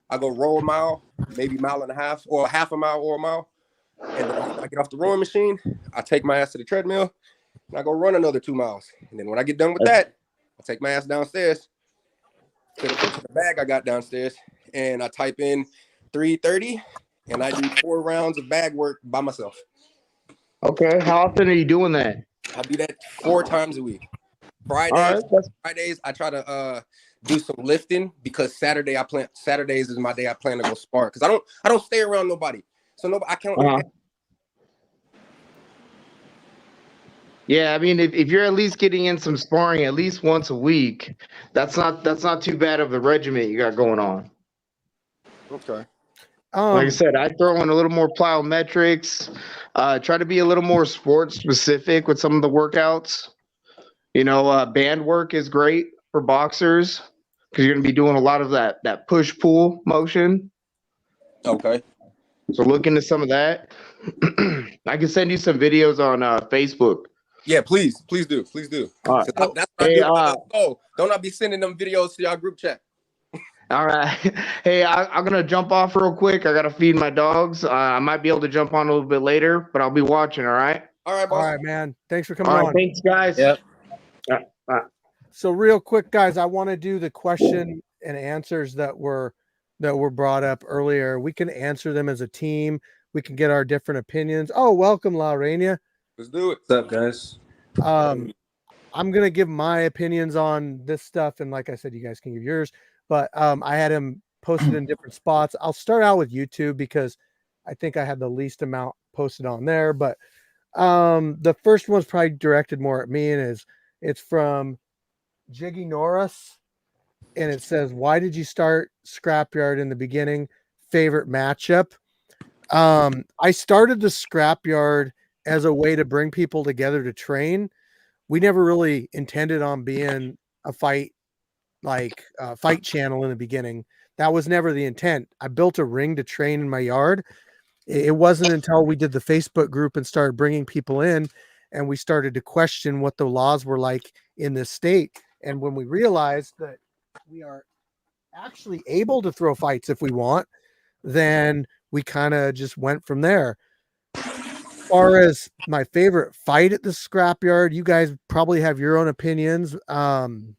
I go row a mile, maybe a mile and a half, or half a mile or a mile. And then I get off the rowing machine. I take my ass to the treadmill, and I go run another 2 miles. And then when I get done with that, I take my ass downstairs to the bag I got downstairs, and I type in 330, and I do 4 rounds of bag work by myself. Okay, how often are you doing that? I do that 4 times a week. Fridays I try to do some lifting, because Saturdays is my day I plan to go spar, because I don't stay around nobody. So I can't. Yeah, I mean, if you're at least getting in some sparring at least once a week, that's not too bad of the regiment you got going on. Okay. Like I said, I throw in a little more plyometrics. Try to be a little more sports specific with some of the workouts. You know, band work is great for boxers, because you're going to be doing a lot of that push-pull motion. Okay. So look into some of that. I can send you some videos on Facebook. Yeah, please do. All right. That's what I do. Don't I be sending them videos to y'all group chat? All right. Hey, I'm going to jump off real quick. I got to feed my dogs. I might be able to jump on a little bit later, but I'll be watching, all right? All right, All boss. right, man. Thanks for coming All right, on. thanks, guys. Yep. So real quick, guys, I want to do the question and answers that were brought up earlier. We can answer them as a team. We can get our different opinions. Oh, welcome, La Reina. Let's do it. What's up, guys? I'm gonna give my opinions on this stuff, and like I said, you guys can give yours. But I had him posted in different spots. I'll start out with YouTube because I think I had the least amount posted on there. But the first one's probably directed more at me, and it's from Jiggy Norris, and it says, "Why did you start Scrapyard in the beginning? Favorite matchup?" I started the Scrapyard as a way to bring people together to train. We never really intended on being a fight channel in the beginning. That was never the intent. I built a ring to train in my yard. It wasn't until we did the Facebook group and started bringing people in, and we started to question what the laws were like in this state. And when we realized that we are actually able to throw fights if we want, then we kind of just went from there. As far as my favorite fight at the Scrapyard, you guys probably have your own opinions. Man,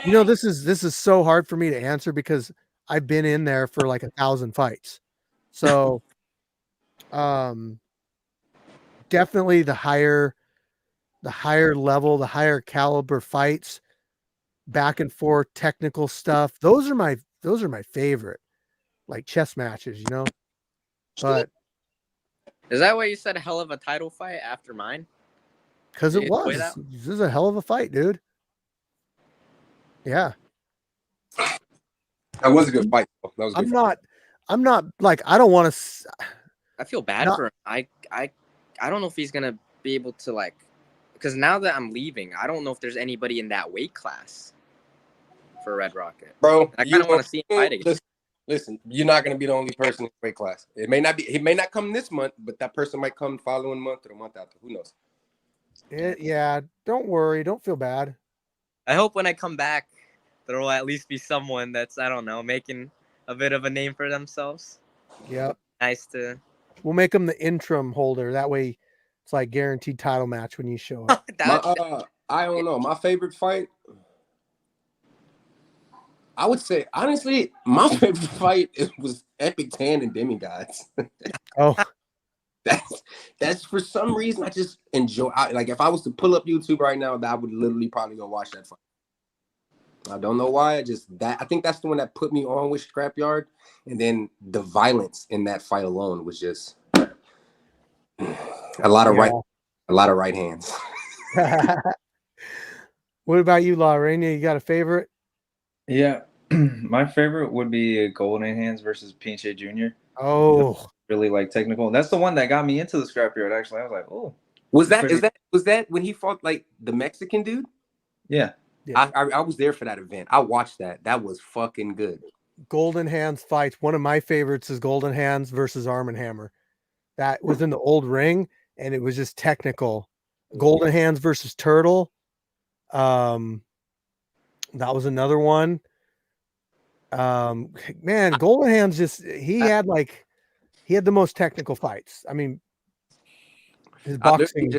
this is so hard for me to answer because I've been in there for like 1,000 fights. So definitely the higher level, the higher caliber fights, back and forth technical stuff. Those are my favorite, like chess matches, But Is that why you said a hell of a title fight after mine? because Did it you was. play that? This is a hell of a fight, dude. Yeah. That was a good fight. That was a good fight. I'm not like, I don't want to. I feel bad for him. I don't know if he's gonna be able to because now that I'm leaving, I don't know if there's anybody in that weight class for Red Rocket. Bro, I kind of want to see him fight again. Listen, you're not going to be the only person in weight class. He may not come this month, but that person might come the following month or the month after. Who knows? Yeah, don't worry. Don't feel bad. I hope when I come back, there will at least be someone that's, I don't know, making a bit of a name for themselves. Yep. Nice to. We'll make them the interim holder. That way it's like guaranteed title match when you show up. I don't know. My favorite fight, I would say, honestly, my favorite fight was Epic Tan and Demigods. Oh. That's for some reason I just enjoy. If I was to pull up YouTube right now, I would literally probably go watch that fight. I don't know why. I think that's the one that put me on with Scrapyard, and then the violence in that fight alone was just a lot of right hands. What about you, La Reina? You got a favorite? Yeah, my favorite would be Golden Hands versus Pinche Jr. Oh, really technical. That's the one that got me into the Scrapyard. Actually, I was like, oh, was that when he fought the Mexican dude? Yeah. I was there for that event. I watched that. That was fucking good. Golden Hands fights. One of my favorites is Golden Hands versus Arm & Hammer. That was in the old ring, and it was just technical. Golden Hands versus Turtle. That was another one. Man, Golden Hands he had the most technical fights. I mean, his boxing.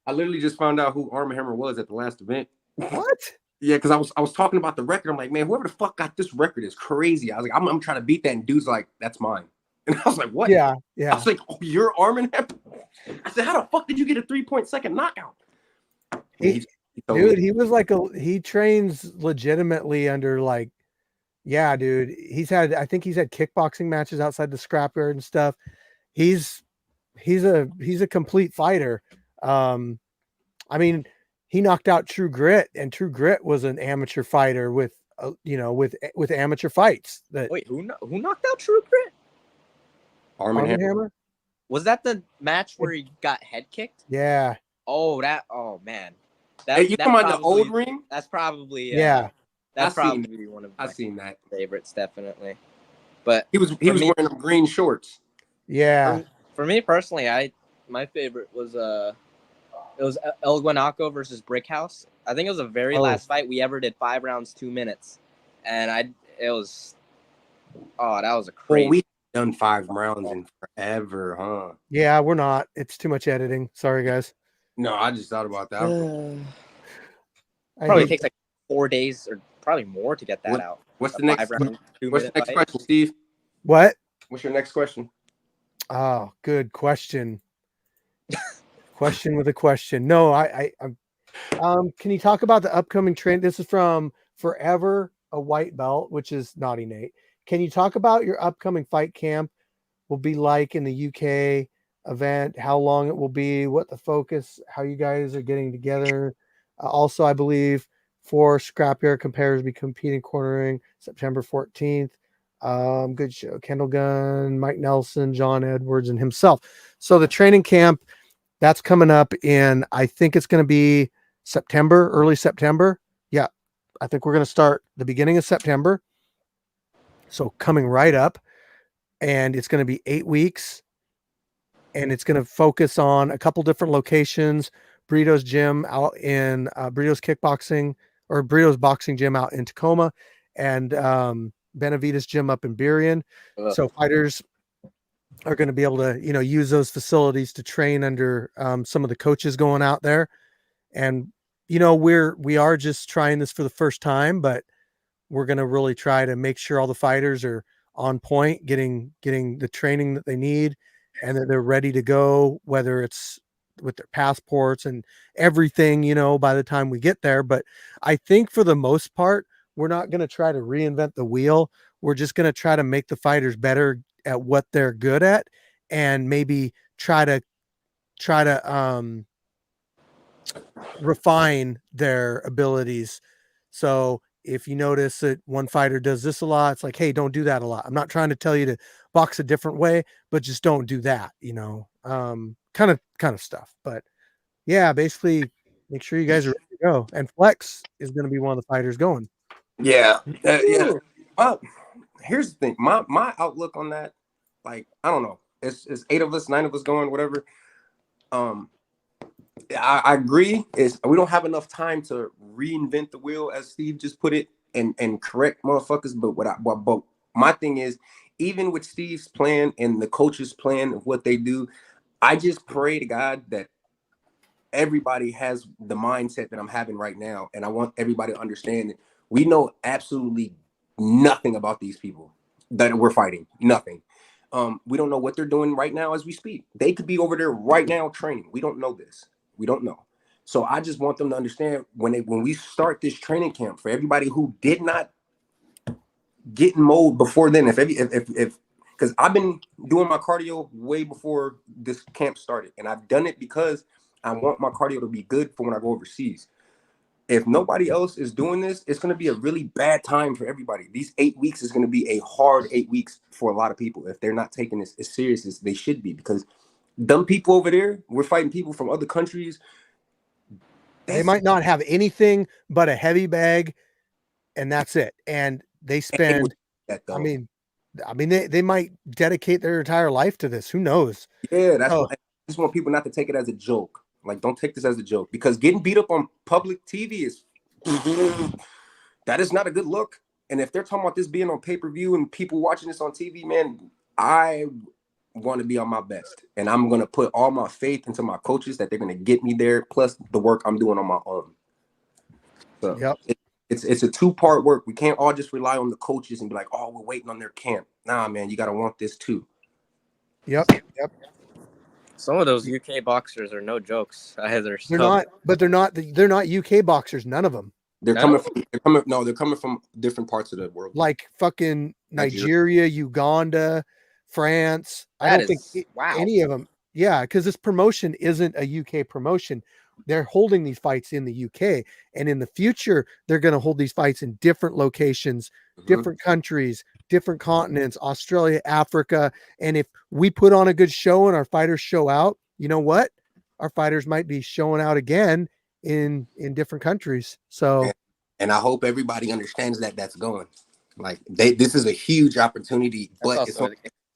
I literally just found out who Arm & Hammer was at the last event. What? Yeah, because I was talking about the record. I'm like, man, whoever the fuck got this record is crazy. I was like, I'm trying to beat that, and dude's like, that's mine. And I was like, what? Yeah. I was like, oh, you're Arm & Hammer? I said, how the fuck did you get a 3.2 knockout? He he trains legitimately under dude. I think he's had kickboxing matches outside the Scrapyard and stuff. He's a complete fighter. I mean, he knocked out True Grit, and True Grit was an amateur fighter with amateur fights. Wait, who knocked out True Grit? Arm & Hammer. Was that the match where he got head kicked? Yeah. Oh, man. Hey, you talking about the old ring? That's probably yeah. That's probably one of my seen that favorites, definitely. But he was wearing them green shorts. Yeah. For me personally, my favorite was it was El Guanaco versus Brickhouse. I think it was the very last fight we ever did, 5 rounds, 2 minutes, and that was a crazy. done 5 rounds in forever, huh? Yeah, we're not. It's too much editing. Sorry, guys. No, I just thought about that. I Probably hate takes like 4 days or probably more to get that out. What's A the next? 5-round, What's the 2-minute next fight. question, Steve? what? What's your next question? Oh, good question. Question with a question. No, can you talk about the upcoming train? This is from Forever a White Belt, which is Naughty Nate. Can you talk about your upcoming fight camp will be like in the UK event, how long it will be, what the focus, how you guys are getting together? Also, I believe for Scrapyard Compares will be competing cornering September 14th. Good show. Kendall Gunn, Mike Nelson, John Edwards, and himself. So the training camp that's coming up in, I think it's going to be September, early September. Yeah, I think we're going to start the beginning of September. So coming right up, and it's going to be 8 weeks, and it's going to focus on a couple different locations. Burritos Gym out in Burritos Kickboxing or Burritos Boxing Gym out in Tacoma, and Benavides Gym up in Burien. So fighters are going to be able to, use those facilities to train under some of the coaches going out there. And, we are just trying this for the first time, but we're going to really try to make sure all the fighters are on point, getting the training that they need and that they're ready to go, whether it's with their passports and everything, by the time we get there. But I think for the most part, we're not going to try to reinvent the wheel. We're just going to try to make the fighters better at what they're good at, and maybe try to refine their abilities. So if you notice that one fighter does this a lot, it's like, hey, don't do that a lot. I'm not trying to tell you to box a different way, but just don't do that, kind of stuff. But yeah, basically make sure you guys are ready to go. And Flex is going to be one of the fighters going. Yeah. Here's the thing. My outlook on that, like, I don't know. It's 8 of us, 9 of us going, whatever. I agree. We don't have enough time to reinvent the wheel, as Steve just put it, and correct motherfuckers. But my thing is, even with Steve's plan and the coach's plan of what they do, I just pray to God that everybody has the mindset that I'm having right now, and I want everybody to understand that we know absolutely nothing about these people that we're fighting. Nothing. We don't know what they're doing right now as we speak. They could be over there right now training. We don't know this. We don't know. So I just want them to understand when we start this training camp, for everybody who did not get in mode before then, if because I've been doing my cardio way before this camp started, and I've done it because I want my cardio to be good for when I go overseas. If nobody else is doing this, it's going to be a really bad time for everybody. These 8 weeks is going to be a hard 8 weeks for a lot of people if they're not taking this as serious as they should be, because dumb people over there, we're fighting people from other countries. They might not have anything but a heavy bag, and that's it. And they spend, they might dedicate their entire life to this. Who knows? Yeah, that's why I just want people not to take it as a joke. Like, don't take this as a joke, because getting beat up on public TV that is not a good look. And if they're talking about this being on pay-per-view and people watching this on TV, man, I want to be on my best. And I'm going to put all my faith into my coaches that they're going to get me there, plus the work I'm doing on my own. So it's a 2-part work. We can't all just rely on the coaches and be like, oh, we're waiting on their camp. Nah, man, you got to want this too. Yep. Some of those UK boxers are no jokes either. They're not, but they're not UK boxers. None of them. They're coming from different parts of the world. Like fucking Nigeria, Uganda, France. I don't think any of them. Yeah, because this promotion isn't a UK promotion. They're holding these fights in the UK, and in the future, they're going to hold these fights in different locations, different countries, different continents, Australia, Africa. And if we put on a good show and our fighters show out, you know what? Our fighters might be showing out again in different countries. So, and I hope everybody understands that that's going. Like, this is a huge opportunity, but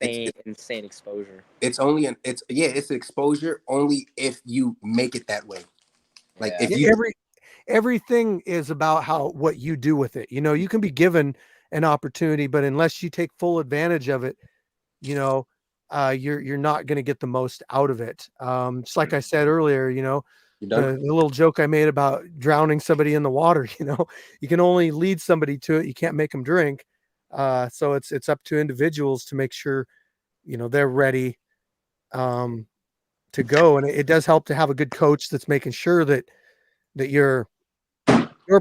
it's insane exposure. It's exposure only if you make it that way. Like, everything is about what you do with it. You can be given an opportunity, but unless you take full advantage of it, you're not going to get the most out of it. Just like I said earlier, You the done? little joke I made about drowning somebody in the water, you can only lead somebody to it. You can't make them drink. So it's up to individuals to make sure, they're ready to go. And it does help to have a good coach that's making sure that you're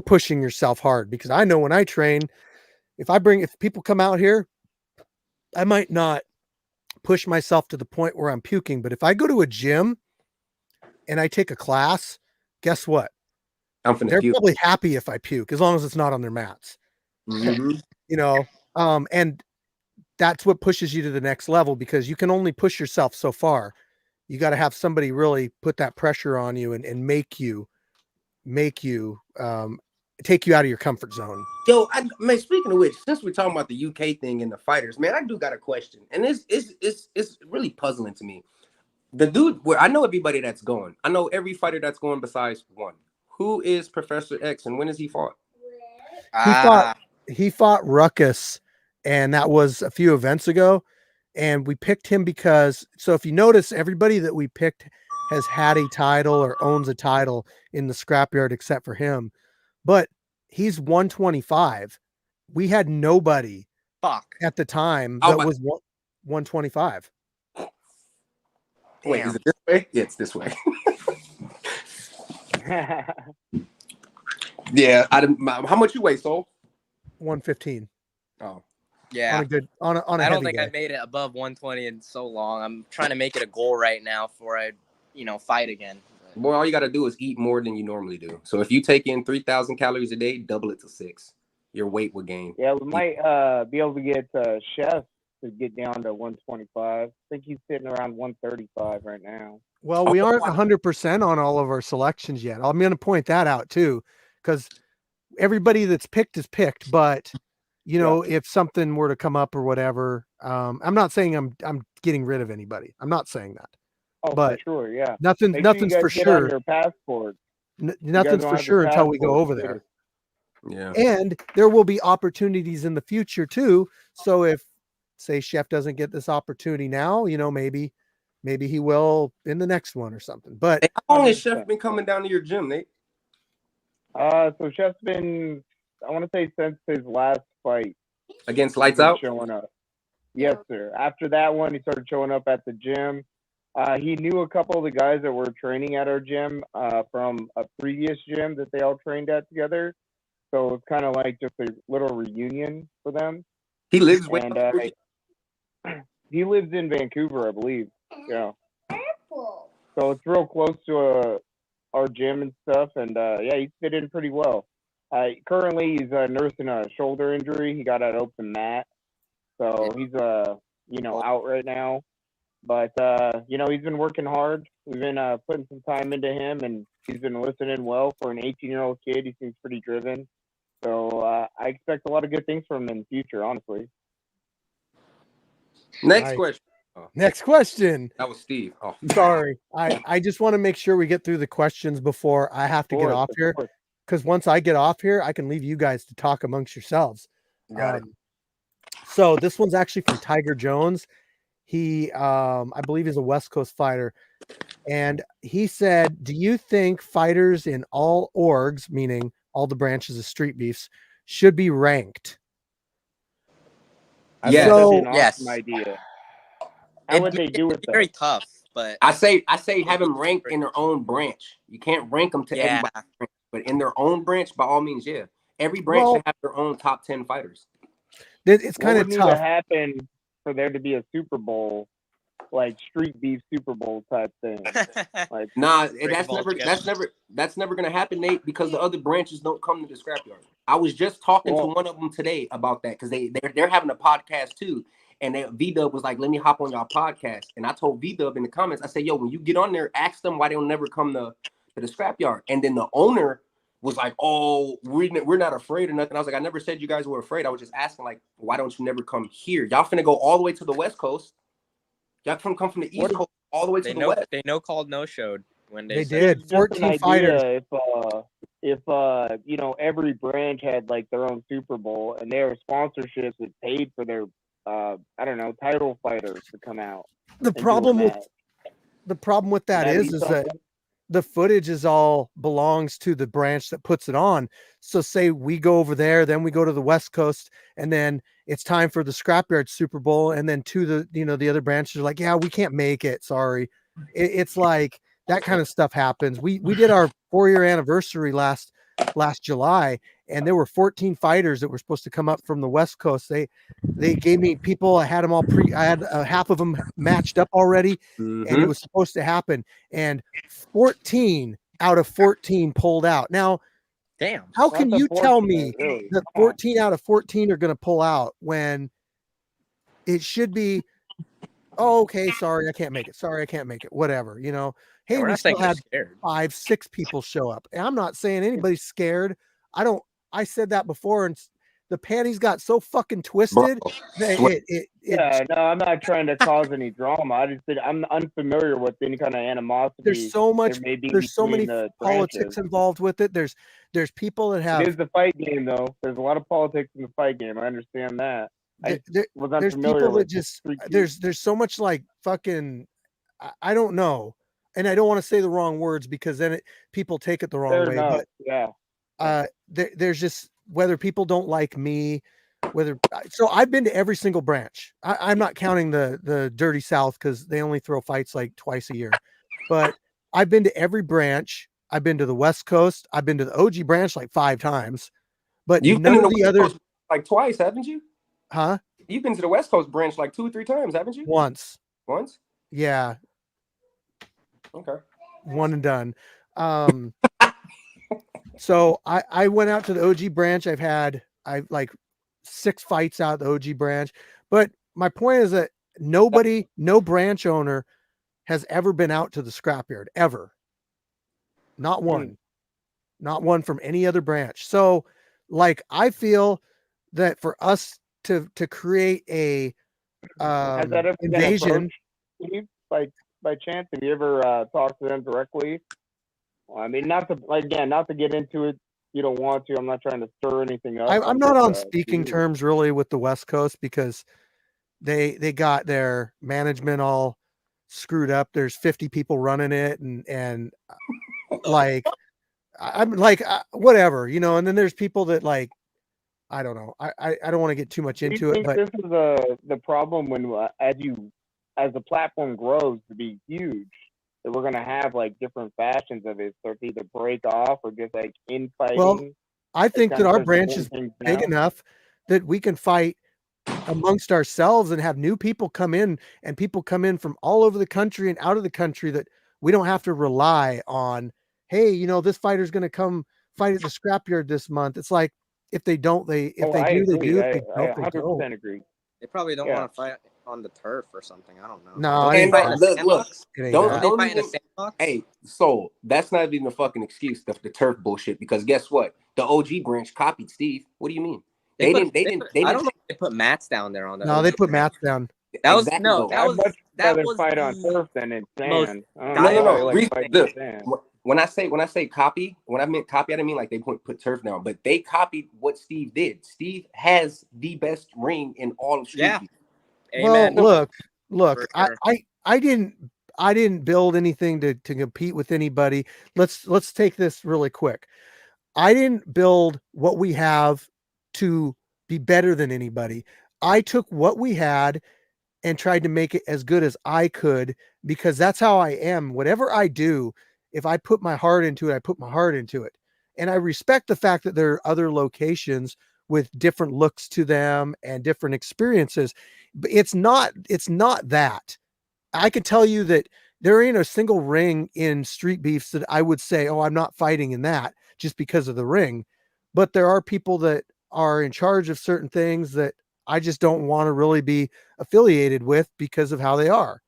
pushing yourself hard, because I know when I train, if people come out here, I might not push myself to the point where I'm puking, but if I go to a gym and I take a class, guess what? I'm finna They're puke. probably happy if I puke, as long as it's not on their mats. Mhm. And that's what pushes you to the next level, because you can only push yourself so far. You got to have somebody really put that pressure on you and make you take you out of your comfort zone. Yo, man, speaking of which, since we're talking about the UK thing and the fighters, man, I do got a question, and it's really puzzling to me. The dude, where I know everybody that's going, I know every fighter that's going besides one. Who is Professor X, and when has he fought? He fought Ruckus, and that was a few events ago. And we picked him because, so if you notice, everybody that we picked has had a title or owns a title in the Scrapyard except for him. But he's 125. We had nobody at the time that was 125. Wait, is it this way? Yeah, it's this way. Yeah, how much you weigh, Soul? 115. Oh, Yeah. On a I don't heavy think day. I've made it above 120 in so long. I'm trying to make it a goal right now before I, fight again. Boy, all you got to do is eat more than you normally do. So if you take in 3,000 calories a day, double it to 6. Your weight will gain. Yeah, we might be able to get Chef to get down to 125. I think he's sitting around 135 right now. Well, we aren't 100% on all of our selections yet. I'm going to point that out too, because everybody that's picked is picked. But if something were to come up or whatever, I'm not saying I'm getting rid of anybody. I'm not saying that. Oh, but for sure, yeah. Nothing's for sure. On your passport. Nothing's for sure until we go over there. Yeah. And there will be opportunities in the future too. So if, say, Chef doesn't get this opportunity now, maybe he will in the next one or something. But hey, how long has Chef been coming down to your gym, Nate? So Chef's been, I want to say, since his last fight against Lights Out, showing up. Yes, sir. After that one, he started showing up at the gym. He knew a couple of the guys that were training at our gym from a previous gym that they all trained at together. So it's kind of like just a little reunion for them. He lives he lives in Vancouver, I believe. Yeah. So it's real close to our gym and stuff, and yeah, he's fit in pretty well. Currently, he's nursing a shoulder injury. He got an open mat, so he's out right now. But he's been working hard. We've been putting some time into him, and he's been listening well for an 18-year-old kid. He seems pretty driven. So I expect a lot of good things from him in the future, honestly. Next question. Oh. Next question. That was Steve. Oh, sorry. I just want to make sure we get through the questions before I have to get off here. Because once I get off here, I can leave you guys to talk amongst yourselves. Got it. So this one's actually from Tiger Jones. He, I believe, is a West Coast fighter. And he said, do you think fighters in all orgs, meaning all the branches of Streetbeefs, should be ranked? Yes. Awesome idea. How would they do it? Very tough, but I say have them ranked in their own branch. You can't rank them to everybody, but in their own branch, by all means, yeah. Every branch should have their own top 10 fighters. It's kind of tough. What would need to happen for there to be a Super Bowl, like Street Beef Super Bowl type thing? Like, nah, that's never gonna happen, Nate, because the other branches don't come to the Scrapyard. I was just talking to one of them today about that, because they're having a podcast too. And V-Dub was like, let me hop on y'all podcast. And I told V-Dub in the comments, I said, yo, when you get on there, ask them why they don't never come to the Scrapyard. And then the owner was like, oh, we're not afraid or nothing. I was like, I never said you guys were afraid. I was just asking, like, why don't you never come here? Y'all finna go all the way to the West Coast. Y'all come from the East Coast all the way to the West. They called no showed when they did. 14 fighters. If every branch had like their own Super Bowl and their sponsorships that paid for their I don't know, title fighters to come out. The and do a problem with match. that That'd is be that something. the footage is all belongs to the branch that puts it on. So say we go over there, then we go to the West Coast, and then it's time for the Scrapyard Super Bowl, and then the other branches are like, yeah, we can't make it. Sorry. It's like that kind of stuff happens. We did our 4-year anniversary last July, and there were 14 fighters that were supposed to come up from the West Coast. They gave me people. I had them all I had half of them matched up already, and it was supposed to happen. And 14 out of 14 pulled out. Now, Damn. how can you tell me really. that 14 out of 14 are going to pull out when it should be, oh, okay, sorry, I can't make it. Sorry, I can't make it. Whatever, Hey, We're we not still saying they're had scared. 5-6 people show up. And I'm not saying anybody's scared. I said that before, and the panties got so fucking twisted that Yeah, no, I'm not trying to cause any drama. I just said I'm unfamiliar with any kind of animosity. there's so much, there may be there's so many between the politics branches. involved with it. There's people that It have, is the fight game, though. There's a lot of politics in the fight game. I understand that. I was there's unfamiliar people that with just, Street Beefs. there's so much like fucking, I don't know. And I don't want to say the wrong words because then people take it the wrong Fair way. enough. But Yeah. there's just, whether people don't like me, so I've been to every single branch. I'm not counting the Dirty South because they only throw fights like twice a year. But I've been to every branch. I've been to the West Coast. I've been to the OG branch like 5 times. But You've none been in of the the West other, Coast like twice, haven't you? huh? You've been to the West Coast branch like 2 or 3 times, haven't you? Once. Once? Yeah. Okay. One and done. So I went out to the OG branch. I've like 6 fights out the OG branch. But my point is that no branch owner has ever been out to the Scrapyard ever. Not one. Not one from any other branch. So like I feel that for us to create a Has that ever invasion, been approached by chance? Have you ever talked to them directly? Well, I mean, not to get into it. You don't want to. I'm not trying to stir anything up. I'm not on speaking terms really with the West Coast because they got their management all screwed up. There's 50 people running it, and like I'm like whatever, and then there's people that like, I don't know. I don't want to get too much into it, but this is the problem when as the platform grows to be huge, that we're gonna have like different fashions of it. So it's either break off or just like infighting. well, I think that our starts branch is slowing things big down. enough that we can fight amongst ourselves and have new people come in, and people come in from all over the country and out of the country, that we don't have to rely on, hey, this fighter's going to come fight at the Scrapyard this month. It's like, if they don't, they do, they do. If they I don't, they don't. 100% agree. They probably don't Yeah. want to fight on the turf or something. I don't know. No, Don't it they ain't fight in that. a Look, sandbox? It ain't don't that. Don't don't they fight in a even. sandbox? Hey, so that's not even a fucking excuse. The turf bullshit. Because guess what? The OG branch copied Steve. What do you mean? They didn't. I don't know if they put mats down there on the. No, they OG put branch. mats down. That was Exactly, no. though. That I'd was much that rather was fight on the turf than in most sand. I don't know No, why no. they like fighting Look, in sand. when I say copy, when I meant copy, I didn't mean like they put turf down, but they copied what Steve did. Steve has the best ring in all of Street Yeah. Beef. Well, Amen. look, For sure. I didn't build anything to compete with anybody. Let's take this really quick. I didn't build what we have to be better than anybody. I took what we had and tried to make it as good as I could, because that's how I am. Whatever I do, if I put my heart into it, I put my heart into it. And I respect the fact that there are other locations with different looks to them and different experiences. But it's not that. I can tell you that there ain't a single ring in Street Beefs that I would say, oh, I'm not fighting in that just because of the ring. But there are people that are in charge of certain things that I just don't want to really be affiliated with because of how they are.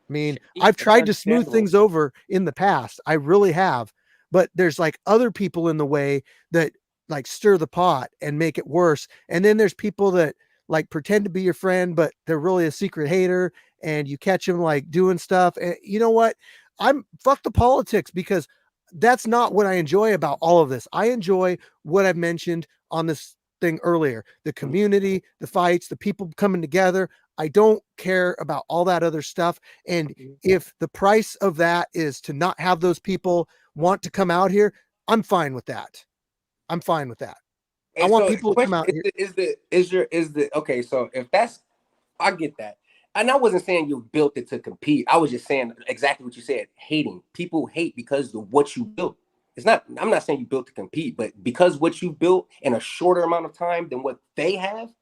I mean, I've tried to smooth things over in the past. I really have. But there's like other people in the way that like stir the pot and make it worse. And then there's people that like pretend to be your friend, but they're really a secret hater, and you catch them like doing stuff. And you know what? Fuck the politics, because that's not what I enjoy about all of this. I enjoy what I've mentioned on this thing earlier, the community, the fights, the people coming together. I don't care about all that other stuff. And if the price of that is to not have those people want to come out here, I'm fine with that. I'm fine with that. I And want so, people to come out here. Okay? So if that's, I get that, and I wasn't saying you built it to compete. I was just saying exactly what you said. Hating, people hate because of what you built. It's not. I'm not saying you built to compete, but because what you built in a shorter amount of time than what they have,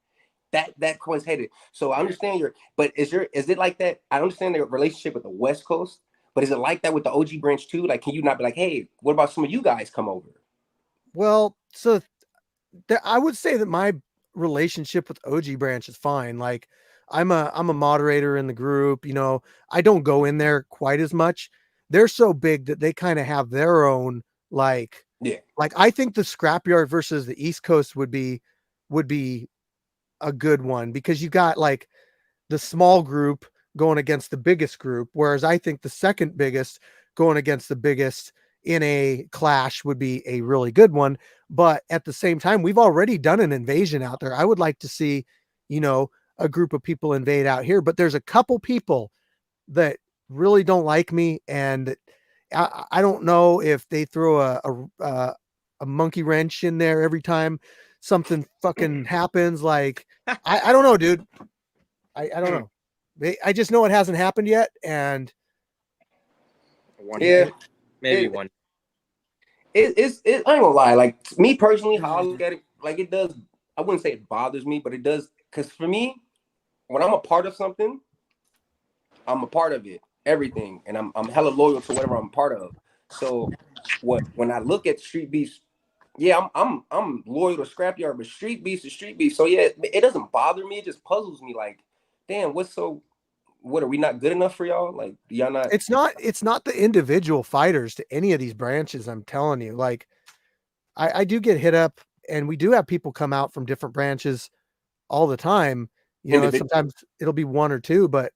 that coin's hated. So I understand but is it like that? I understand the relationship with the West Coast, but is it like that with the OG branch too? Like, can you not be like, hey, what about some of you guys come over? Well, so I would say that my relationship with OG branch is fine. Like I'm a moderator in the group, I don't go in there quite as much. They're so big that they kind of have their own, like I think the Scrapyard versus the East Coast would be a good one, because you got like the small group going against the biggest group, whereas I think the second biggest going against the biggest in a clash would be a really good one. But at the same time, we've already done an invasion out there. I would like to see, a group of people invade out here, but there's a couple people that really don't like me, and I don't know if they throw a monkey wrench in there every time something fucking happens. Like, I don't know, dude. I don't know. I just know it hasn't happened yet, and maybe one. I ain't gonna lie. Like, me personally, how I look at it, like, it does. I wouldn't say it bothers me, but it does. Because for me, when I'm a part of something, I'm a part of it, everything, and I'm hella loyal to whatever I'm a part of. So when I look at Street Beefs, yeah, I'm loyal to Scrapyard, but Street Beefs is Street Beefs. So yeah, it doesn't bother me. It just puzzles me. Like, damn, what are we not good enough for y'all? Like, y'all not? it's not the individual fighters to any of these branches. I'm telling you, like, I do get hit up, and we do have people come out from different branches all the time. Sometimes it'll be one or two, but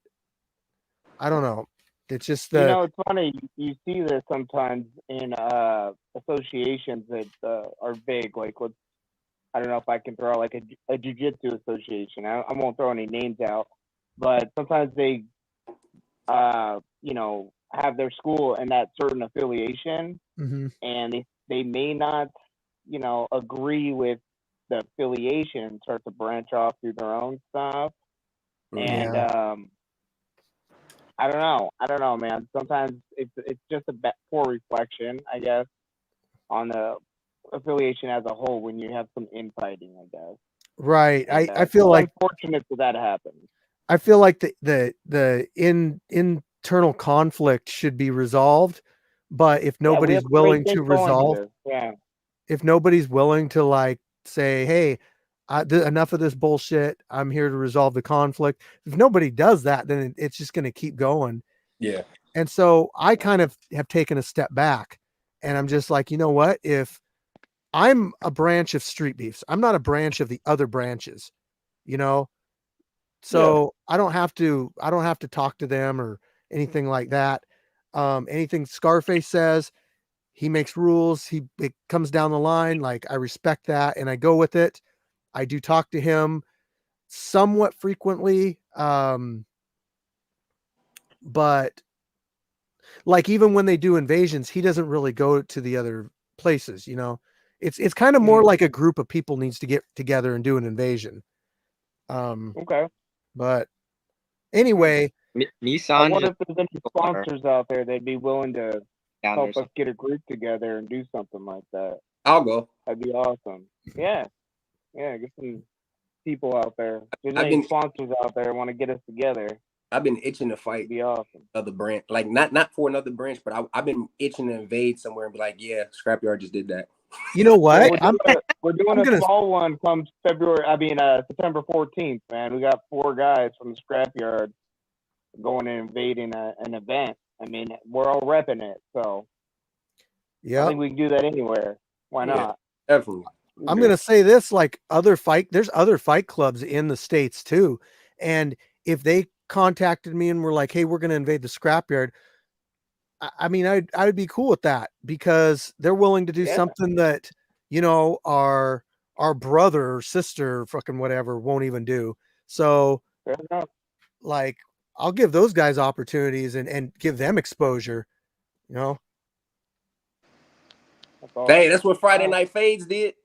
I don't know. It's just it's funny. You see this sometimes in associations that are big. Like, I don't know if I can throw like a jiu-jitsu association. I won't throw any names out, but sometimes they, have their school in that certain affiliation, and they may not, agree with the affiliation and start to branch off through their own stuff. And I don't know, man. Sometimes it's just a poor reflection, I guess, on the affiliation as a whole when you have some infighting, I guess. Right. And, I feel like unfortunate that happens. I feel like the internal conflict should be resolved, but if nobody's willing to resolve, if nobody's willing to, like, say, hey, enough of this bullshit, I'm here to resolve the conflict. If nobody does that, then it's just going to keep going. Yeah. And so I kind of have taken a step back, and I'm just like, you know what? If I'm a branch of Street Beefs, I'm not a branch of the other branches, so I don't have to talk to them or anything like that. Anything Scarface says, he makes rules. It comes down the line. Like, I respect that, and I go with it. I do talk to him somewhat frequently. But like, even when they do invasions, he doesn't really go to the other places, it's kind of more like a group of people needs to get together and do an invasion. Okay. But anyway, Nissan. I wonder if there's any sponsors out there that'd be willing to help us get a group together and do something like that. I'll go. That'd be awesome. Yeah, get some people out there. There's any sponsors out there want to get us together. I've been itching to fight. It'd be awesome. Other branch, like not for another branch, but I've been itching to invade somewhere and be like, yeah, Scrapyard just did that. You know what? We're doing a small one come September 14th, man. We got 4 guys from the Scrapyard going and invading an event. I mean, we're all repping it, so I think we can do that anywhere. Why not? Definitely. I'm gonna say this: like, there's other fight clubs in the States too, and if they contacted me and were like, "Hey, we're gonna invade the Scrapyard," I mean, I'd be cool with that, because they're willing to do something that, our our brother or sister, fucking whatever, won't even do. So, Fair enough. like, I'll give those guys opportunities and give them exposure. You know, That's all. Hey, that's what Friday Night Fades did.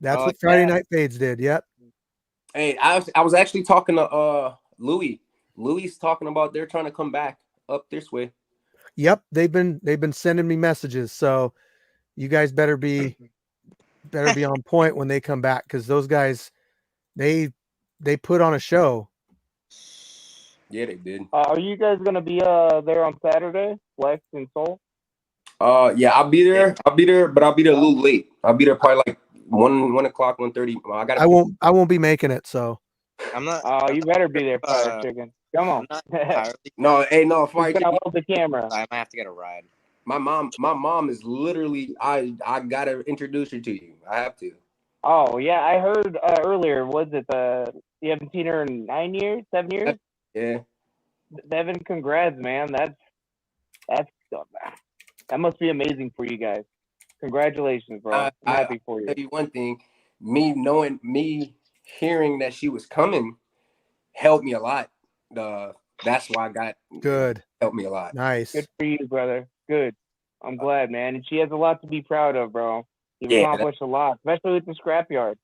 that's what Friday Night Fades did. Yep. Hey, I was actually talking to Louis. Louis talking about they're trying to come back up this way. Yep. They've been sending me messages. So you guys better be on point when they come back, because those guys, they put on a show. Yeah, they did. Are you guys gonna be there on Saturday, Flex and Soul? Yeah, I'll be there. I'll be there, but I'll be there a little late. I'll be there probably like 1 o'clock, 1:30. I won't be making it. So I'm not. Oh, you better be there, Fire Chicken. Come on. No, Fire Who's gonna Chicken. hold the camera? I might have to get a ride. My mom is literally. I gotta introduce her to you. I have to. Oh yeah, I heard earlier. Was it you haven't seen her in 9 years, 7 years? Yeah. Devin, congrats, man. That must be amazing for you guys. Congratulations, bro. I'm happy for you. I'll tell you one thing. Me hearing that she was coming helped me a lot. That's why I got good. Helped me a lot. Nice. Good for you, brother. Good. I'm glad, man. And she has a lot to be proud of, bro. You've accomplished a lot, especially with the Scrapyard.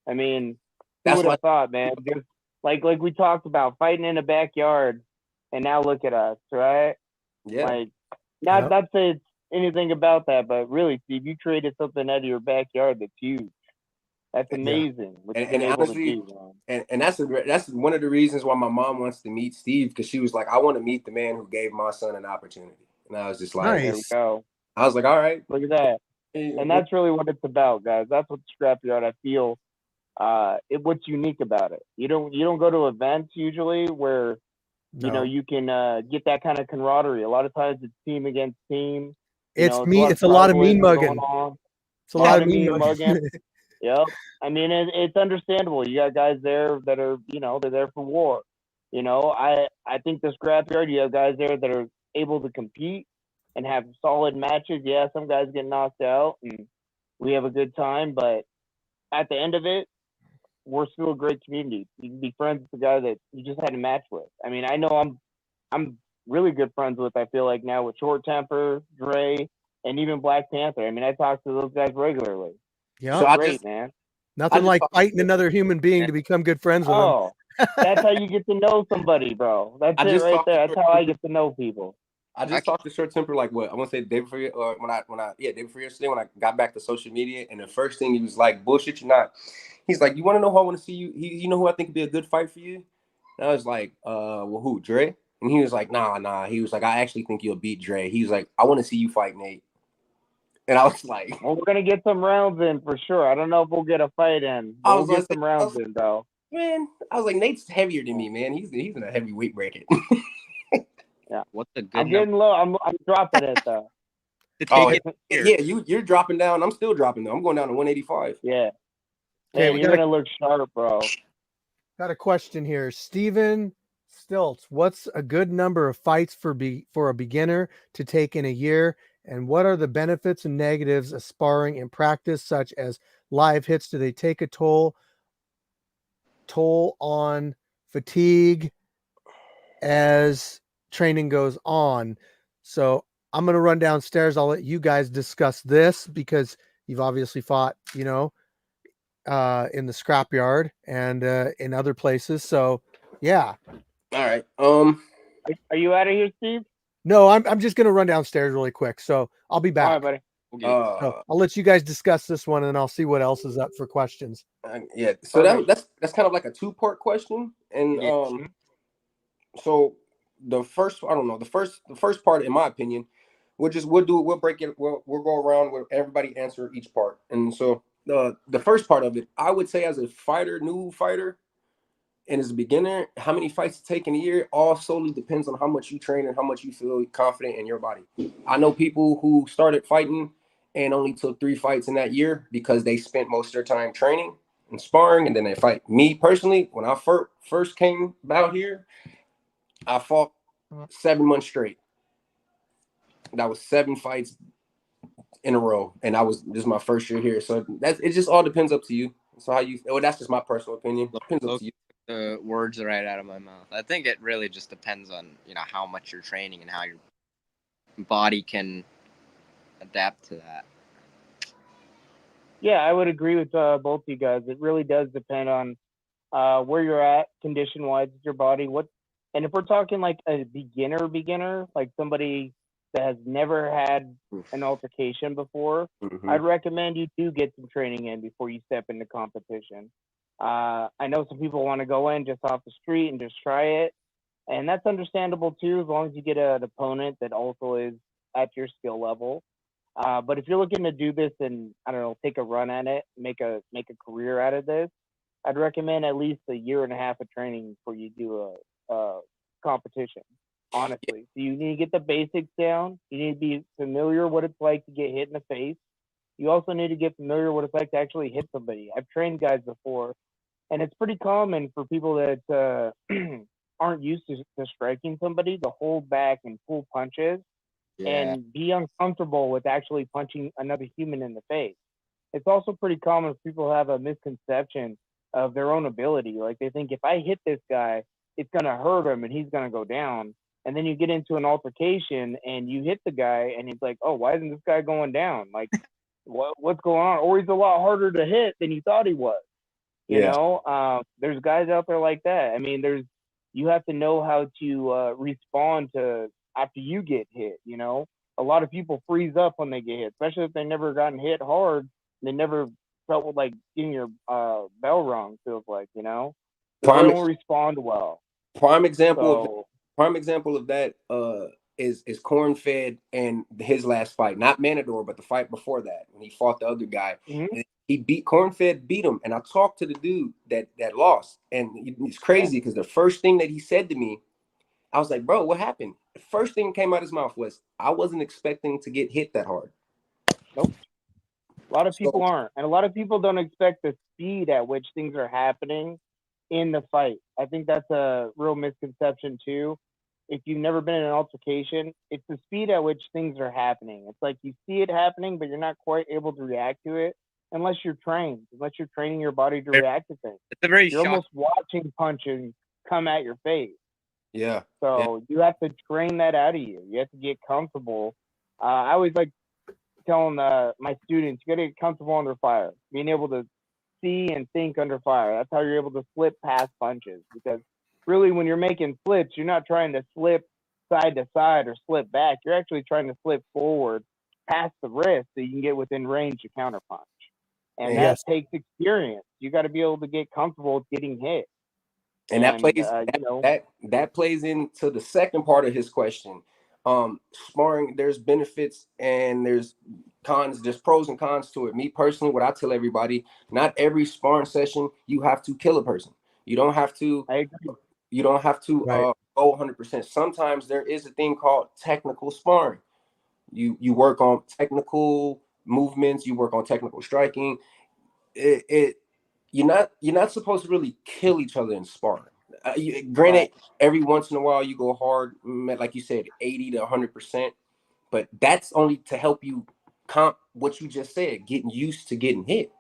I mean, who would have thought, man? Just like we talked about, fighting in the backyard, and now look at us, right? Yeah. Like, not say it's anything about that, but really, Steve, you created something out of your backyard that's huge. That's amazing. And honestly, and that's one of the reasons why my mom wants to meet Steve, because she was like, I want to meet the man who gave my son an opportunity. And I was just like, there we go. I was like, all right. Look at that. And that's really what it's about, guys. That's what Scrapyard, I feel, what's unique about it. You don't go to events usually where you can get that kind of camaraderie. A lot of times it's team against team. It's a lot of mean mugging. It's a lot of mean mugging. Yep. I mean, it's understandable. You got guys there that are, they're there for war. I think the Scrapyard, you have guys there that are able to compete and have solid matches. Yeah, some guys get knocked out and we have a good time, but at the end of it, we're still a great community. You can be friends with the guy that you just had a match with. I mean, I know I'm really good friends with, I feel like now, with Short Temper, Dre, and even Black Panther. I mean, I talk to those guys regularly. Yeah, so great, man. Nothing like fighting another human being to become good friends with them. That's how you get to know somebody, bro. That's it right there. That's how I get to know people. I just talked to Short Temper like what I want to say the day before day before yesterday when I got back to social media, and the first thing he was like, bullshit you not. He's like, you want to know who I want to see you? You know who I think would be a good fight for you? And I was like, well, who, Dre? And he was like, nah. He was like, I actually think you'll beat Dre. He was like, I want to see you fight Nate. And I was like, well, we're gonna get some rounds in for sure. I don't know if we'll get a fight in. But we'll get some rounds in, though. Man, I was like, Nate's heavier than me, man. He's in a heavy weight bracket. Yeah. What's a good? I'm getting low. I'm dropping it though. You're dropping down. I'm still dropping though. I'm going down to 185. Yeah. Okay, you're gonna look sharp, bro. Got a question here, Steven Stilts. What's a good number of fights for a beginner to take in a year? And what are the benefits and negatives of sparring in practice, such as live hits? Do they take a toll on fatigue as training goes on? So I'm going to run downstairs. I'll let you guys discuss this because you've obviously fought, in the Scrapyard and in other places. So, yeah. All right. Are you out of here, Steve? No, I'm just going to run downstairs really quick. So I'll be back. All right, buddy. So I'll let you guys discuss this one, and then I'll see what else is up for questions. Yeah. So that's kind of like a two-part question, and so the first part, in my opinion, we'll break it. We'll go around where everybody answer each part, and so the first part of it, I would say, as a new fighter. And as a beginner, how many fights to take in a year all solely depends on how much you train and how much you feel confident in your body. I know people who started fighting and only took 3 fights in that year because they spent most of their time training and sparring, and then they fight. Me personally, when I first came out here, I fought 7 months straight. That was 7 fights in a row, and this is my first year here. So it just all depends up to you. So how you? Well, that's just my personal opinion. Depends up to you. The words are right out of my mouth. I think it really just depends on, how much you're training and how your body can adapt to that. Yeah, I would agree with both you guys. It really does depend on where you're at condition-wise with your body. And if we're talking like a beginner, like somebody that has never had an altercation before, I'd recommend you do get some training in before you step into competition. I know some people want to go in just off the street and just try it, and that's understandable too, as long as you get an opponent that also is at your skill level. But if you're looking to do this and, I don't know, take a run at it, make a career out of this, I'd recommend at least a year and a half of training before you do a competition, honestly. So you need to get the basics down. You need to be familiar what it's like to get hit in the face. You also need to get familiar what it's like to actually hit somebody. I've trained guys before, and it's pretty common for people that aren't used to striking somebody to hold back and pull punches and be uncomfortable with actually punching another human in the face. It's also pretty common for people to have a misconception of their own ability. Like they think, if I hit this guy, it's going to hurt him and he's going to go down. And then you get into an altercation and you hit the guy and he's like, oh, why isn't this guy going down? Like, what's going on? Or he's a lot harder to hit than you thought he was. You know, there's guys out there like that. I mean, you have to know how to respond to after you get hit. You know, a lot of people freeze up when they get hit, especially if they never gotten hit hard. They never felt like getting your bell rung, feels like, they don't respond well. Prime example of that is Corn Fed and his last fight, not Manador, but the fight before that when he fought the other guy. And he beat Corn Fed, beat him, and I talked to the dude that lost, and it's crazy because the first thing that he said to me, I was like, bro, what happened? The first thing that came out of his mouth was, I wasn't expecting to get hit that hard. Nope. A lot of people aren't. And a lot of people don't expect the speed at which things are happening in the fight. I think that's a real misconception too. If you've never been in an altercation, it's the speed at which things are happening. It's like you see it happening, but you're not quite able to react to it unless you're training, unless you're training your body to react to things. You're almost watching punches come at your face. Yeah. So you have to train that out of you. You have to get comfortable. I always like telling my students, you got to get comfortable under fire, being able to see and think under fire. That's how you're able to slip past punches, because really when you're making flips, you're not trying to slip side to side or slip back. You're actually trying to slip forward past the wrist so you can get within range to counterpunch. And that takes experience. You got to be able to get comfortable with getting hit. And that plays into the second part of his question. Sparring, there's benefits and there's cons, there's pros and cons to it. Me personally, what I tell everybody, not every sparring session you have to kill a person. You don't have to go 100%. Sometimes there is a thing called technical sparring. You work on technical movements, you work on technical striking. You're not supposed to really kill each other in sparring. Granted, every once in a while you go hard, like you said, 80 to 100%, but that's only to help you comp what you just said, getting used to getting hit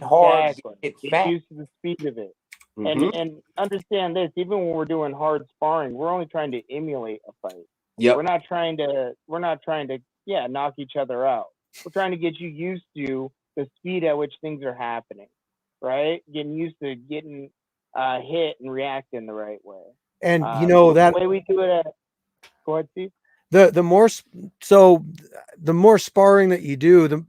hard, hit fast. Get used to the speed of it. And understand this, even when we're doing hard sparring, we're only trying to emulate a fight. We're not trying to knock each other out. We're trying to get you used to the speed at which things are happening, right? Getting used to getting hit and reacting the right way. And that the way we do it go ahead, Steve. The more sparring that you do,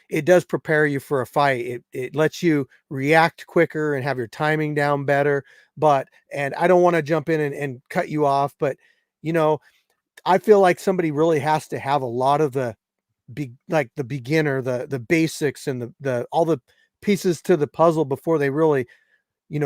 it does prepare you for a fight. It lets you react quicker and have your timing down better. And I don't want to jump in and cut you off, but I feel like somebody really has to have a lot of the beginner, the basics and the all the pieces to the puzzle before they really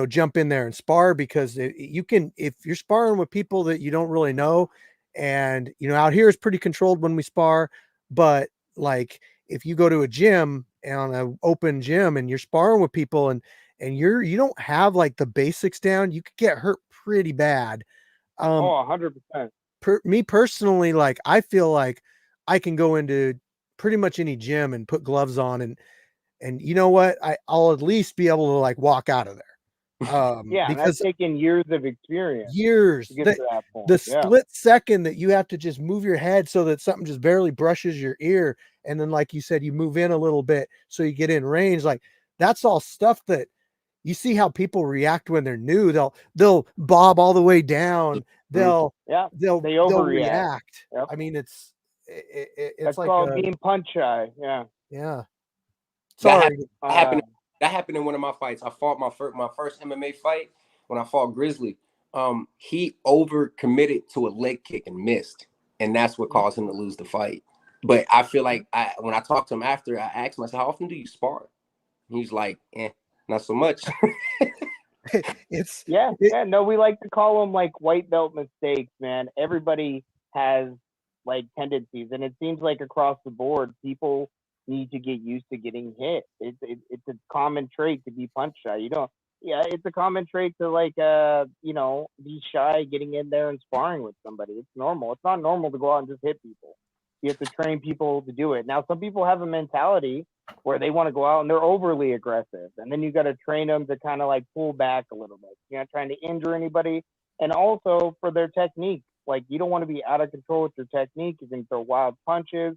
jump in there and spar, because if you're sparring with people that you don't really know, and out here is pretty controlled when we spar, but like if you go to a gym, on an open gym, and you're sparring with people and you don't have like the basics down, you could get hurt pretty bad. 100%. Me personally, like I feel like I can go into pretty much any gym and put gloves on And you know what? I'll at least be able to like walk out of there. Yeah, and that's Because taken years of experience years, to get to that point. the Yeah. split second that you have to just move your head so that something just barely brushes your ear. And then, like you said, you move in a little bit so you get in range. Like that's all stuff that you see how people react when they're new. They'll bob all the way down. They'll they overreact. react. Yep. I mean, it's That's like called being punch shy. Yeah. Yeah. That Sorry. happened in one of my fights. I fought my first MMA fight when I fought Grizzly. He overcommitted to a leg kick and missed, and that's what caused him to lose the fight. But I feel like when I talked to him after, I asked him, I said, "How often do you spar?" And he's like, not so much. No, we like to call them like white belt mistakes, man. Everybody has like tendencies, and it seems like across the board, people need to get used to getting hit. It's a common trait to be punch shy. It's a common trait to like be shy getting in there and sparring with somebody. It's normal. It's not normal to go out and just hit people. You have to train people to do it. Now, some people have a mentality where they want to go out and they're overly aggressive, and then you got to train them to kind of like pull back a little bit. You're not trying to injure anybody, and also for their technique. Like you don't want to be out of control with your technique. You can throw wild punches.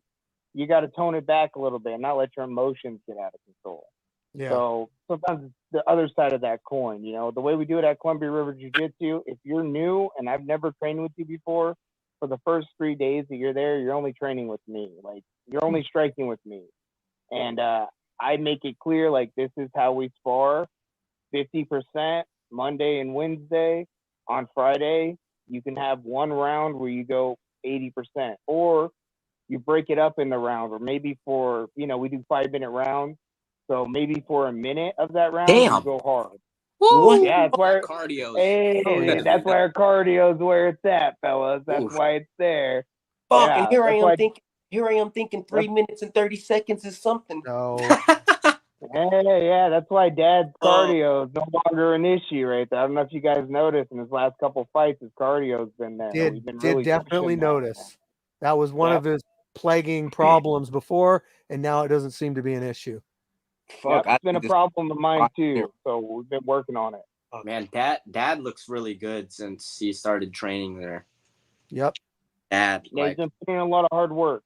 You got to tone it back a little bit and not let your emotions get out of control. Yeah. So sometimes it's the other side of that coin. The way we do it at Columbia River Jiu-Jitsu, if you're new and I've never trained with you before, for the first 3 days that you're there, you're only training with me. Like you're only striking with me. And I make it clear, like, this is how we spar. 50% Monday and Wednesday. On Friday, you can have one round where you go 80%. Or you break it up in the round, or maybe for, we do 5-minute rounds. So maybe for a minute of that round, you go hard. Woo! Yeah, that's why Cardio. that's why our cardio is where it's at, fellas. That's why it's there. Fuck, Yeah, and here I am thinking 3 minutes and 30 seconds is something. No. Yeah, that's why Dad's cardio is no longer an issue right there. I don't know if you guys noticed in his last couple fights, his cardio's been there. Did really definitely notice. That was one Yep. of his plaguing problems before, and now it doesn't seem to be an issue. Fuck, it's been a problem of mine too. So we've been working on it. Oh, man, Dad looks really good since he started training there. Yep. Dad, Yeah, he's been putting in a lot of hard work.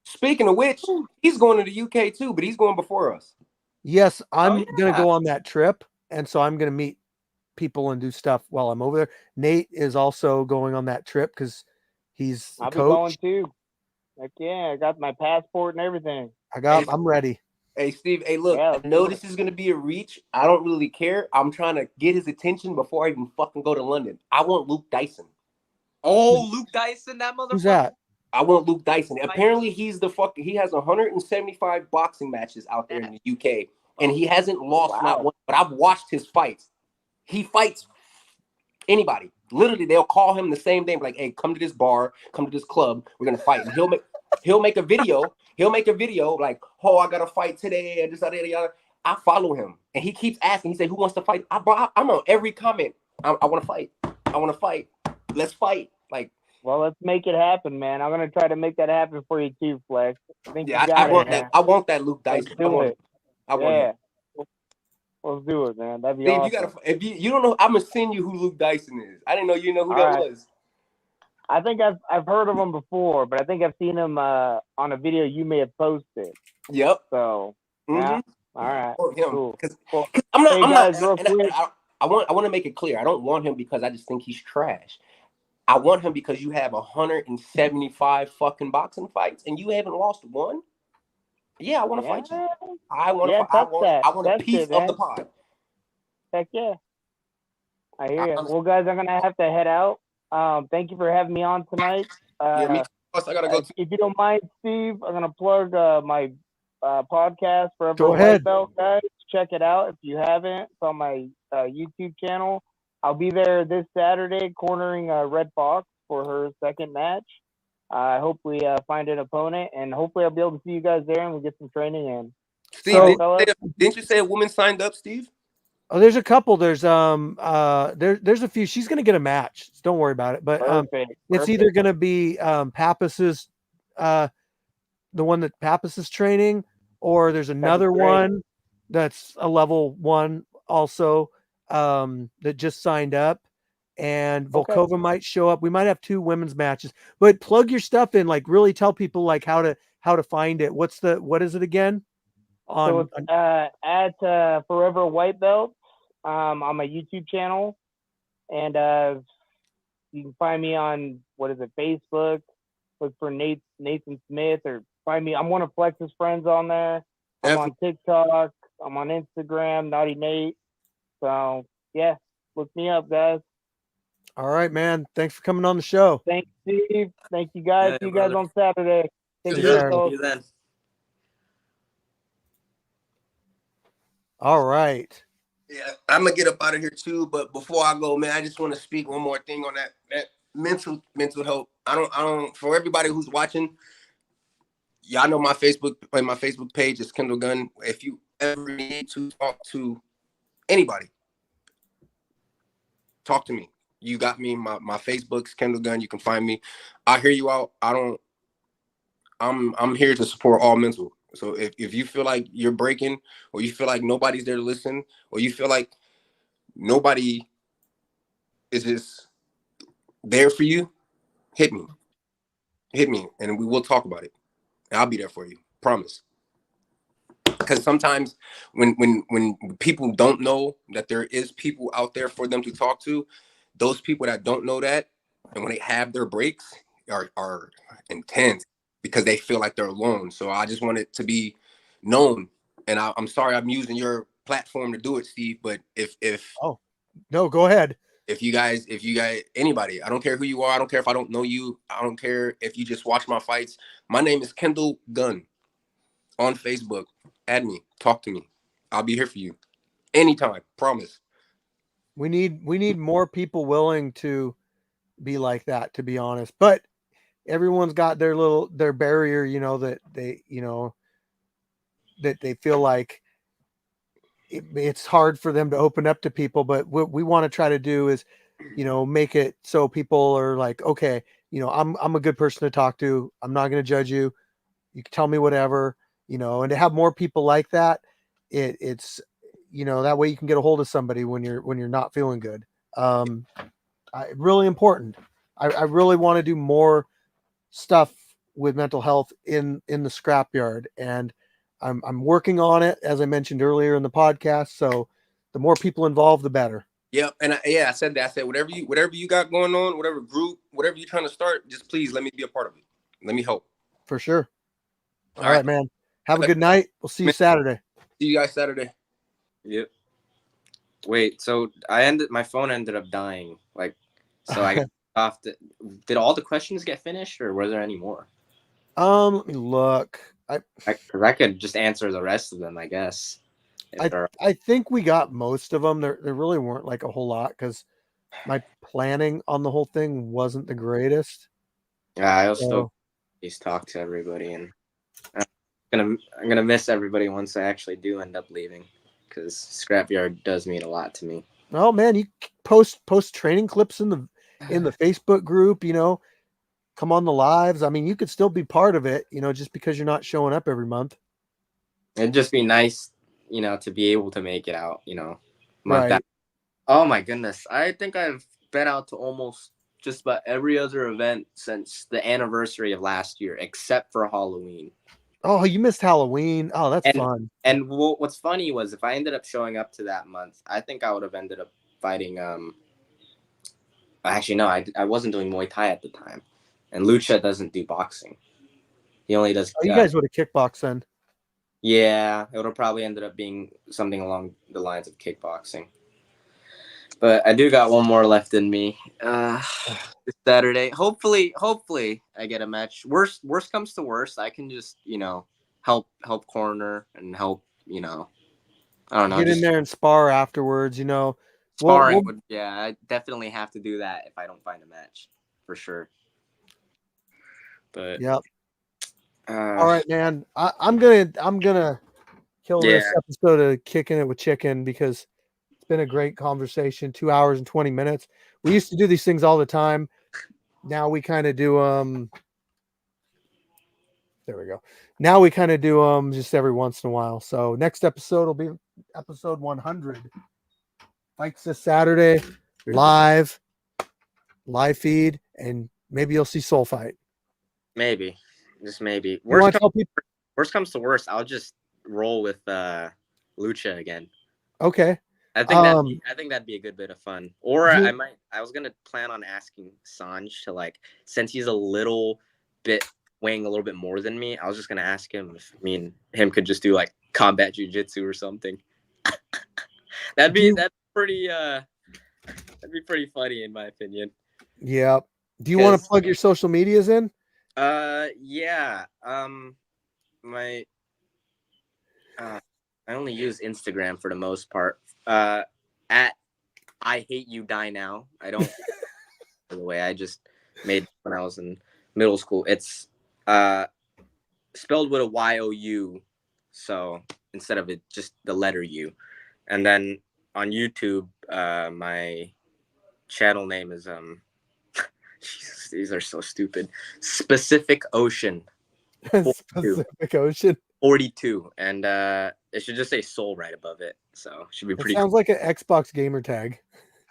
Speaking of which, he's going to the UK too, but he's going before us. Yes, I'm gonna go on that trip, and so I'm gonna meet people and do stuff while I'm over there. Nate is also going on that trip because he's the I'll be coach. going too. Heck yeah, I got my passport and everything. I'm ready. Hey Steve, hey look, I know this is gonna be a reach. I don't really care. I'm trying to get his attention before I even fucking go to London. I want Luke Dyson. Oh, Luke Dyson, that motherfucker. Who's that? I want Luke Dyson. Apparently, he has 175 boxing matches out there in the UK, and he hasn't lost not one. But I've watched his fights. He fights anybody. Literally, they'll call him the same day, like, "Hey, come to this bar, come to this club. We're gonna fight." And he'll make a video. He'll make a video like, "Oh, I got to fight today," and this, other. I follow him, and he keeps asking. He said, "Who wants to fight?" I'm on every comment. I want to fight. I want to fight. Let's fight. Like. Well, let's make it happen, man. I'm gonna try to make that happen for you too, Flex. I think I want that Luke Dyson. Let's do it. I want it. Let's do it, man. That'd be Steve, awesome. If you don't know, I'm gonna send you who Luke Dyson is. I didn't know you know who that was. I think I've heard of him before, but I think I've seen him on a video you may have posted. Yep. So yeah. All right. Cool. Cool. I'm not. I want to make it clear. I don't want him because I just think he's trash. I want him because you have 175 fucking boxing fights and you haven't lost one. Yeah, I want to fight you. I want a piece of the pie. Heck yeah. I hear you. Well, guys, I'm gonna have to head out. Thank you for having me on tonight. Me too. Plus, I gotta go. If you don't mind, Steve, I'm gonna plug my podcast for Go ahead, belt guys. Check it out if you haven't. It's on my YouTube channel. I'll be there this Saturday cornering Red Fox for her second match. I hope we find an opponent, and hopefully I'll be able to see you guys there and we get some training in. Steve, didn't you say a woman signed up, Steve? Oh, there's a couple. There's a few. She's gonna get a match. So don't worry about it. But it's either gonna be Pappas's the one that Pappas is training, or there's another one that's a level 1 also, that just signed up, and Okay. Volkova might show up. We might have 2 women's matches, but plug your stuff in, like really tell people like how to find it. What is it again? So it's at Forever White Belts on my YouTube channel, and you can find me on Facebook. Look for Nathan Smith, or find me. I'm one of Flex's friends on there. I'm on TikTok. I'm on Instagram, Naughty Nate. So yeah, look me up, guys. All right, man. Thanks for coming on the show. Thanks, Steve. Thank you, guys. Yeah, See you guys brother. on Saturday. Take See care, you folks. then. All right. Yeah, I'm gonna get up out of here too. But before I go, man, I just want to speak one more thing on that mental health. I don't. For everybody who's watching, y'all know my Facebook page is Kendall Gunn. If you ever need to talk to anybody, talk to me. You got me. My Facebook's Kendall Gunn. You can find me. I hear you out. I'm here to support all mental. So if you feel like you're breaking, or you feel like nobody's there to listen, or you feel like nobody is just there for you, hit me, and we will talk about it. And I'll be there for you, promise. Because sometimes when people don't know that there is people out there for them to talk to, those people that don't know that, and when they have their breaks, are intense because they feel like they're alone. So I just want it to be known. And I'm sorry I'm using your platform to do it, Steve, but if Oh, no, go ahead. if you guys, anybody, I don't care who you are. I don't care if I don't know you. I don't care if you just watch my fights. My name is Kendall Gunn on Facebook. Add me, talk to me. I'll be here for you anytime. Promise. We need more people willing to be like that, to be honest. But everyone's got their barrier, that they feel like it's hard for them to open up to people. But what we want to try to do is, make it so people are like, okay, I'm a good person to talk to. I'm not going to judge you. You can tell me whatever, and to have more people like that, it's that way you can get a hold of somebody when you're not feeling good. Really important. I really want to do more stuff with mental health in the scrapyard, and I'm working on it, as I mentioned earlier in the podcast. So the more people involved, the better. Yep. And I said that. I said, whatever you got going on, whatever group, whatever you're trying to start, just please let me be a part of it. Let me help. For sure. All right, man. Have a good night. We'll see you Saturday. See you guys Saturday. Yep. Wait, so my phone ended up dying. So I got off. Did all the questions get finished, or were there any more? Let me look. Because I could just answer the rest of them, I guess. I think we got most of them. There really weren't like a whole lot because my planning on the whole thing wasn't the greatest. Yeah, I'll still please talk to everybody, and I'm gonna miss everybody once I actually do end up leaving, because Scrapyard does mean a lot to me. Oh man, you post training clips in the Facebook group. Come on the lives. I mean, you could still be part of it. Just because you're not showing up every month. It'd just be nice, to be able to make it out. Right. Oh my goodness, I think I've been out to almost just about every other event since the anniversary of last year, except for Halloween. Oh, you missed Halloween. Oh, that's fun. And what's funny was, if I ended up showing up to that month, I think I would have ended up fighting. Actually, no, I wasn't doing Muay Thai at the time, and Lucha doesn't do boxing. He only does. Oh, you guys would have kickboxed then. Yeah, it would have probably ended up being something along the lines of kickboxing. But I do got one more left in me. This Saturday, hopefully I get a match. Worst comes to worst, I can just help corner and help. I don't know. Get in there and spar afterwards. Sparring I definitely have to do that if I don't find a match, for sure. But yep. All right, man. I'm gonna kill this episode of Kicking It with Chicken, because it's been a great conversation. 2 hours and 20 minutes. We used to do these things all the time. Now we kind of do 30 There we go. Now we kind of do them just every once in a while. So next episode will be episode 100. Fights this Saturday, live feed, and maybe you'll see Soul fight. Maybe, just maybe. You want to tell people? Worst comes to worst, I'll just roll with Lucha again. Okay. I think that'd be a good bit of fun. Or I was gonna plan on asking Sanj to, like, since he's a little bit weighing a little bit more than me, I was just gonna ask him if me and him could just do like combat jiu-jitsu or something. That'd be pretty funny in my opinion. Yeah. Do you want to plug your social medias in? Yeah. I only use Instagram for the most part. At I hate you die now. I don't by the way I just made when I was in middle school. It's spelled with a Y-O-U, so instead of it just the letter U. And then on YouTube, my channel name is Jesus, these are so stupid. Specific Ocean. Specific Ocean 42, and it should just say Soul right above it, so it should be pretty. It sounds like an Xbox gamer tag.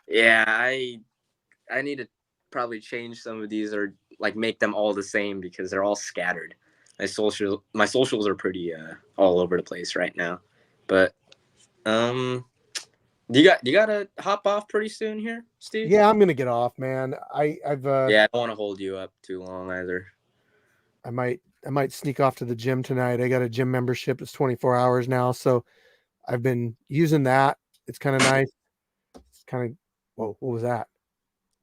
Yeah, I need to probably change some of these or like make them all the same because they're all scattered. My socials are pretty all over the place right now. But you gotta hop off pretty soon here, Steve? Yeah, I'm gonna get off, man. I've yeah, I don't want to hold you up too long either. I might sneak off to the gym tonight. I got a gym membership. It's 24 hours now, so I've been using that. It's kind of nice. It's kind of whoa. What was that?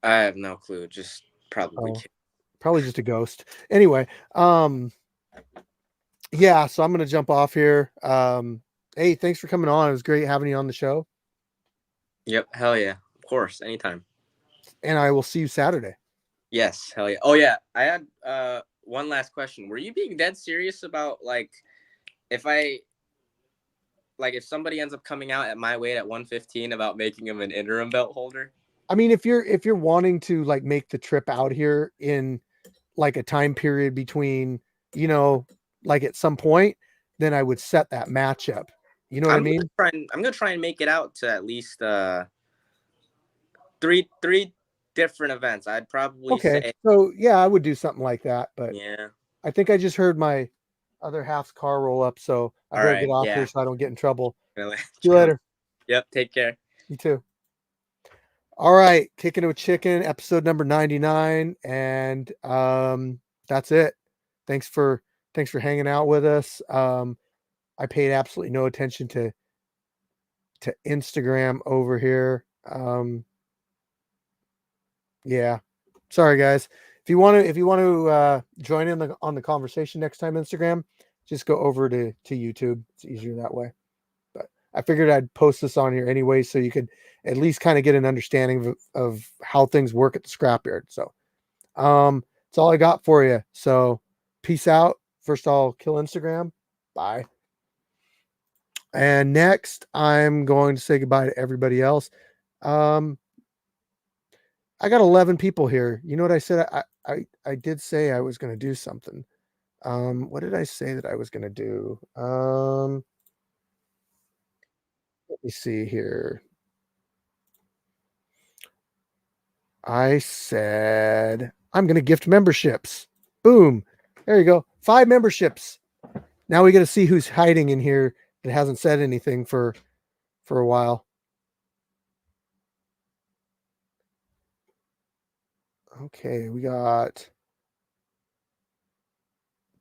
I have no clue. Just probably just a ghost. Anyway, yeah. So I'm gonna jump off here. Hey, thanks for coming on. It was great having you on the show. Yep, hell yeah, of course, anytime. And I will see you Saturday. Yes, hell yeah. Oh yeah, I had one last question. Were you being dead serious about like if somebody ends up coming out at my weight at 115 about making him an interim belt holder? I mean, if you're wanting to like make the trip out here in like a time period between, like at some point, then I would set that matchup. You know what I mean? I'm gonna try and make it out to at least three different events. I'd probably say. So yeah, I would do something like that. But yeah, I think I just heard my other half's car roll up, so I better get off here so I don't get in trouble. Really? See you later. Yep. Take care. You too. All right, Kicking It with Chicken, episode number 99, and that's it. Thanks for hanging out with us. I paid absolutely no attention to Instagram over here. Yeah, sorry guys. If you want to join in on the conversation next time, Instagram, just go over to YouTube. It's easier that way. But I figured I'd post this on here anyway, so you could at least kind of get an understanding of how things work at the scrapyard. So, that's all I got for you. So, peace out. First, I'll kill Instagram. Bye. And next, I'm going to say goodbye to everybody else. I got 11 people here. You know what I said? I did say I was going to do something. What did I say that I was going to do? Let me see here. I said I'm going to gift memberships. Boom. There you go. 5 memberships. Now we got to see who's hiding in here that hasn't said anything for a while. Okay, we got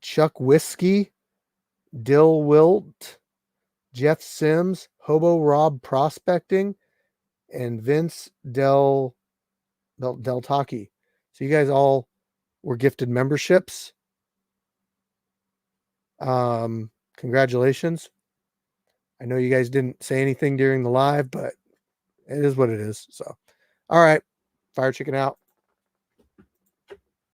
Chuck Whiskey, Dill Wilt, Jeff Sims, Hobo Rob Prospecting, and Vince Del Taki. So you guys all were gifted memberships. Congratulations. I know you guys didn't say anything during the live, but it is what it is. So, all right. Fire Chicken out.